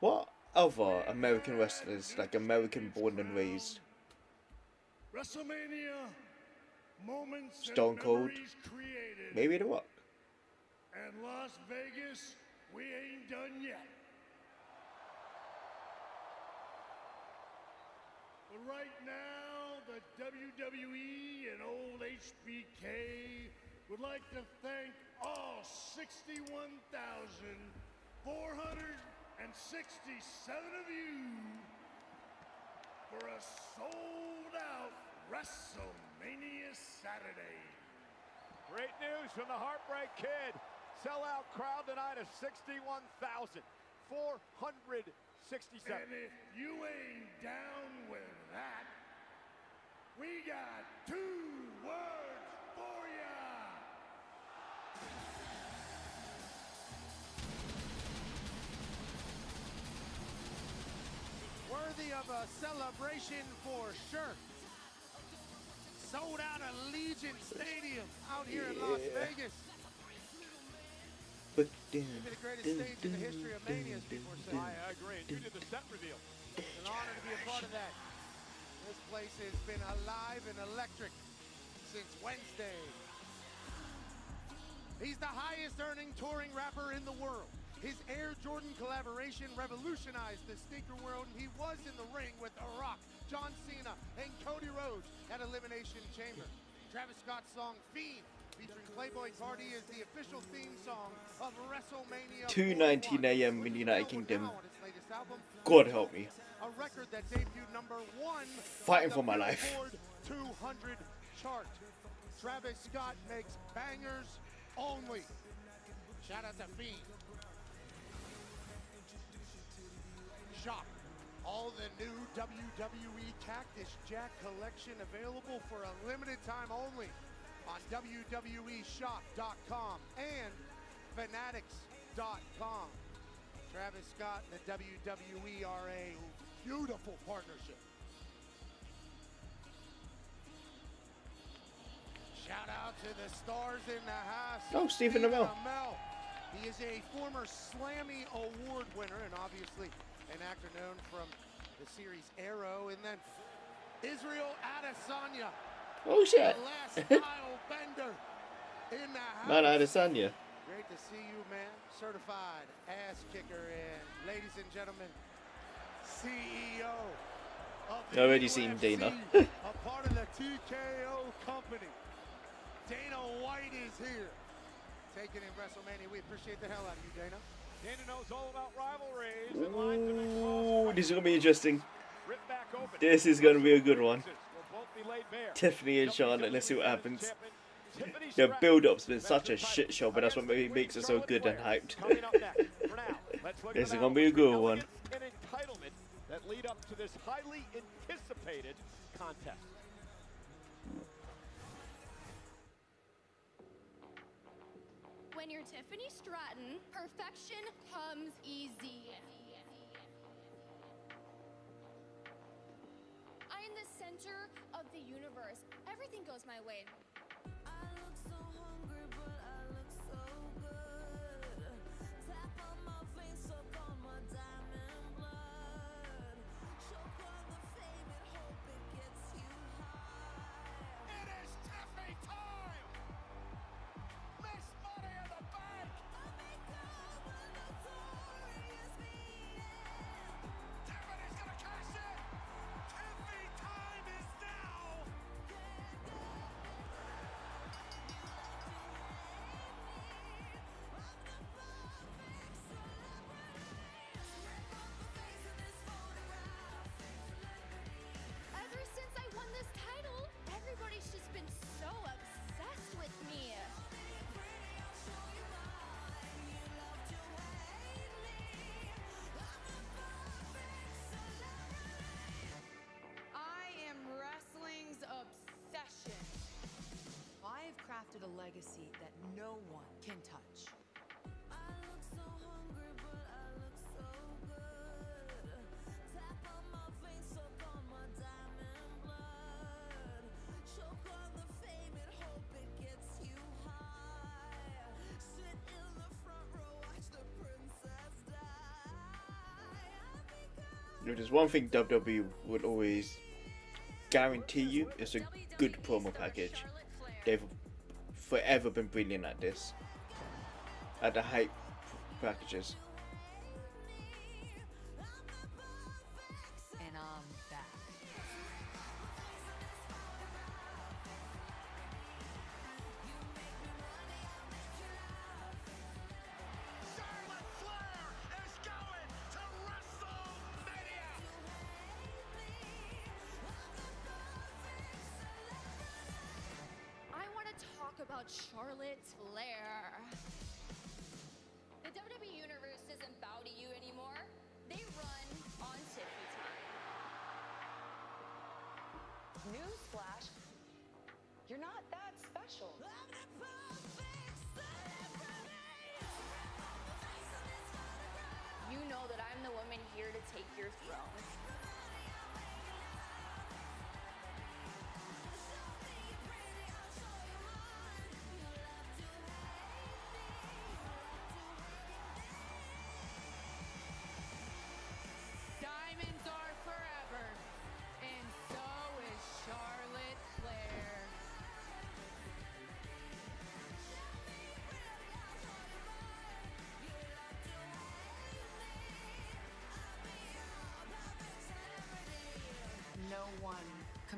What other American wrestlers, like American born and raised? WrestleMania moments Stone and Cold. memories created. Maybe The Rock. And Las Vegas, we ain't done yet. But right now, the WWE and old HBK would like to thank all 61,467 of you for a sold-out WrestleMania Saturday. Great news from the Heartbreak Kid. Sellout crowd tonight of 61,467. And if you ain't down with that, we got 2 words for ya. Worthy of a celebration for sure. sold out Allegiant Stadium out here in Las Vegas. But Maybe the greatest stage in the history of Mania, as people are saying. I agree. You did the set reveal. It's an honor to be a part of that. This place has been alive and electric since Wednesday. He's the highest earning touring rapper in the world. His Air Jordan collaboration revolutionized the sneaker world, and he was in the ring with The Rock, John Cena, and Cody Rhodes at Elimination Chamber. Travis Scott's song Fiend, featuring Playboy Cardi, is the official theme song of WrestleMania 2:19 a.m. in the United Kingdom. God help me. A record that debuted #1 Fighting for my life. Billboard 200 chart. Travis Scott makes bangers only. Shout out to Fiend. Shop all the new WWE Cactus Jack collection available for a limited time only on WWEshop.com and Fanatics.com. Travis Scott and the WWE are a beautiful partnership. Shout out to the stars in the house. Oh, Stephen Amell. He is a former Slammy Award winner and obviously an actor known from the series Arrow. And then Israel Adesanya. Oh shit. The last style bender in the house. Man, Adesanya. Great to see you, man. Certified ass kicker and ladies and gentlemen, CEO of the Already UFC, seen Dana. a part of the TKO company. Dana White is here. Taking in WrestleMania. We appreciate the hell out of you, Dana. Dana knows all about rivalries and lines of Ooh, this is gonna be interesting. rip back open. This is gonna be a good one. Will both be laid bare. Tiffany and Charlotte. Let's see what happens. The build-up's been such a shit show, but that's what maybe makes it so good and hyped. This is gonna be a good one. An entitlement that lead up to this highly anticipated contest. When you're Tiffany Stratton, perfection comes easy. I am the center of the universe. Everything goes my way. I look so hungry, but I look so good. Tap on my face, suck on my diamond blood. Choke on the fame and hope it gets you high. It is Tiffany time! Miss Money in the Bank! Tiffany's gonna cash in! Tiffany time is now! Ever since I won this title, everybody's just been so obsessed with me. I am wrestling's obsession. I've crafted a legacy that no one can touch. I look so hungry, but I look so good. Tap on my face, suck on my diamond blood. Choke on the fame and hope it gets you high. Sit in the front row, watch the princess die. If there's one thing WWE would always guarantee you, it's a good promo package. They've forever been brilliant at this. At the hype packages. And I'm back. Charlotte Flair is going to WrestleMania! I want to talk about Charlotte Flair. The WWE Universe doesn't bow to you anymore. They run on Tiffany time. Newsflash, you're not that special. You know that I'm the woman here to take your throne.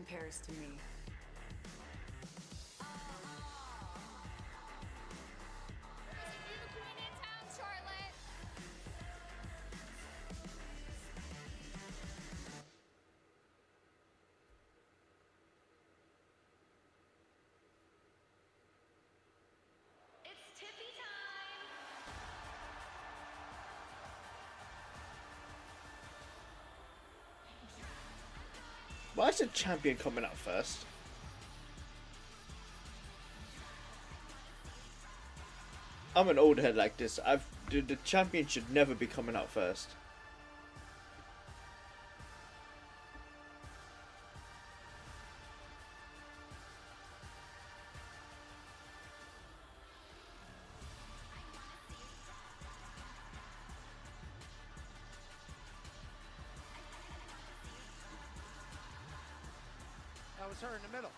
compares to me. New queen in town, Charlotte. It's Tiffy time. Why is the champion coming out first? I'm an old head like this. The champion should never be coming out first. That was her in the middle.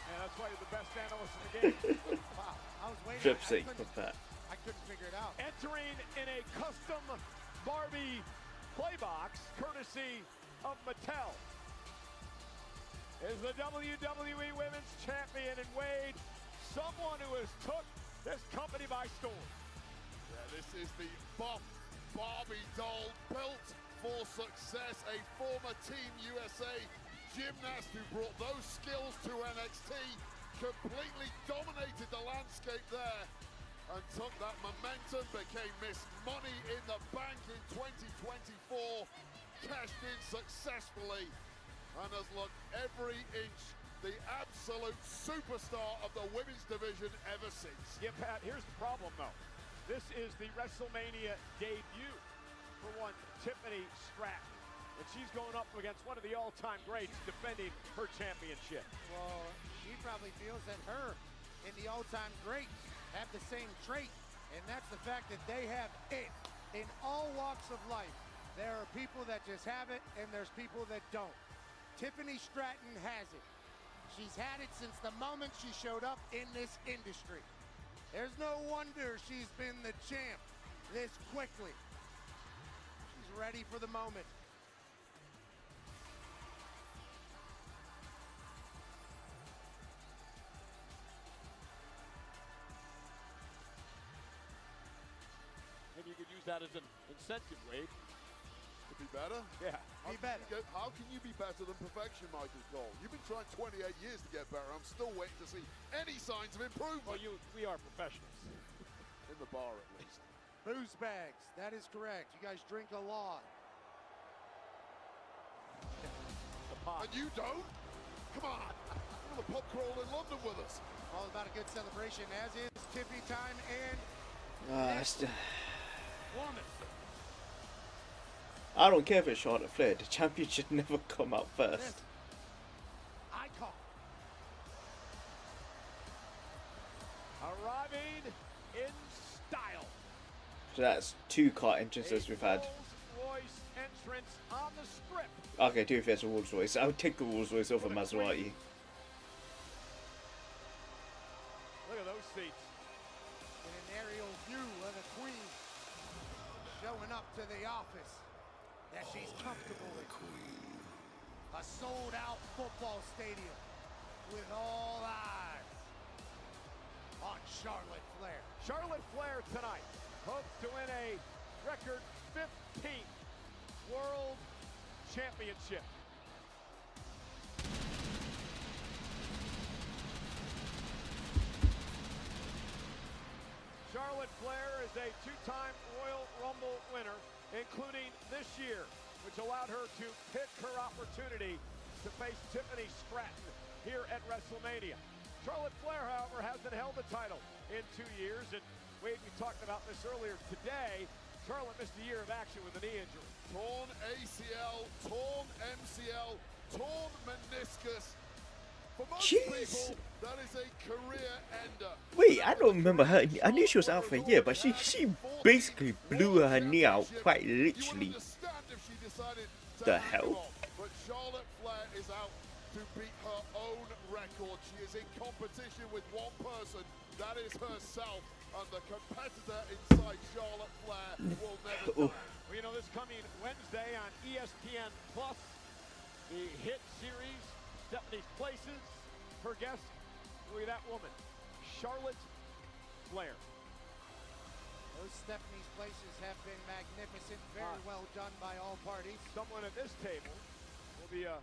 And that's why you're the best analyst in the game. Wow. I was waiting. Flip sake for that. I couldn't figure it out. Entering in a custom Barbie playbox, courtesy of Mattel, is the WWE Women's Champion in Wade, someone who has took this company by storm. Yeah, this is the buff Barbie doll built for success, a former Team USA gymnast who brought those skills to NXT, completely dominated the landscape there, and took that momentum, became Miss Money in the Bank in 2024, cashed in successfully, and has looked every inch the absolute superstar of the women's division ever since. Yeah, Pat, here's the problem, though. This is the WrestleMania debut for one Tiffany Stratton. And she's going up against one of the all-time greats defending her championship. Well, she probably feels that her and the all-time greats have the same trait, and that's the fact that they have it in all walks of life. There are people that just have it, and there's people that don't. Tiffany Stratton has it. She's had it since the moment she showed up in this industry. There's no wonder she's been the champ this quickly. She's ready for the moment. Maybe you could use that as an incentive, Wade. To be better? Yeah. Be better. How can you be better than perfection, Michael Cole? You've been trying 28 years to get better. I'm still waiting to see any signs of improvement. Well, we are professionals. In the bar, at least. Booze bags, that is correct. You guys drink a lot. The pot. And you don't? Come on. Come on the pub crawl in London with us. All about a good celebration, as is Tiffy time and woman. I don't care if it's Charlotte Flair. The champion should never come out first. Icon. Arriving in style. So that's 2 car entrances we've had. Rolls-Royce entrance on the strip. Okay, 2 if it's a Rolls Royce. I would take the Rolls Royce over Maserati. Look at those seats. And an aerial view of the queen showing up to the office that she's comfortable in. A sold-out football stadium with all eyes on Charlotte Flair. Charlotte Flair tonight hopes to win a record 15th World Championship. Charlotte Flair is a 2-time Royal Rumble winner, including this year, which allowed her to pick her opportunity to face Tiffany Stratton here at WrestleMania. Charlotte Flair, however, hasn't held the title in 2 years, and Wade, we talked about this earlier today. Charlotte missed a year of action with a knee injury. Torn ACL, torn MCL, torn meniscus. For most people, that is a career ender. Wait, I don't remember her. I knew she was out for a year, but she basically blew her knee out quite literally. The hell? But Charlotte Flair is out to beat her own record. She is in competition with one person, that is herself. And the competitor inside Charlotte Flair will never die. Well, you know, this coming Wednesday on ESPN Plus, the hit series, Stephanie's Places. Her guest, look at that woman, Charlotte Flair. Those Stephanie's Places have been magnificent, very well done by all parties. Someone at this table will be a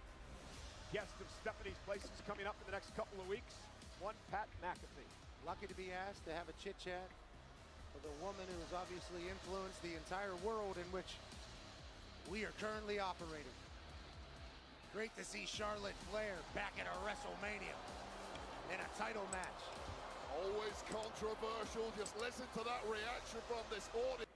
guest of Stephanie's Places coming up in the next couple of weeks. One Pat McAfee. Lucky to be asked to have a chit-chat with a woman who has obviously influenced the entire world in which we are currently operating. Great to see Charlotte Flair back at a WrestleMania in a title match. Always controversial. Just listen to that reaction from this audience.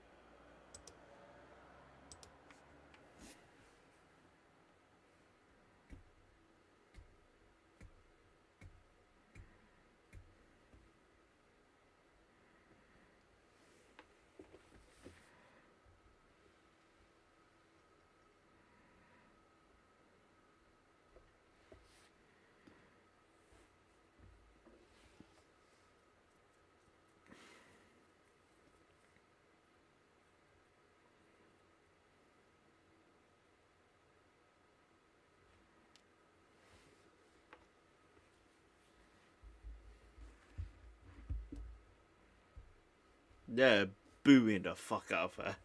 They're booing the fuck out of her.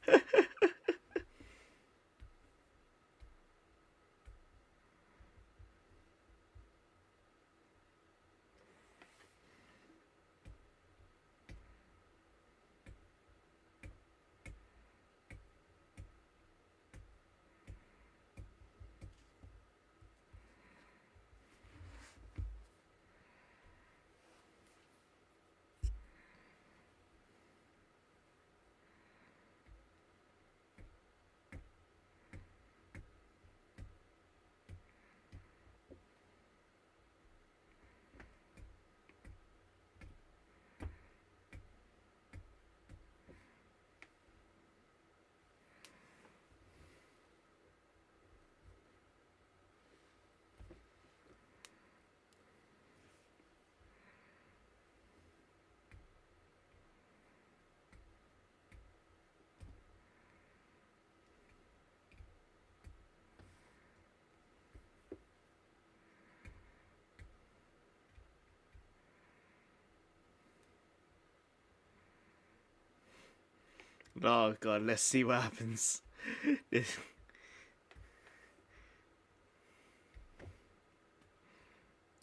Oh god, let's see what happens.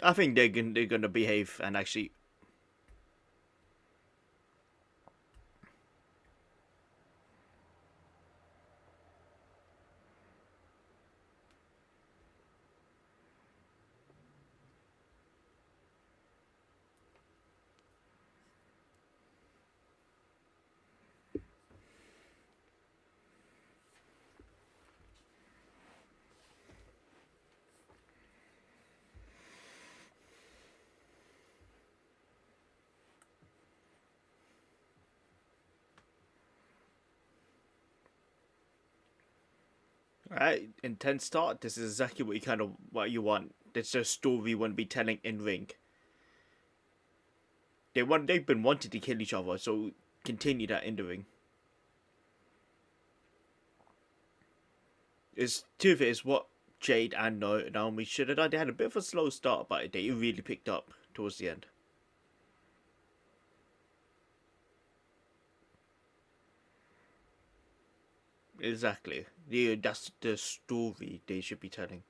I think they're gonna behave and actually. Alright, intense start. This is exactly what you want. It's a story you want to be telling in ring. They've been wanting to kill each other, so continue that in the ring. It's two of it is what Jade and Naomi should have done. They had a bit of a slow start, but they really picked up towards the end. Exactly. Yeah, that's the story they should be telling.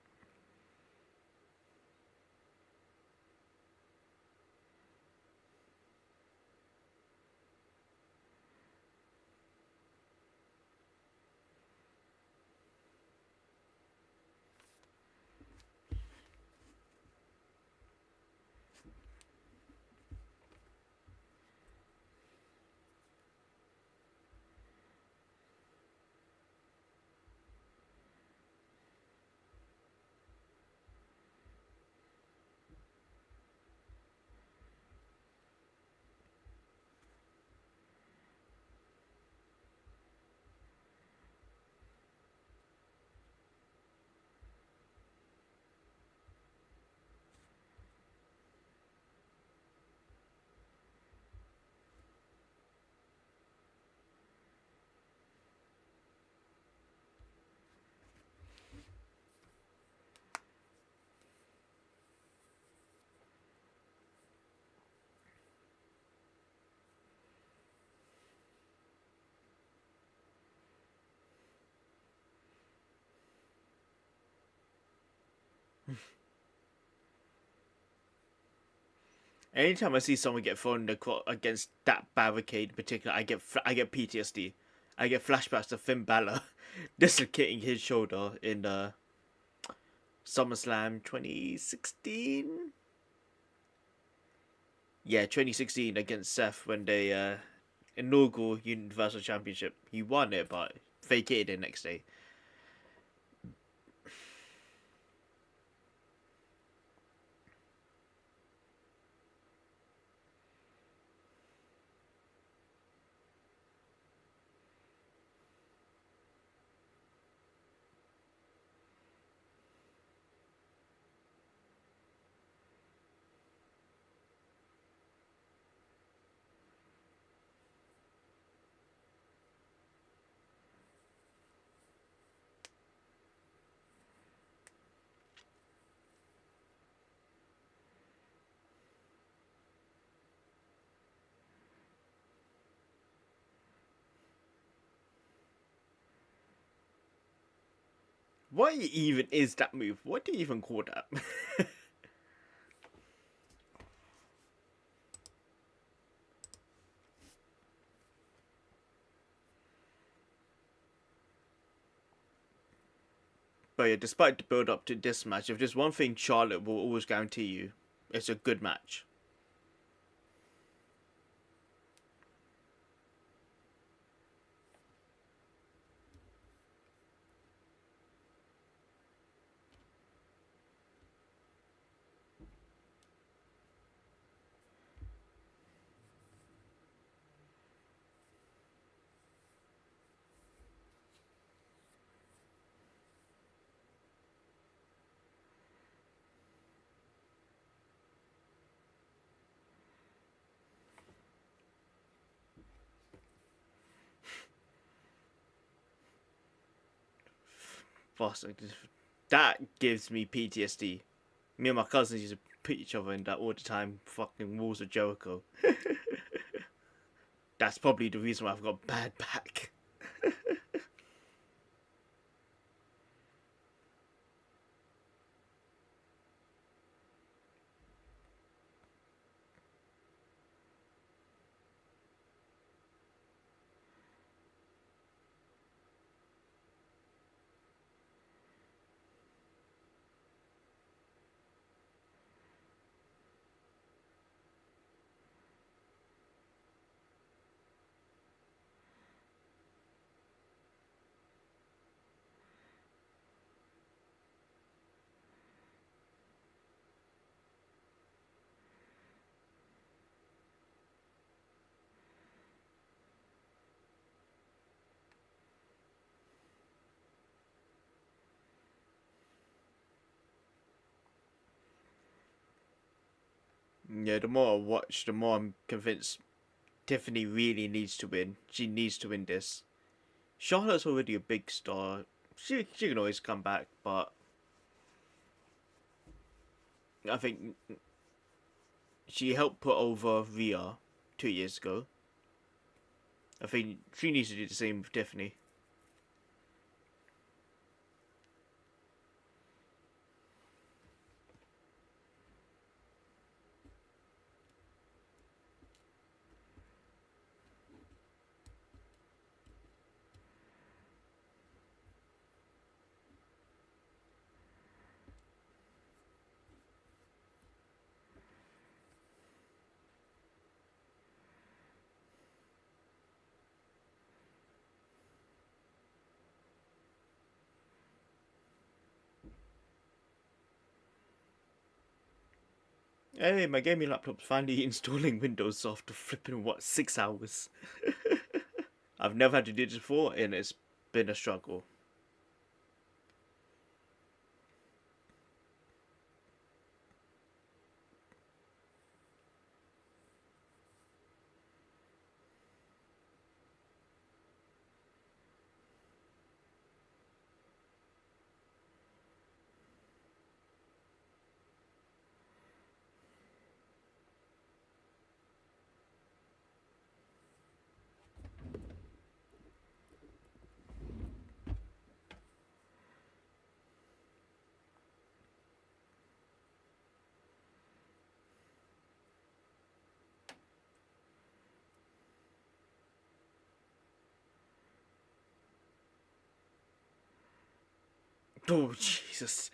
Anytime I see someone get thrown against that barricade in particular, I get PTSD. I get flashbacks to Finn Balor dislocating his shoulder in SummerSlam 2016. Yeah, 2016 against Seth when they inaugural Universal Championship. He won it, but vacated it next day. What even is that move? What do you even call that? But yeah, despite the build up to this match, if there's one thing Charlotte will always guarantee you, it's a good match. That gives me PTSD. Me and my cousins used to put each other in that all the time. Fucking Walls of Jericho. That's probably the reason why I've got bad back. Yeah, the more I watch, the more I'm convinced Tiffany really needs to win. She needs to win this. Charlotte's already a big star. She can always come back, but I think she helped put over Rhea 2 years ago. I think she needs to do the same with Tiffany. Hey, my gaming laptop's finally installing Windows after flipping, 6 hours? I've never had to do this before, and it's been a struggle. Oh, Jesus.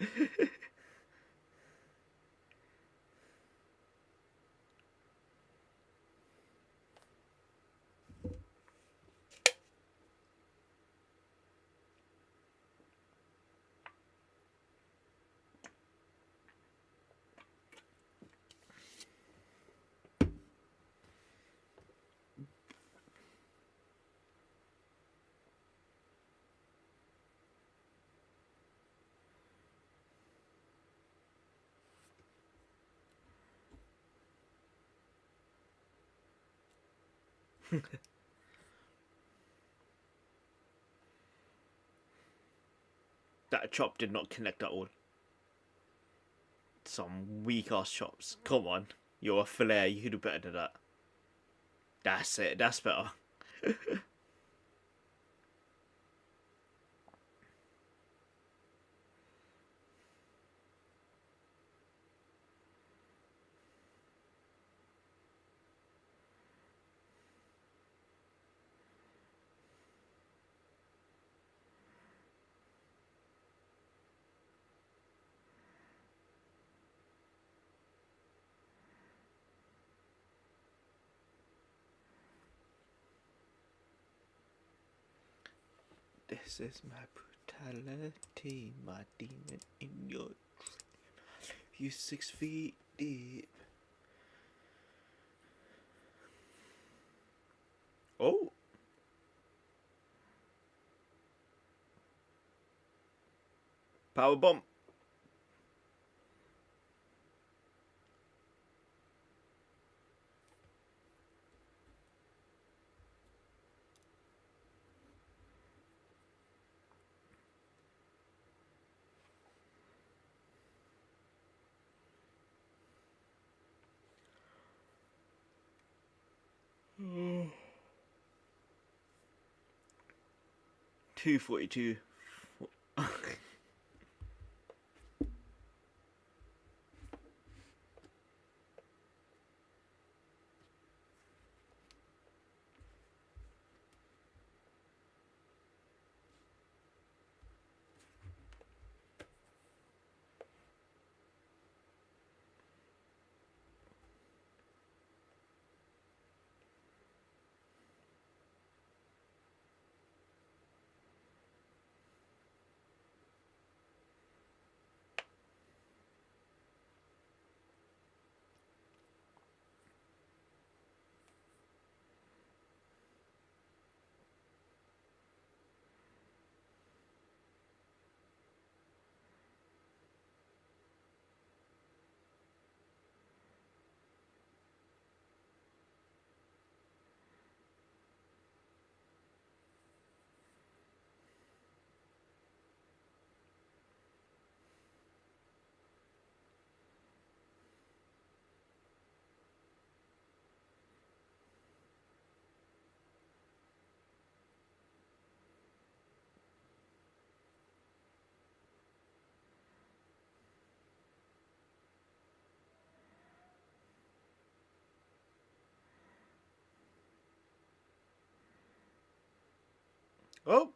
That chop did not connect at all. Some weak ass chops. Come on. You're a Flair. You could do better than that. That's it. That's better. This is my brutality, my demon in your dream. You 6 feet deep. Oh. Power bomb. Mm. 242. Oh.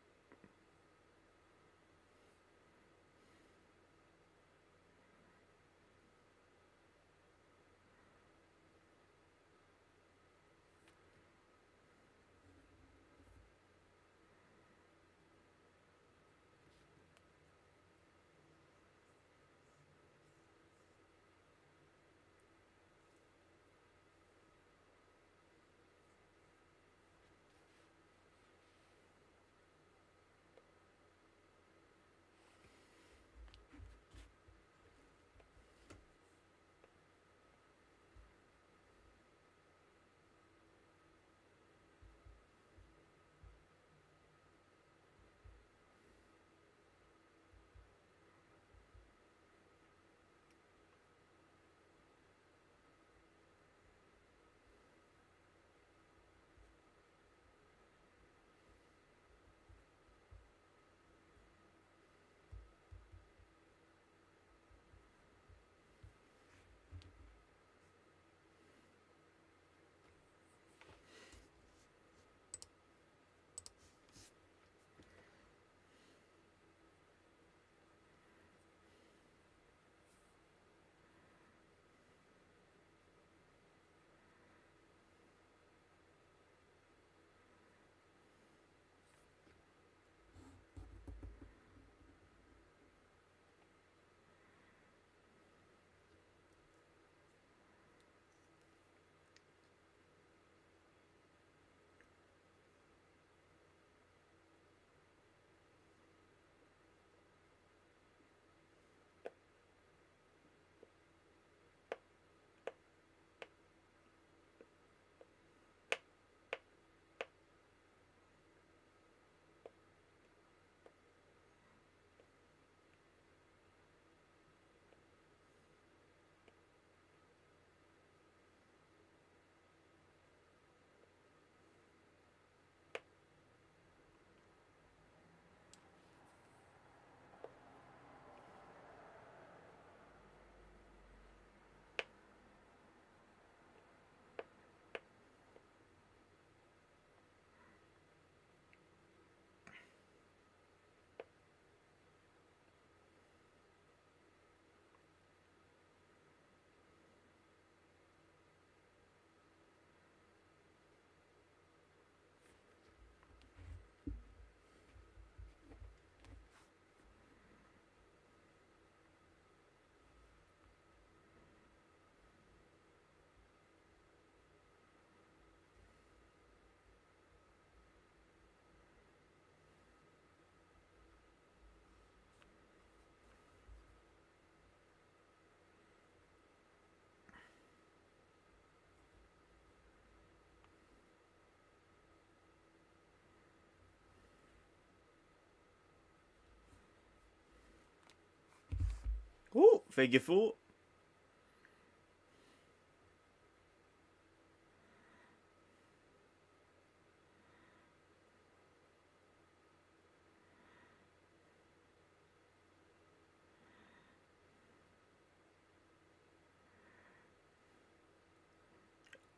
Figure 4.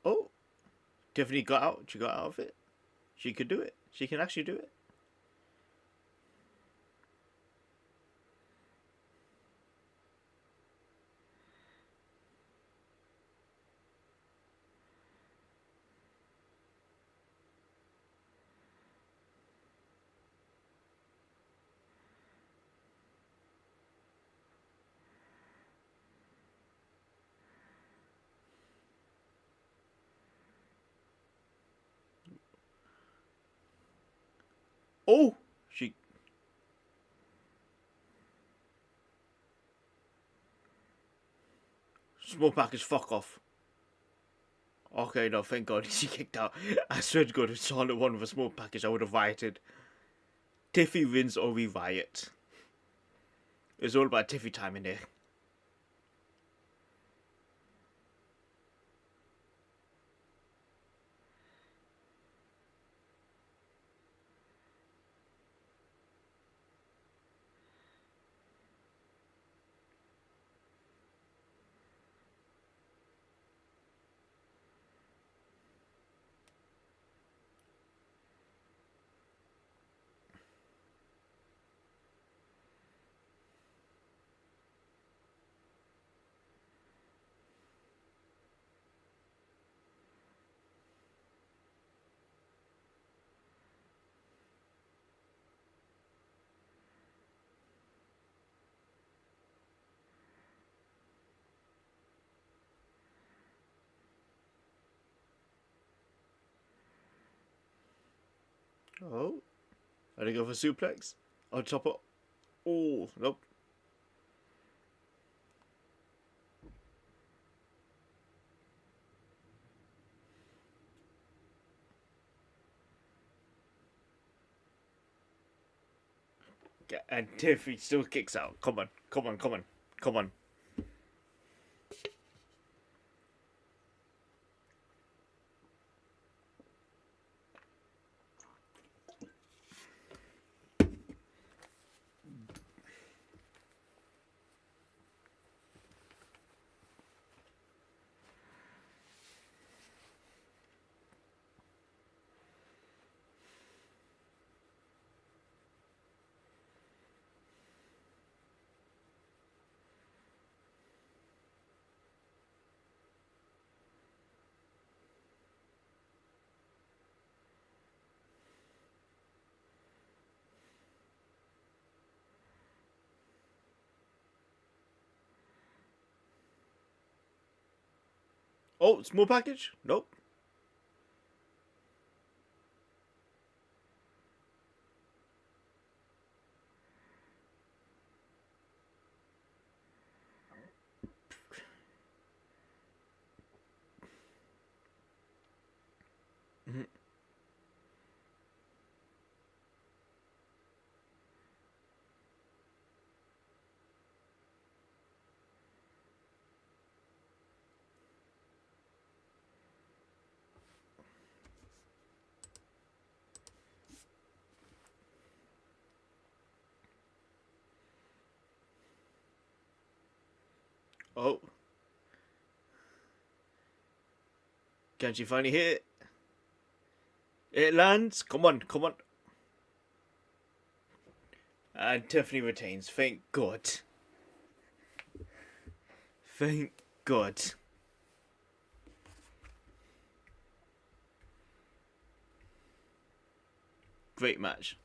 Oh, Tiffany got out. She got out of it. She could do it. She can actually do it. Oh, she. Small package, fuck off. Okay, no, thank God she kicked out. I swear to God, if Charlotte won with a small package, I would have rioted. Tiffy wins or we riot. It's all about Tiffy time in here. Oh, I did go for suplex. On top of. Oh, nope. And Tiffy still kicks out. Come on, come on, come on, come on. Oh, small package? Nope. Oh. Can she finally hit it? It lands. Come on, come on. And Tiffany retains. Thank God. Thank God. Great match.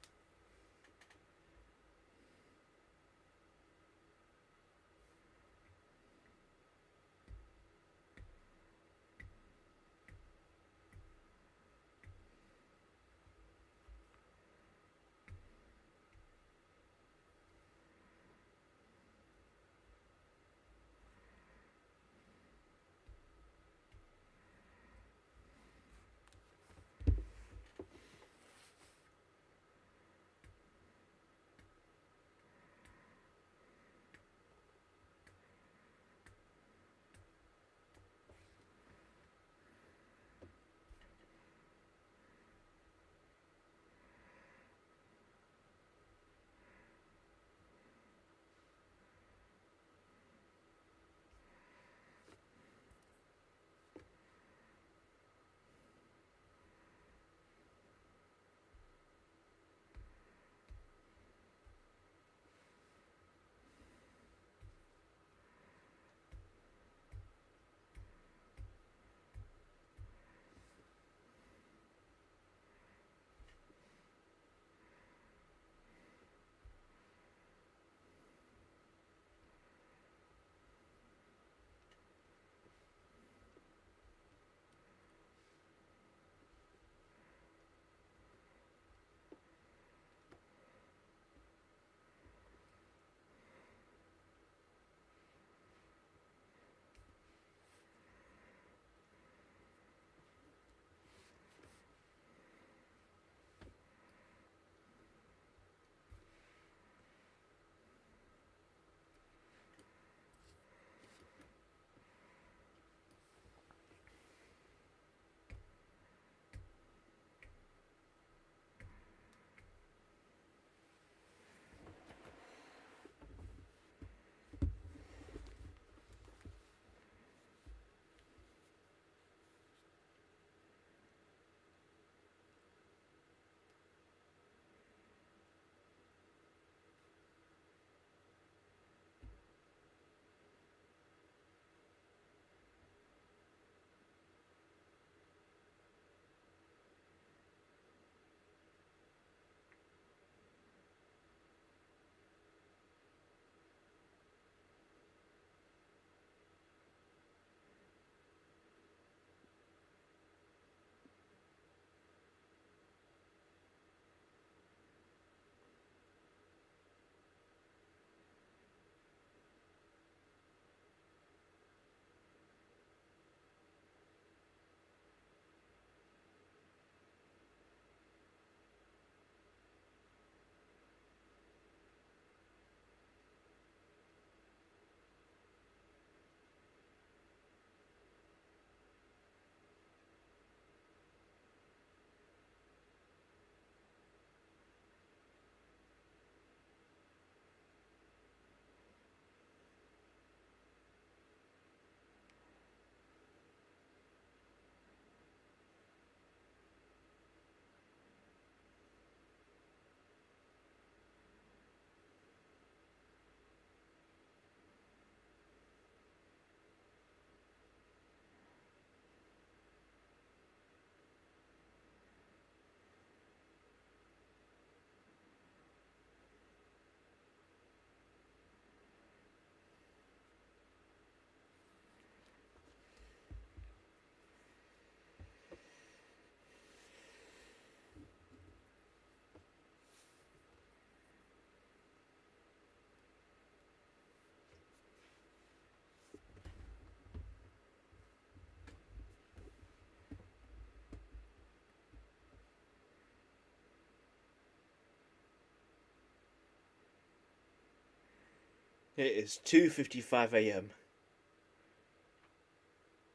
It is 2:55 a.m.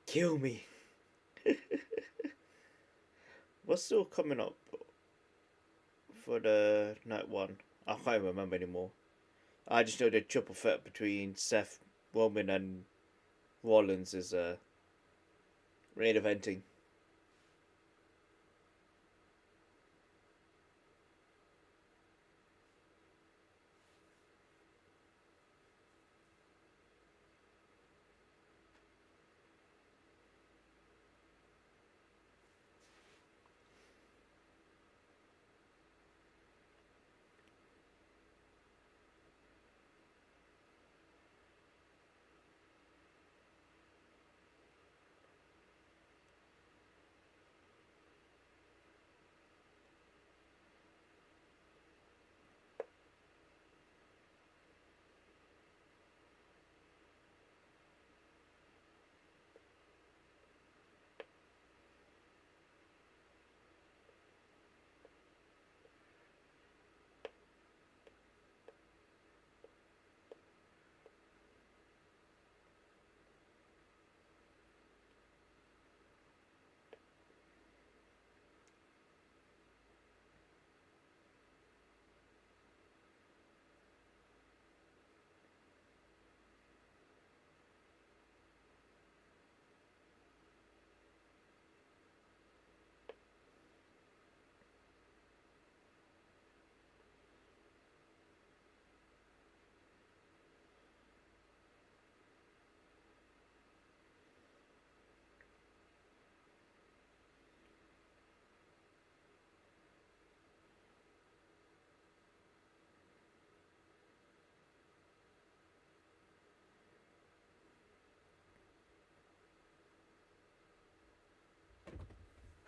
Kill me. What's still coming up for the night one? I can't remember anymore. I just know the triple threat between Seth, Roman, and Rollins is main eventing.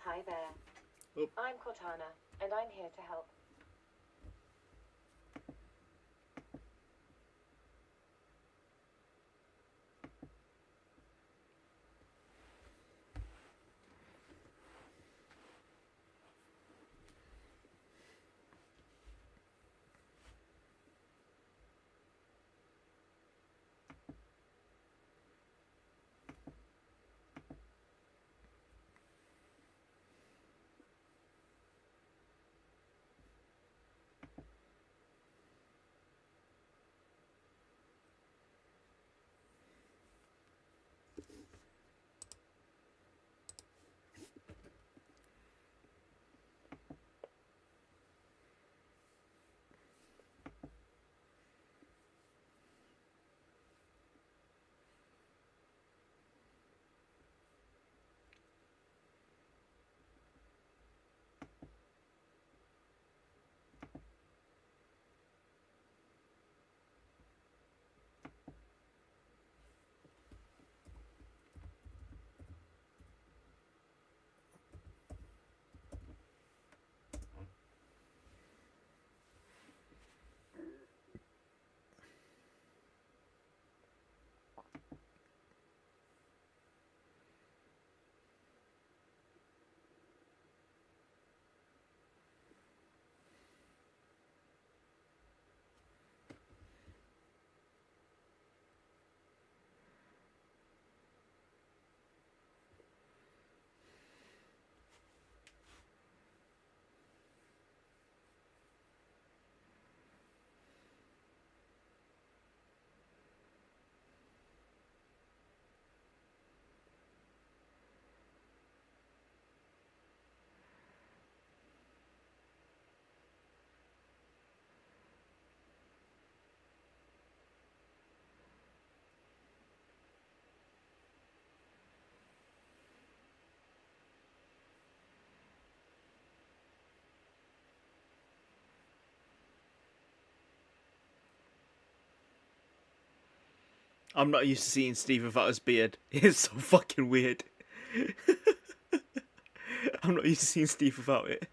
Hi there. I'm Cortana, and I'm here to help. I'm not used to seeing Steve without his beard. It's so fucking weird. I'm not used to seeing Steve without it.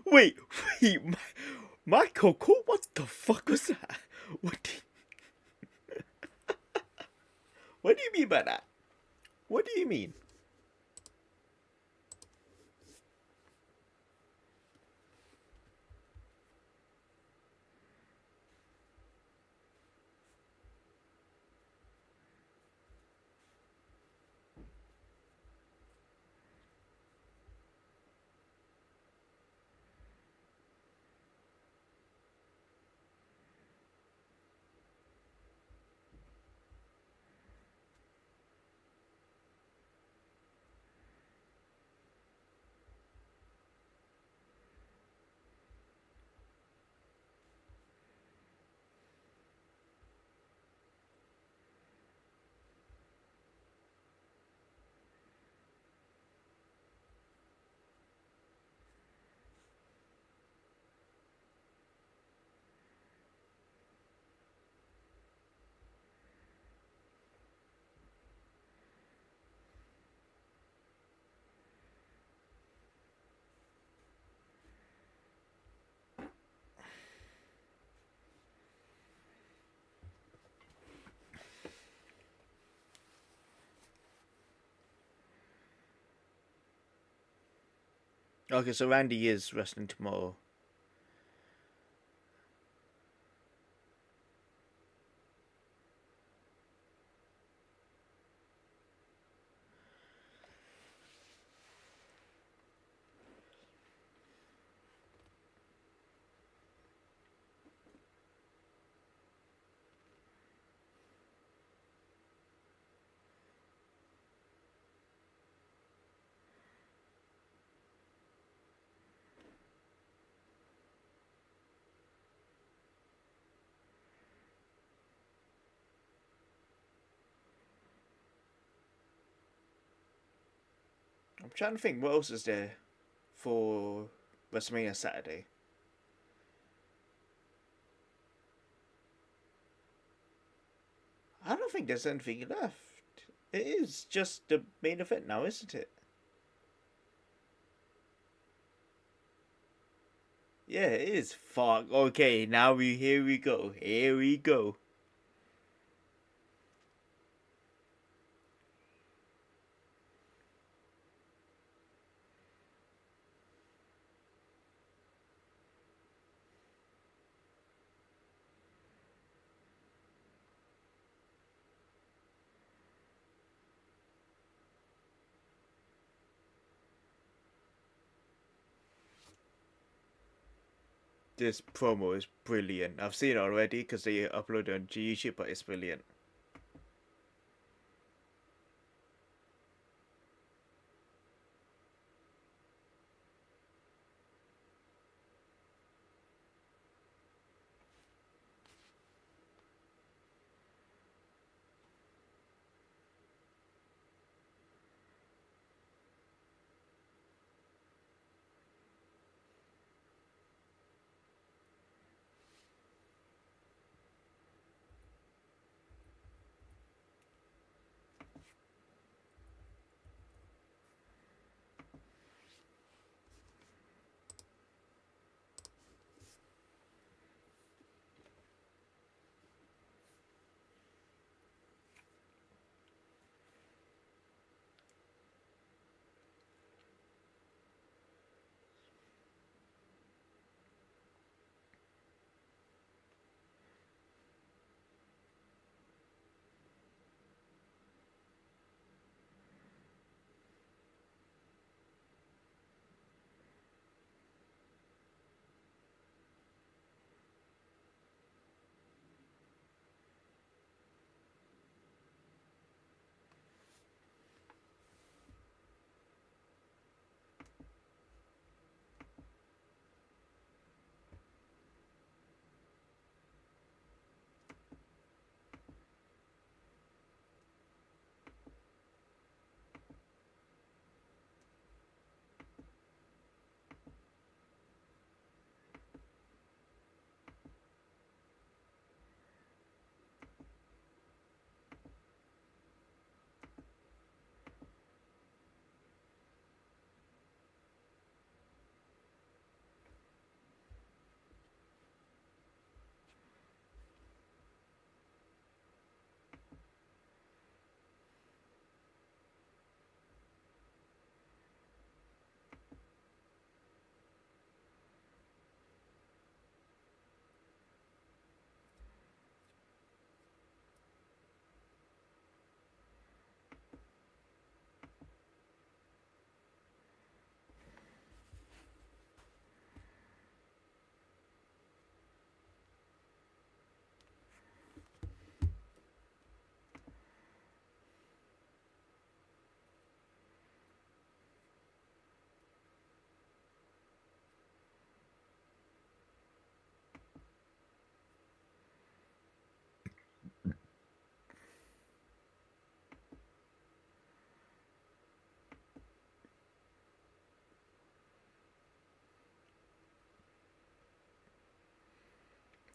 Wait, Michael Cole? What the fuck was that? What do you mean by that? What do you mean? Okay, so Randy is wrestling tomorrow. I'm trying to think what else is there for WrestleMania Saturday. I don't think there's anything left. It is just the main event now, isn't it? Yeah, it is. Fuck. Okay, now here we go. Here we go. This promo is brilliant. I've seen it already because they uploaded it on YouTube, but it's brilliant.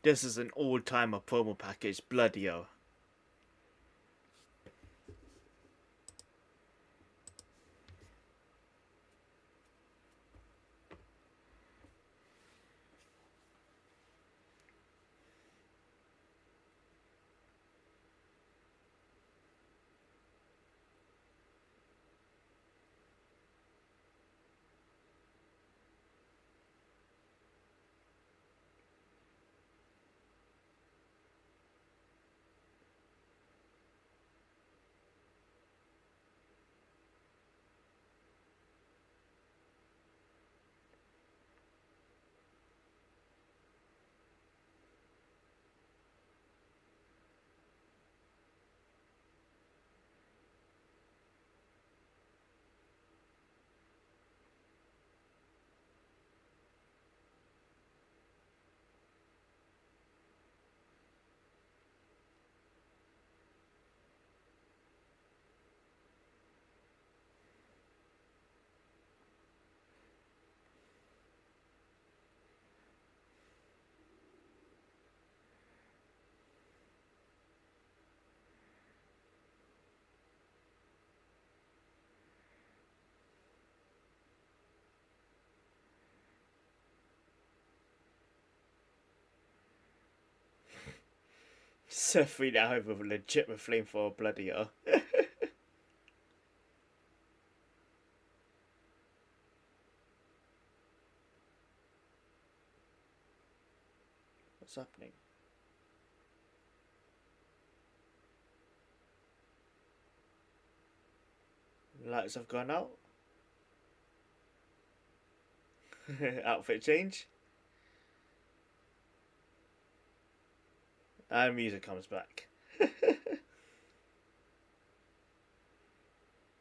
This is an all-timer promo package, bloody hell. Seth freaked out over a legitimate flamethrower, bloody hell. What's happening? Lights have gone out. Outfit change. And music comes back.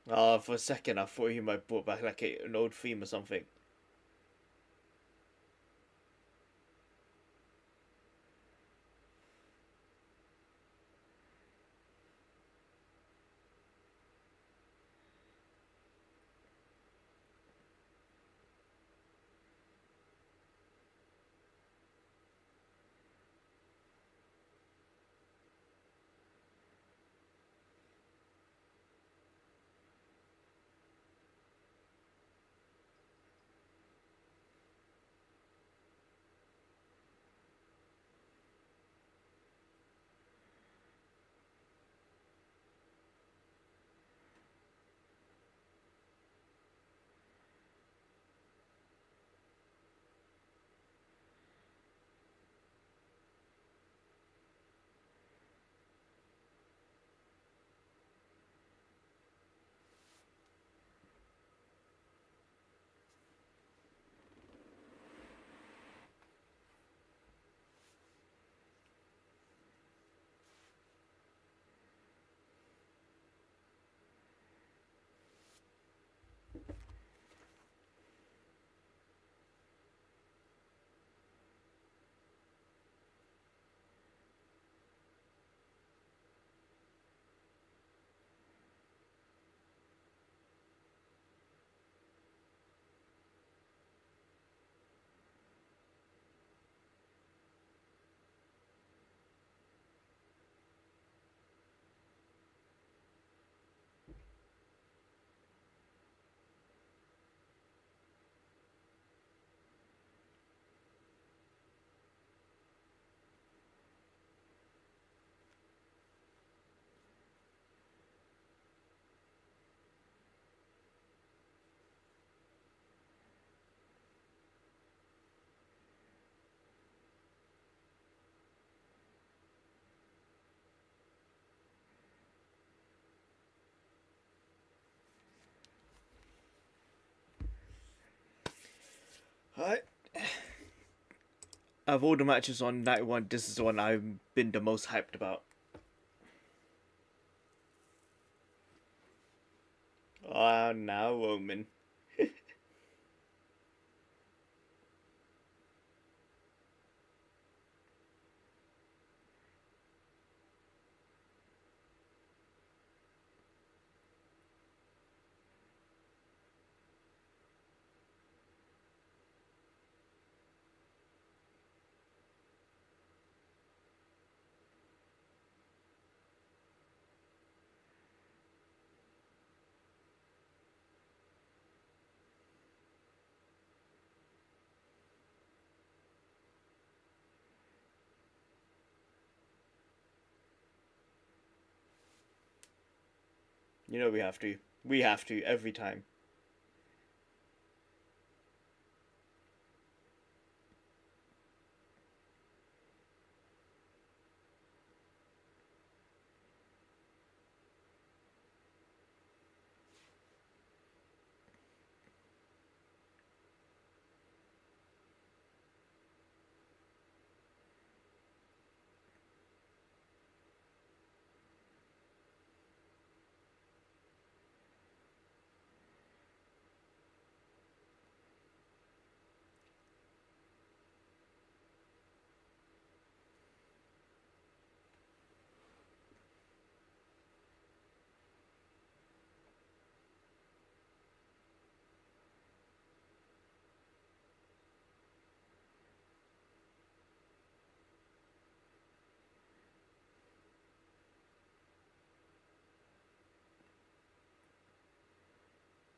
Oh, for a second I thought he might brought back like an old theme or something. Alright. Of all the matches on night one, this is the one I've been the most hyped about. Ah, now Roman. You know we have to. We have to every time.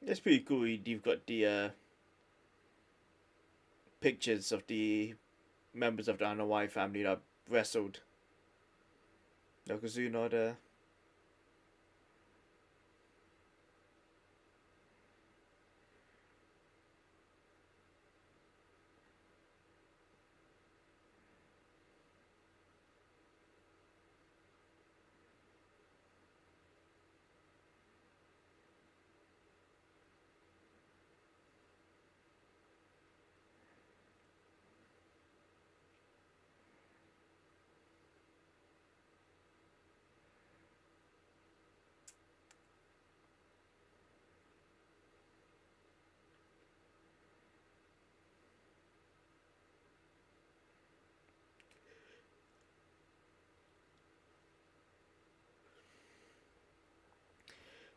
It's pretty cool. You've got the pictures of the members of the Anoa'i family that wrestled. Yokozuna there.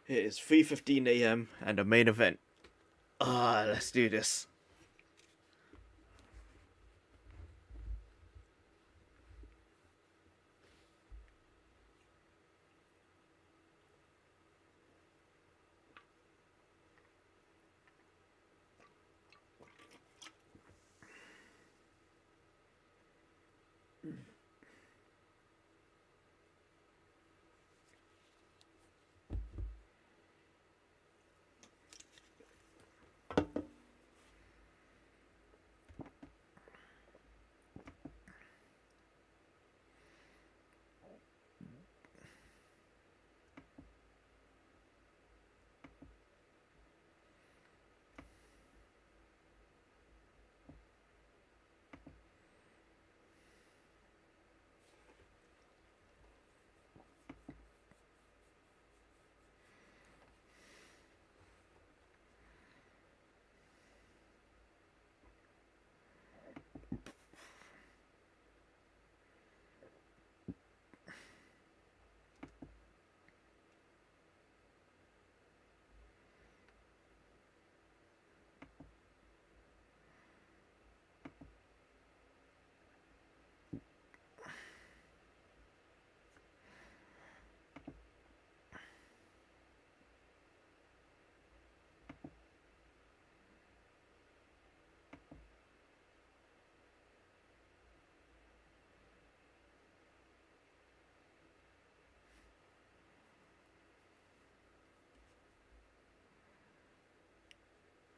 It is 3:15 a.m. and the main event. Let's do this.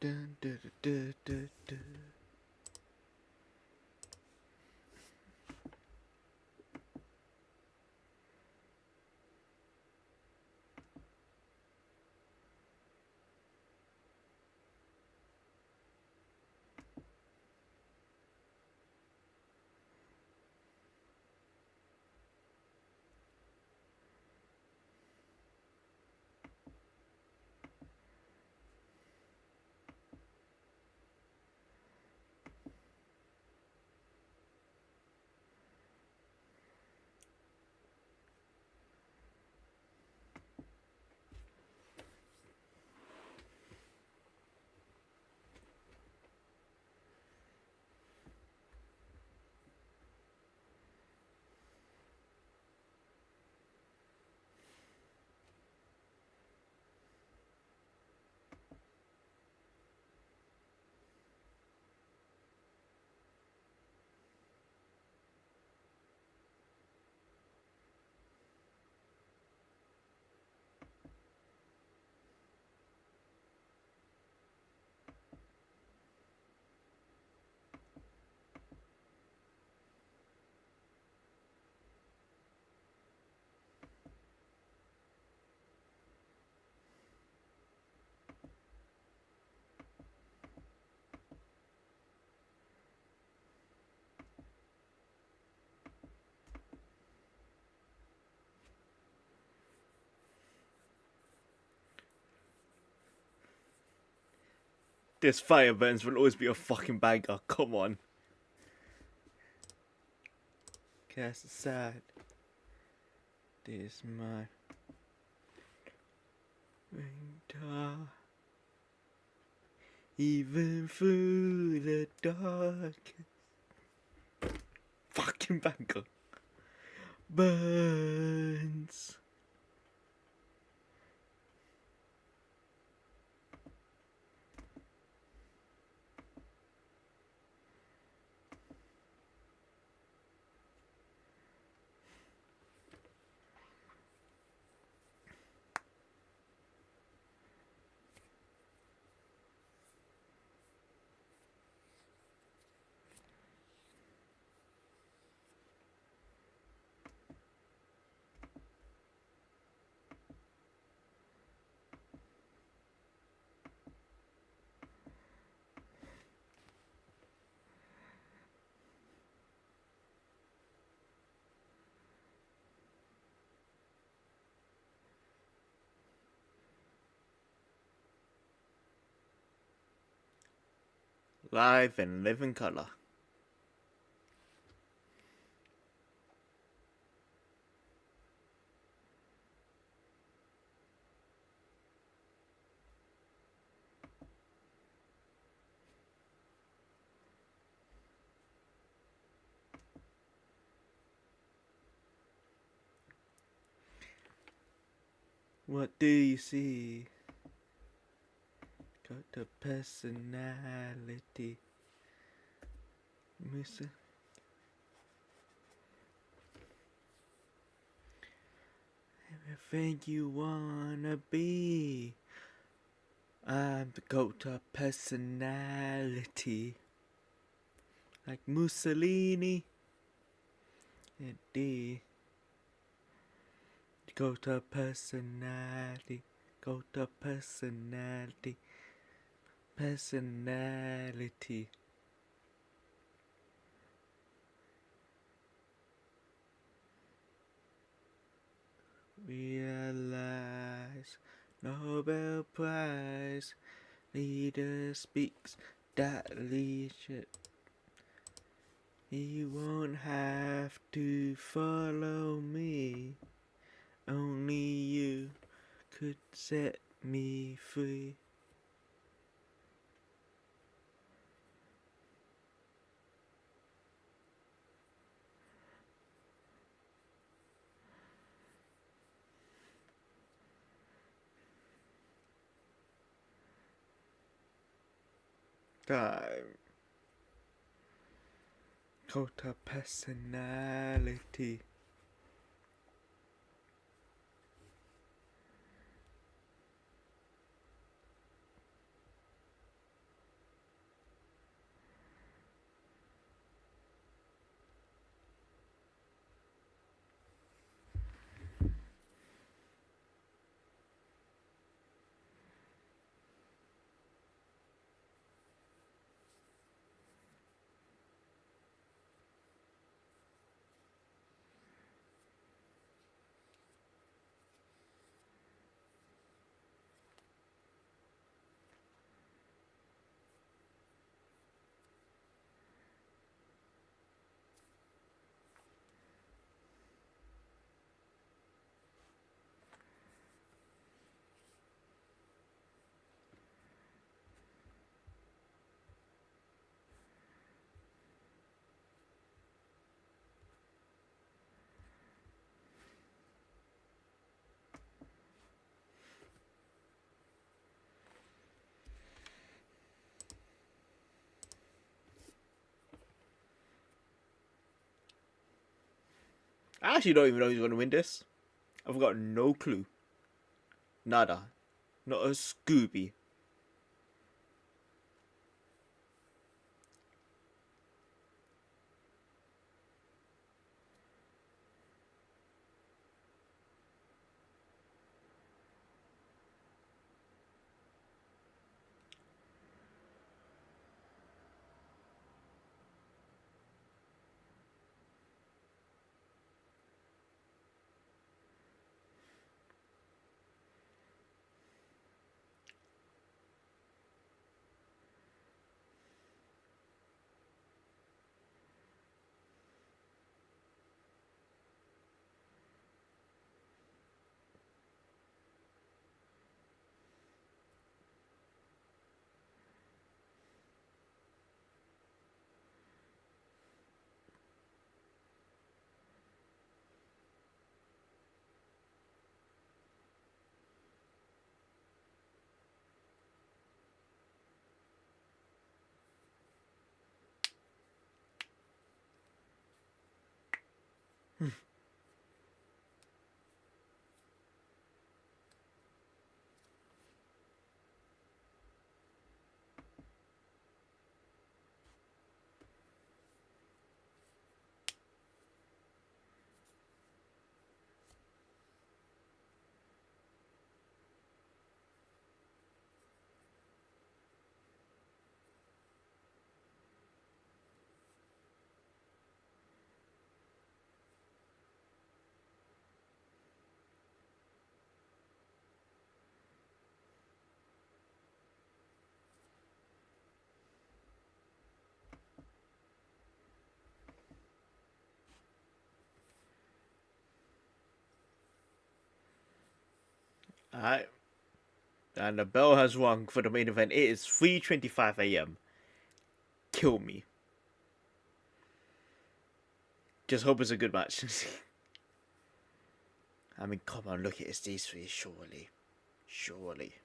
Dun, dun, dun, dun, dun. This fire burns will always be a fucking banger. Come on. Cast aside. This my winter. Even through the dark. Fucking banger. Burns. Live and live in color. What do you see? Got the personality. Mister. Everything you wanna be. I'm the goat of personality. Like Mussolini. Indeed. Goat of personality. Goat of personality. Personality. Realize Nobel Prize. Leader speaks that leadership. You won't have to follow me. Only you could set me free. Time. Cult of personality. I actually don't even know who's going to win this. I've got no clue. Nada. Not a Scooby. Alright. And the bell has rung for the main event. It is 3:25 a.m. Kill me. Just hope it's a good match. I mean, come on, look at it, these three, surely. Surely.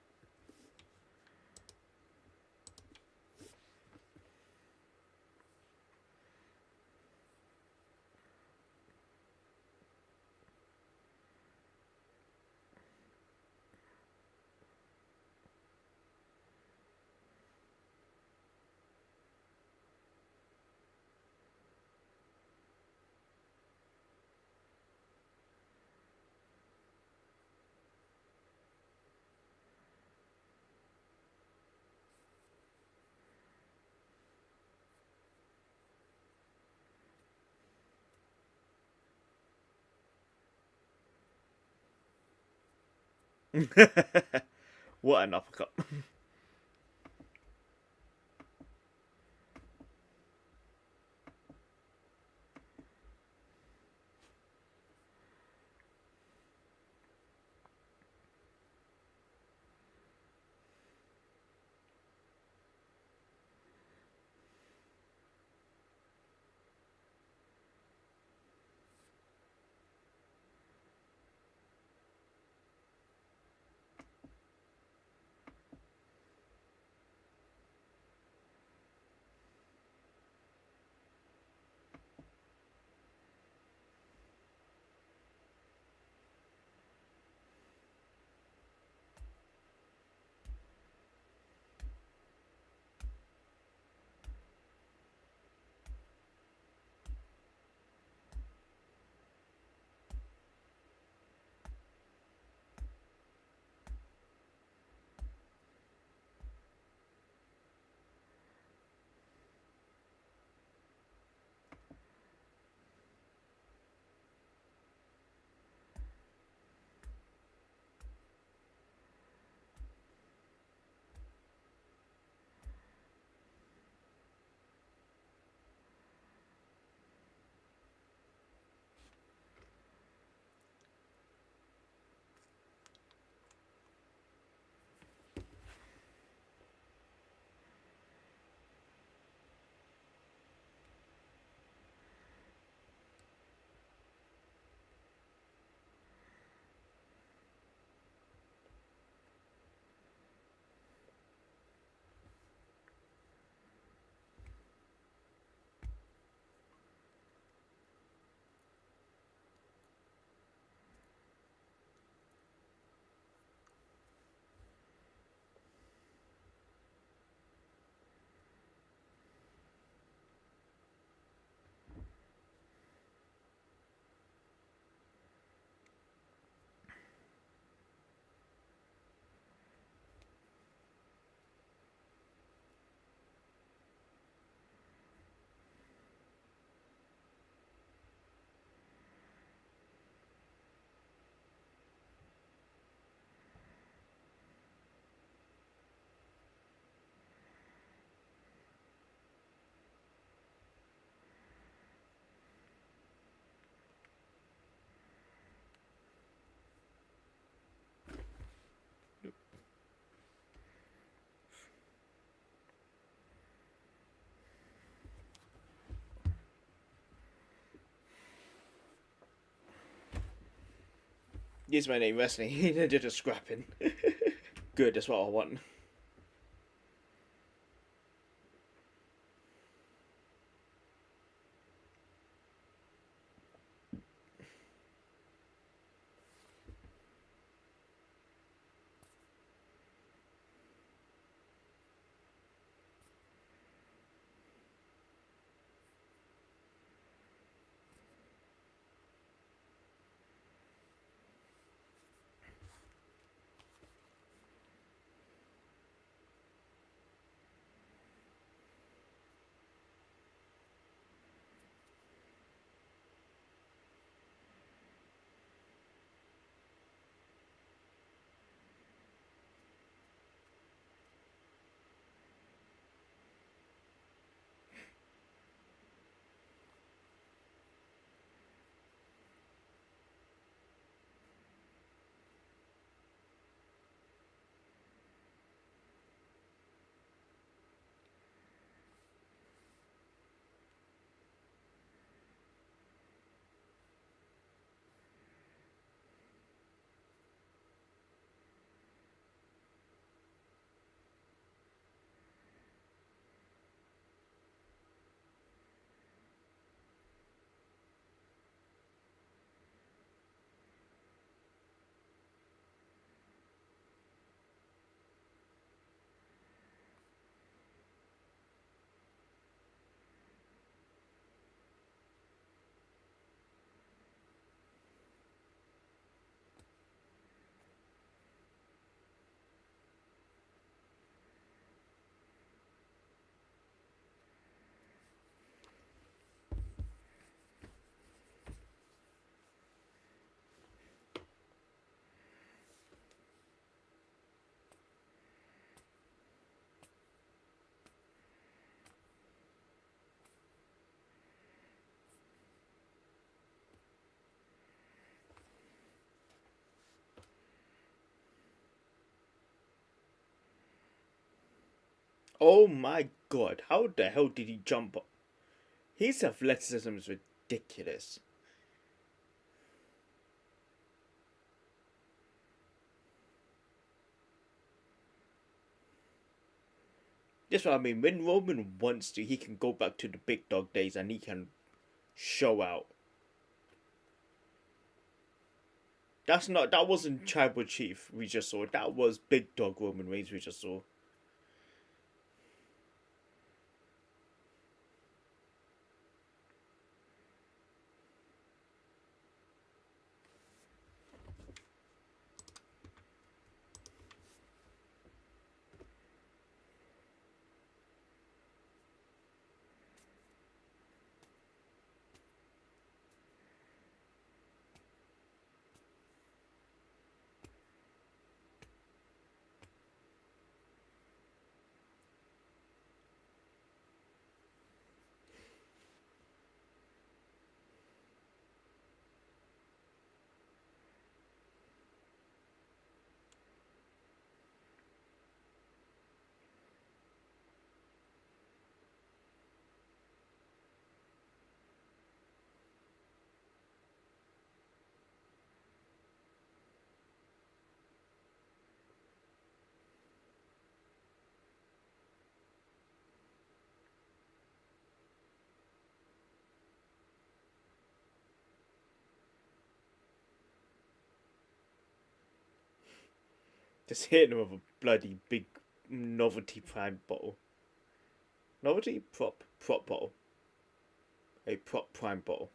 What an uppercut. Yes, my name wrestling. They're just scrapping. Good, that's what I want. Oh my god, how the hell did he jump up? His athleticism is ridiculous. That's what I mean. When Roman wants to, he can go back to the big dog days and he can show out. That wasn't Tribal Chief we just saw. That was Big Dog Roman Reigns we just saw. Just hitting him with a bloody big novelty prime bottle. Novelty prop bottle. A prop prime bottle.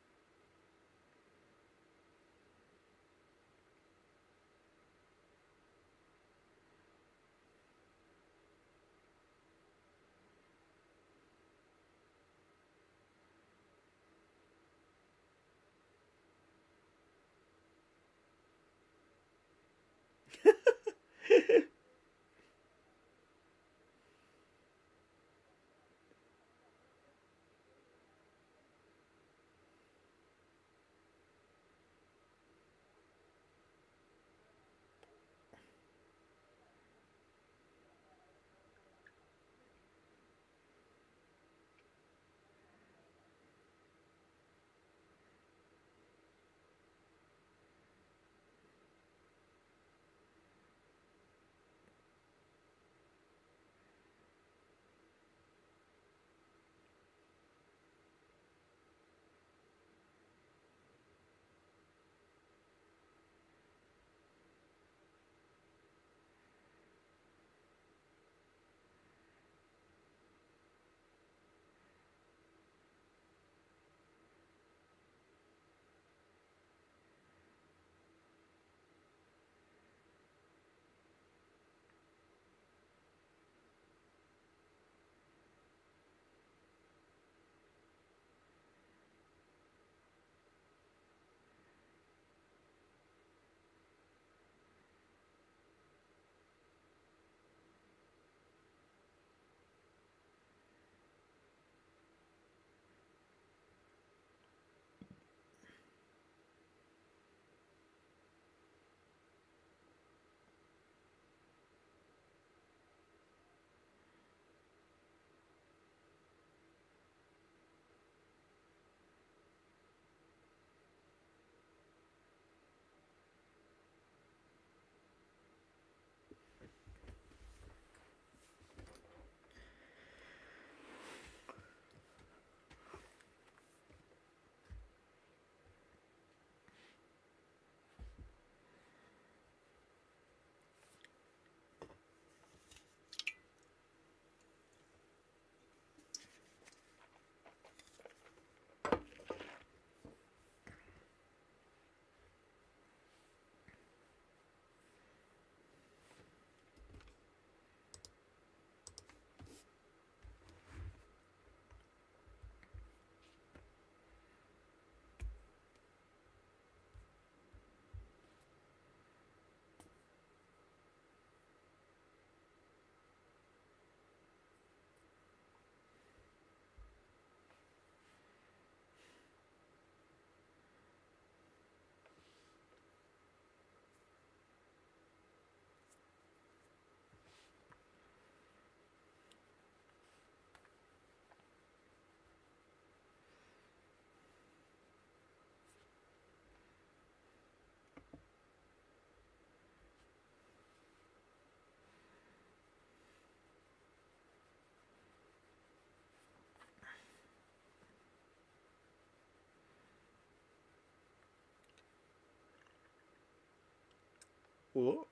What?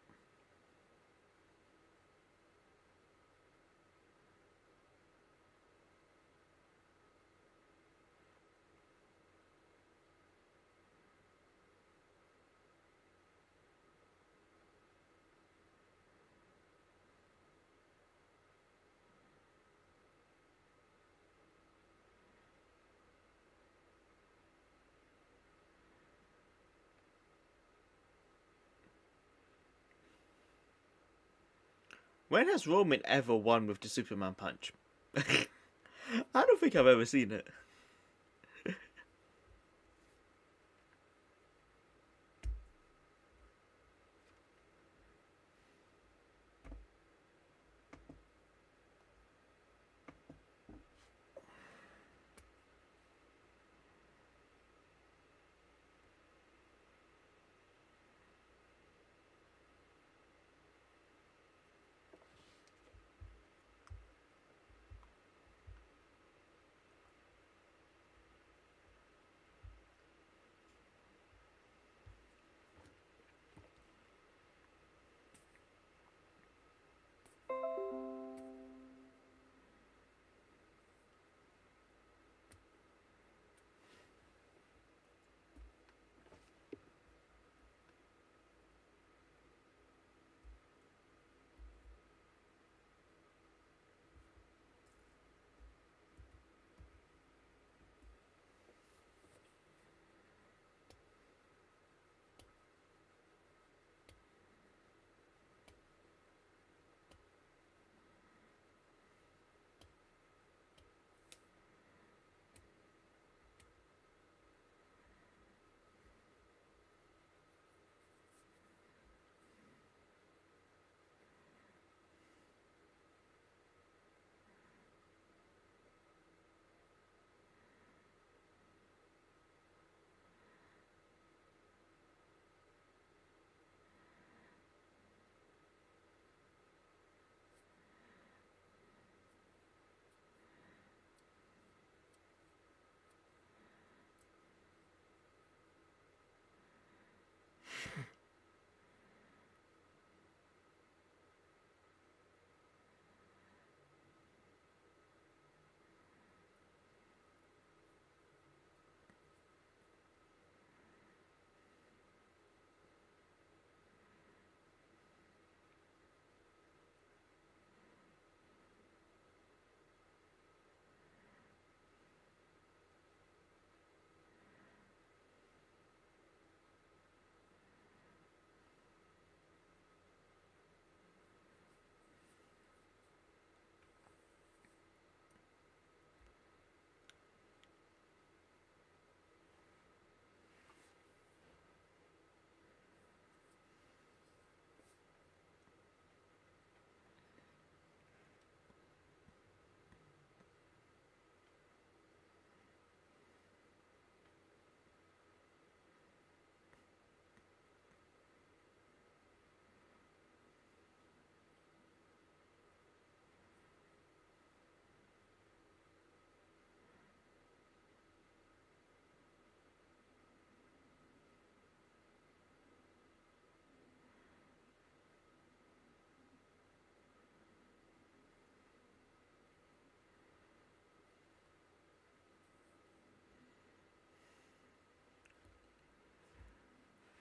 When has Roman ever won with the Superman punch? I don't think I've ever seen it.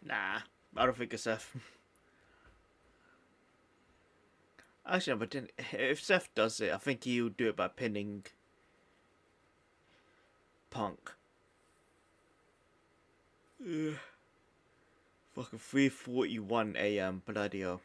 Nah, I don't think it's Seth. Actually, no, but then if Seth does it, I think he'll do it by pinning Punk. Ugh. Fucking 3:41 a.m. Bloody hell.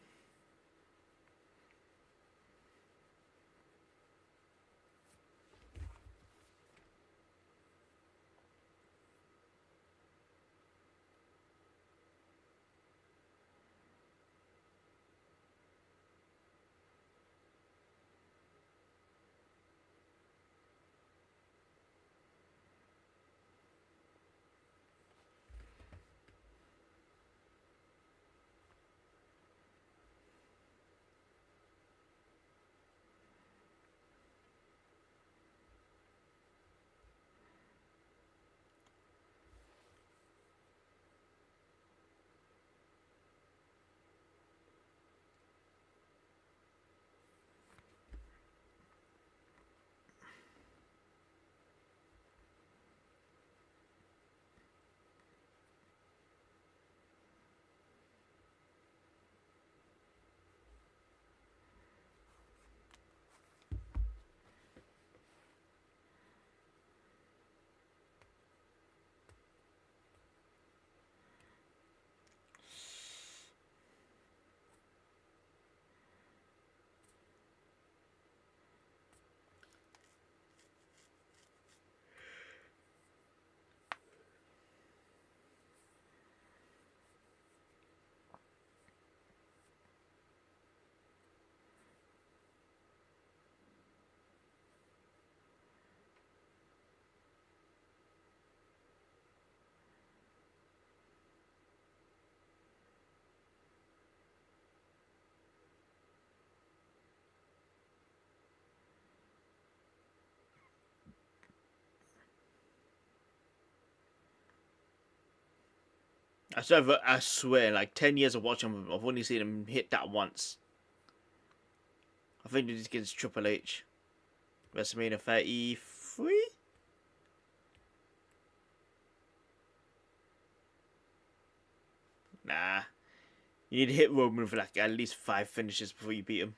I swear, like 10 years of watching him, I've only seen him hit that once. I think it is against Triple H. WrestleMania 33? Nah. You need to hit Roman for like at least 5 finishes before you beat him.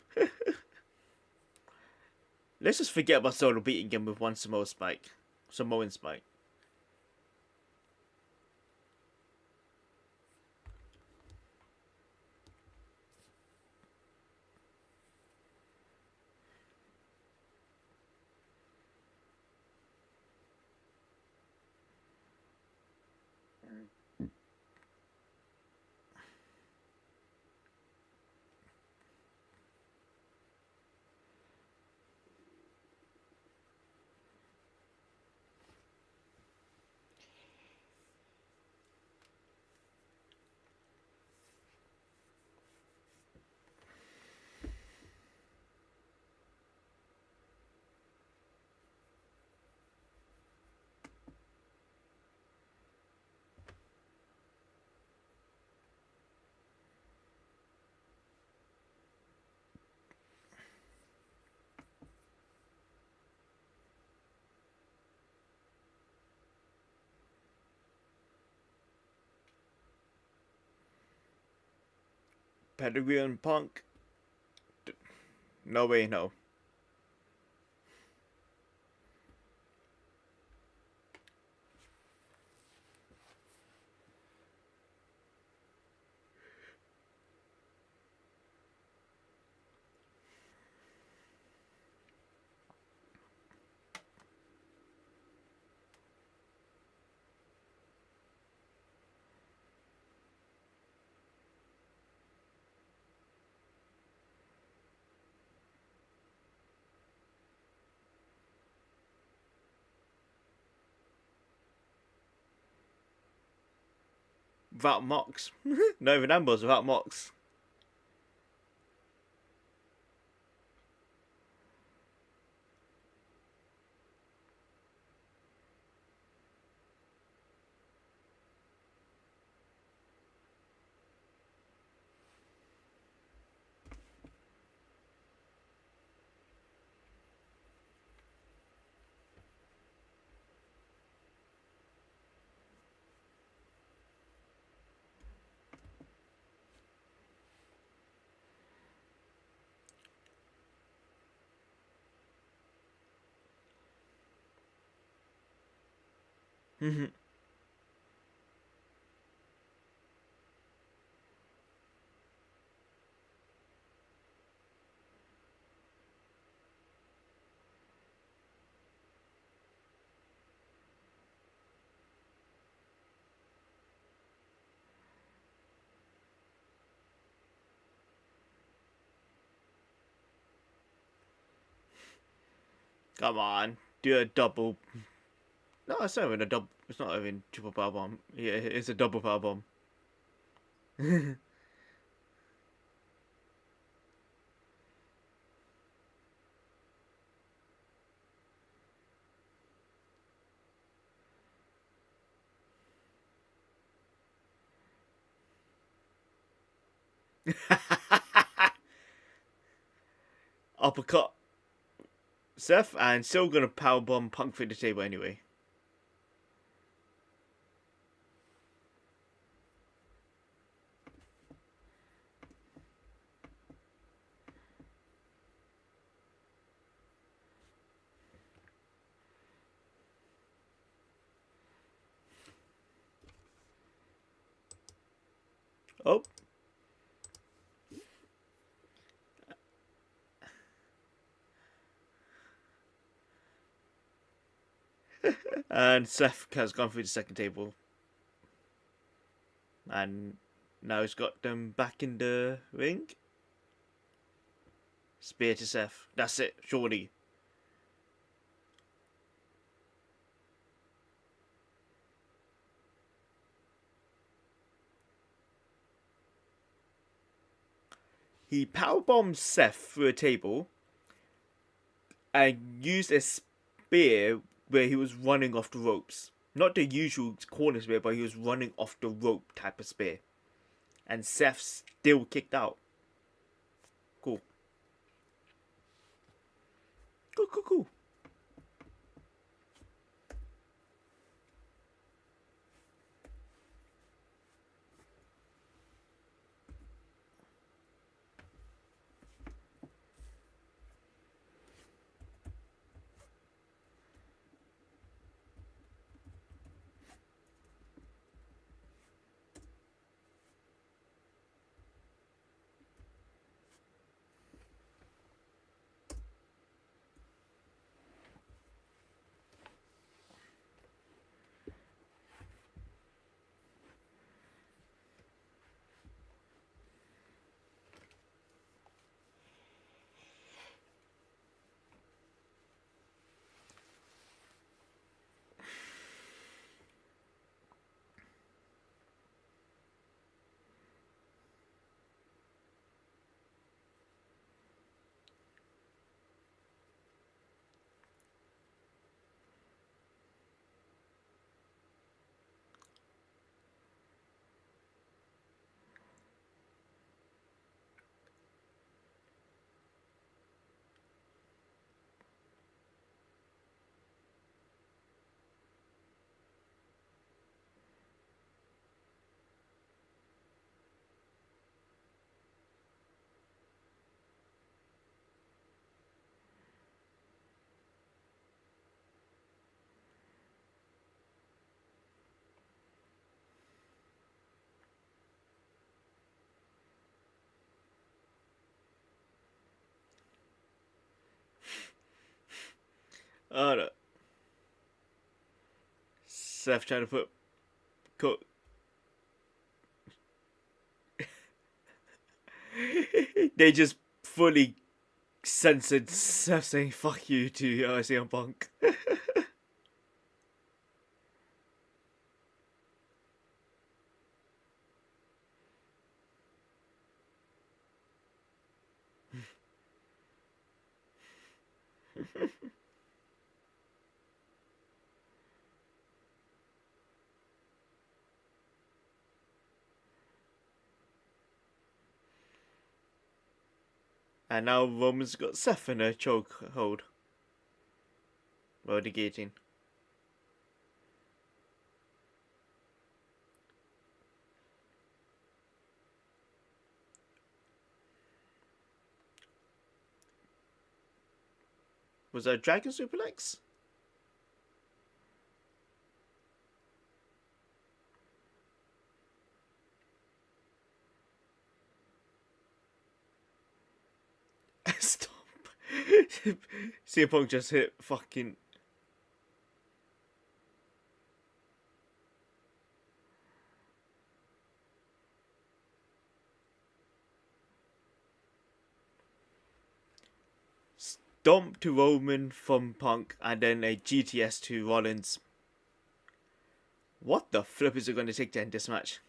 Let's just forget about Solo beating him with one Samoan Spike. Samoan Spike. Pedigree and Punk? No way, no. Without Mox. Not even Ambrose without Mox. Come on, do a double. No, it's not even a double. It's not even triple power bomb. Yeah, it's a double power bomb. Uppercut Seth, and still gonna powerbomb Punk through the table anyway. Oh. And Seth has gone through the second table. And now he's got them back in the ring. Spear to Seth. That's it, surely. He powerbombed Seth through a table and used a spear where he was running off the ropes. not the usual corner spear, but he was running off the rope type of spear. And Seth still kicked out. Cool. Cool. Oh no. Seth trying to put they just fully censored Seth saying fuck you to CM Punk. And now Roman's got Seth in a choke hold. Or the guillotine. Was that a dragon suplex? Stop. CM Punk just hit fucking... Stomp to Roman from Punk and then a GTS to Rollins. What the flip is it going to take to end this match?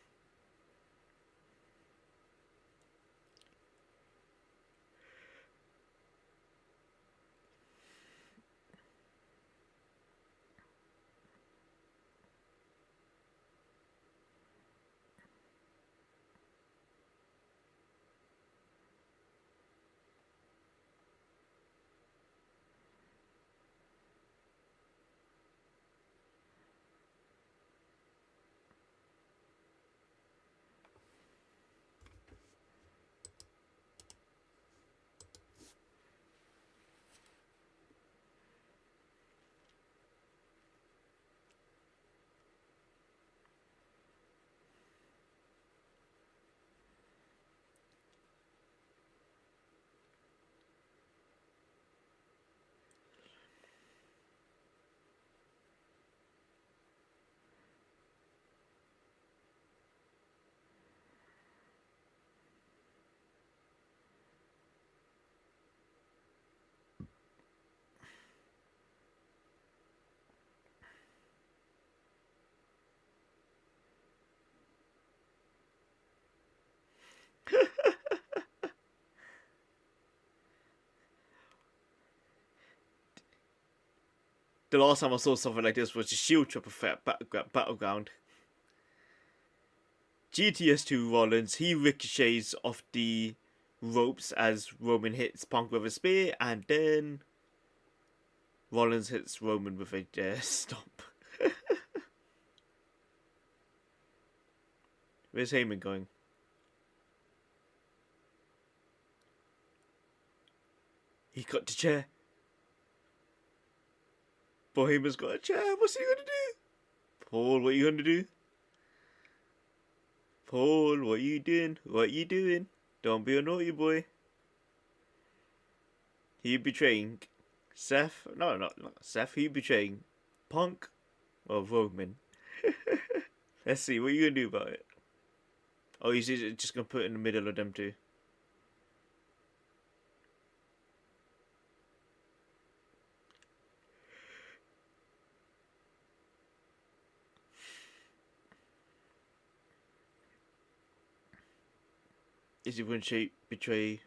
the last time I saw something like this was the Shield Triple Threat Battleground. GTS2 Rollins, he ricochets off the ropes as Roman hits Punk with a spear, and then Rollins hits Roman with a stomp. Where's Heyman going? He got the chair. But Heyman's got a chair. What's he gonna do? Paul, what are you gonna do? Paul, what are you doing? What are you doing? Don't be a naughty boy. He betraying Seth? No, not Seth. He betraying Punk or Roman? Let's see. What are you gonna do about it? Oh, he's just gonna put it in the middle of them two. Is he going to betray?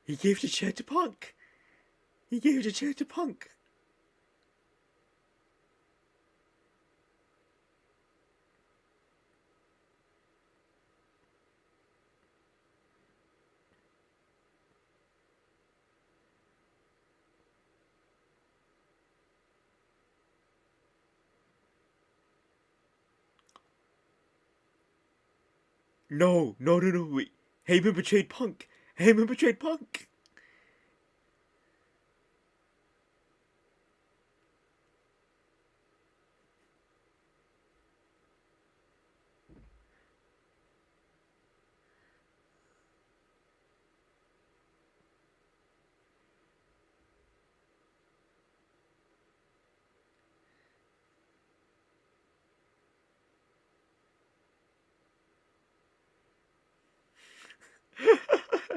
He gave the chair to Punk. He gave the chair to Punk. No, wait. Heyman betrayed Punk. Heyman betrayed Punk.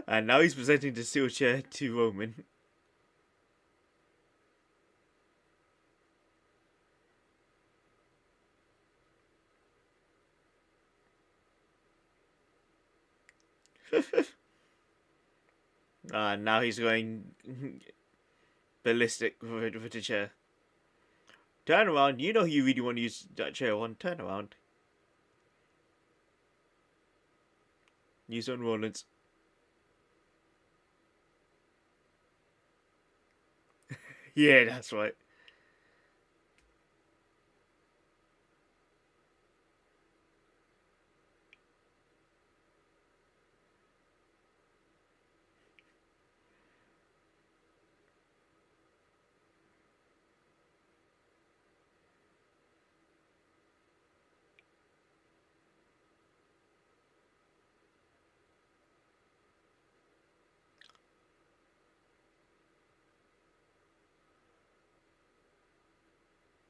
And now he's presenting the steel chair to Roman. Now he's going ballistic with the chair. Turn around. You know you really want to use that chair on. Turn around. Use on Rollins. Yeah, that's right.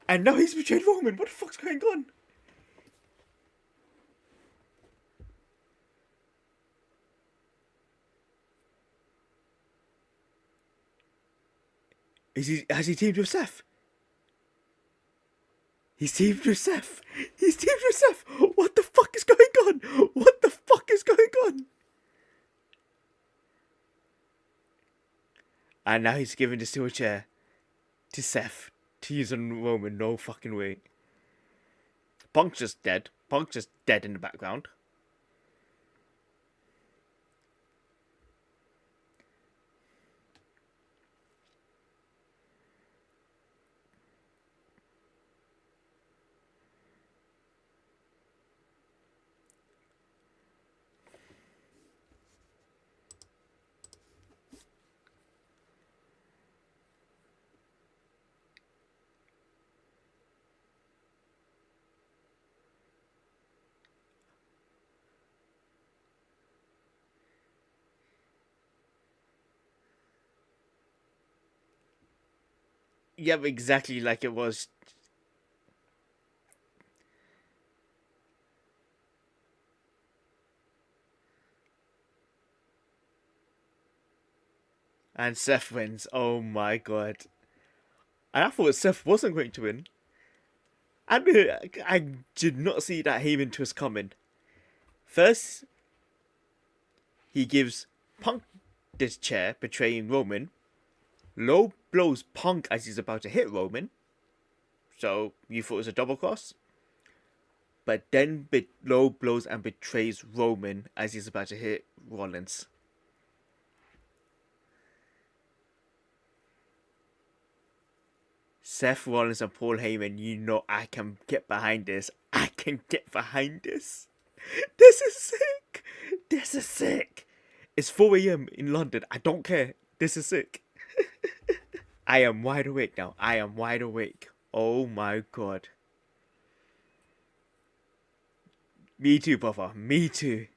And now he's betrayed Roman. What the fuck's going on? Has he teamed with Seth? He's teamed with Seth. He's teamed with Seth. What the fuck is going on? What the fuck is going on? And now he's giving the steel chair to Seth to use on Roman. No fucking way. Punk's just dead. Punk's just dead in the background. Yep, exactly like it was. And Seth wins. Oh my god. And I thought Seth wasn't going to win. I did not see that Heyman twist coming. First, He gives Punk this chair, betraying Roman. Low blows Punk as he's about to hit Roman. So you thought it was a double cross? But then Low blows and betrays Roman as he's about to hit Rollins. Seth Rollins and Paul Heyman, you know I can get behind this. I can get behind this. This is sick. This is sick. It's 4 a.m. in London. I don't care. This is sick. I am wide awake now. I am wide awake. Oh my god. Me too, brother. Me too.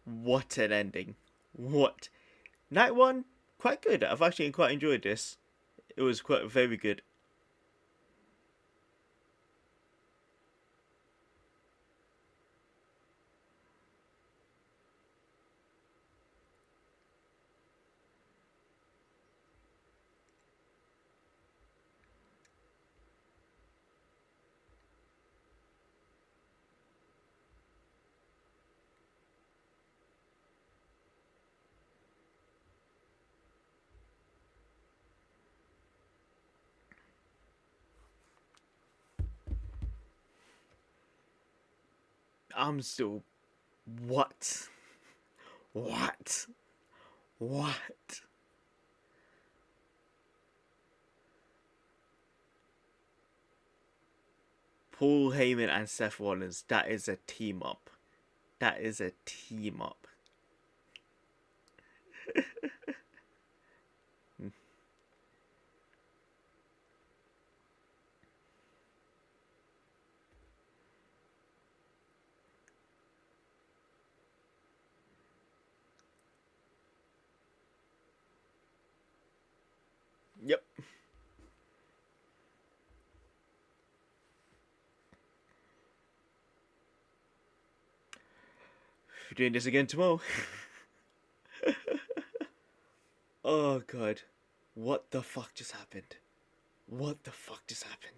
What an ending. What? Night 1, quite good. I've actually quite enjoyed this. It was quite very good. I'm still... What? What? What? Paul Heyman and Seth Rollins, that is a team up. That is a team up. Yep. We're doing this again tomorrow. Oh god. What the fuck just happened? What the fuck just happened?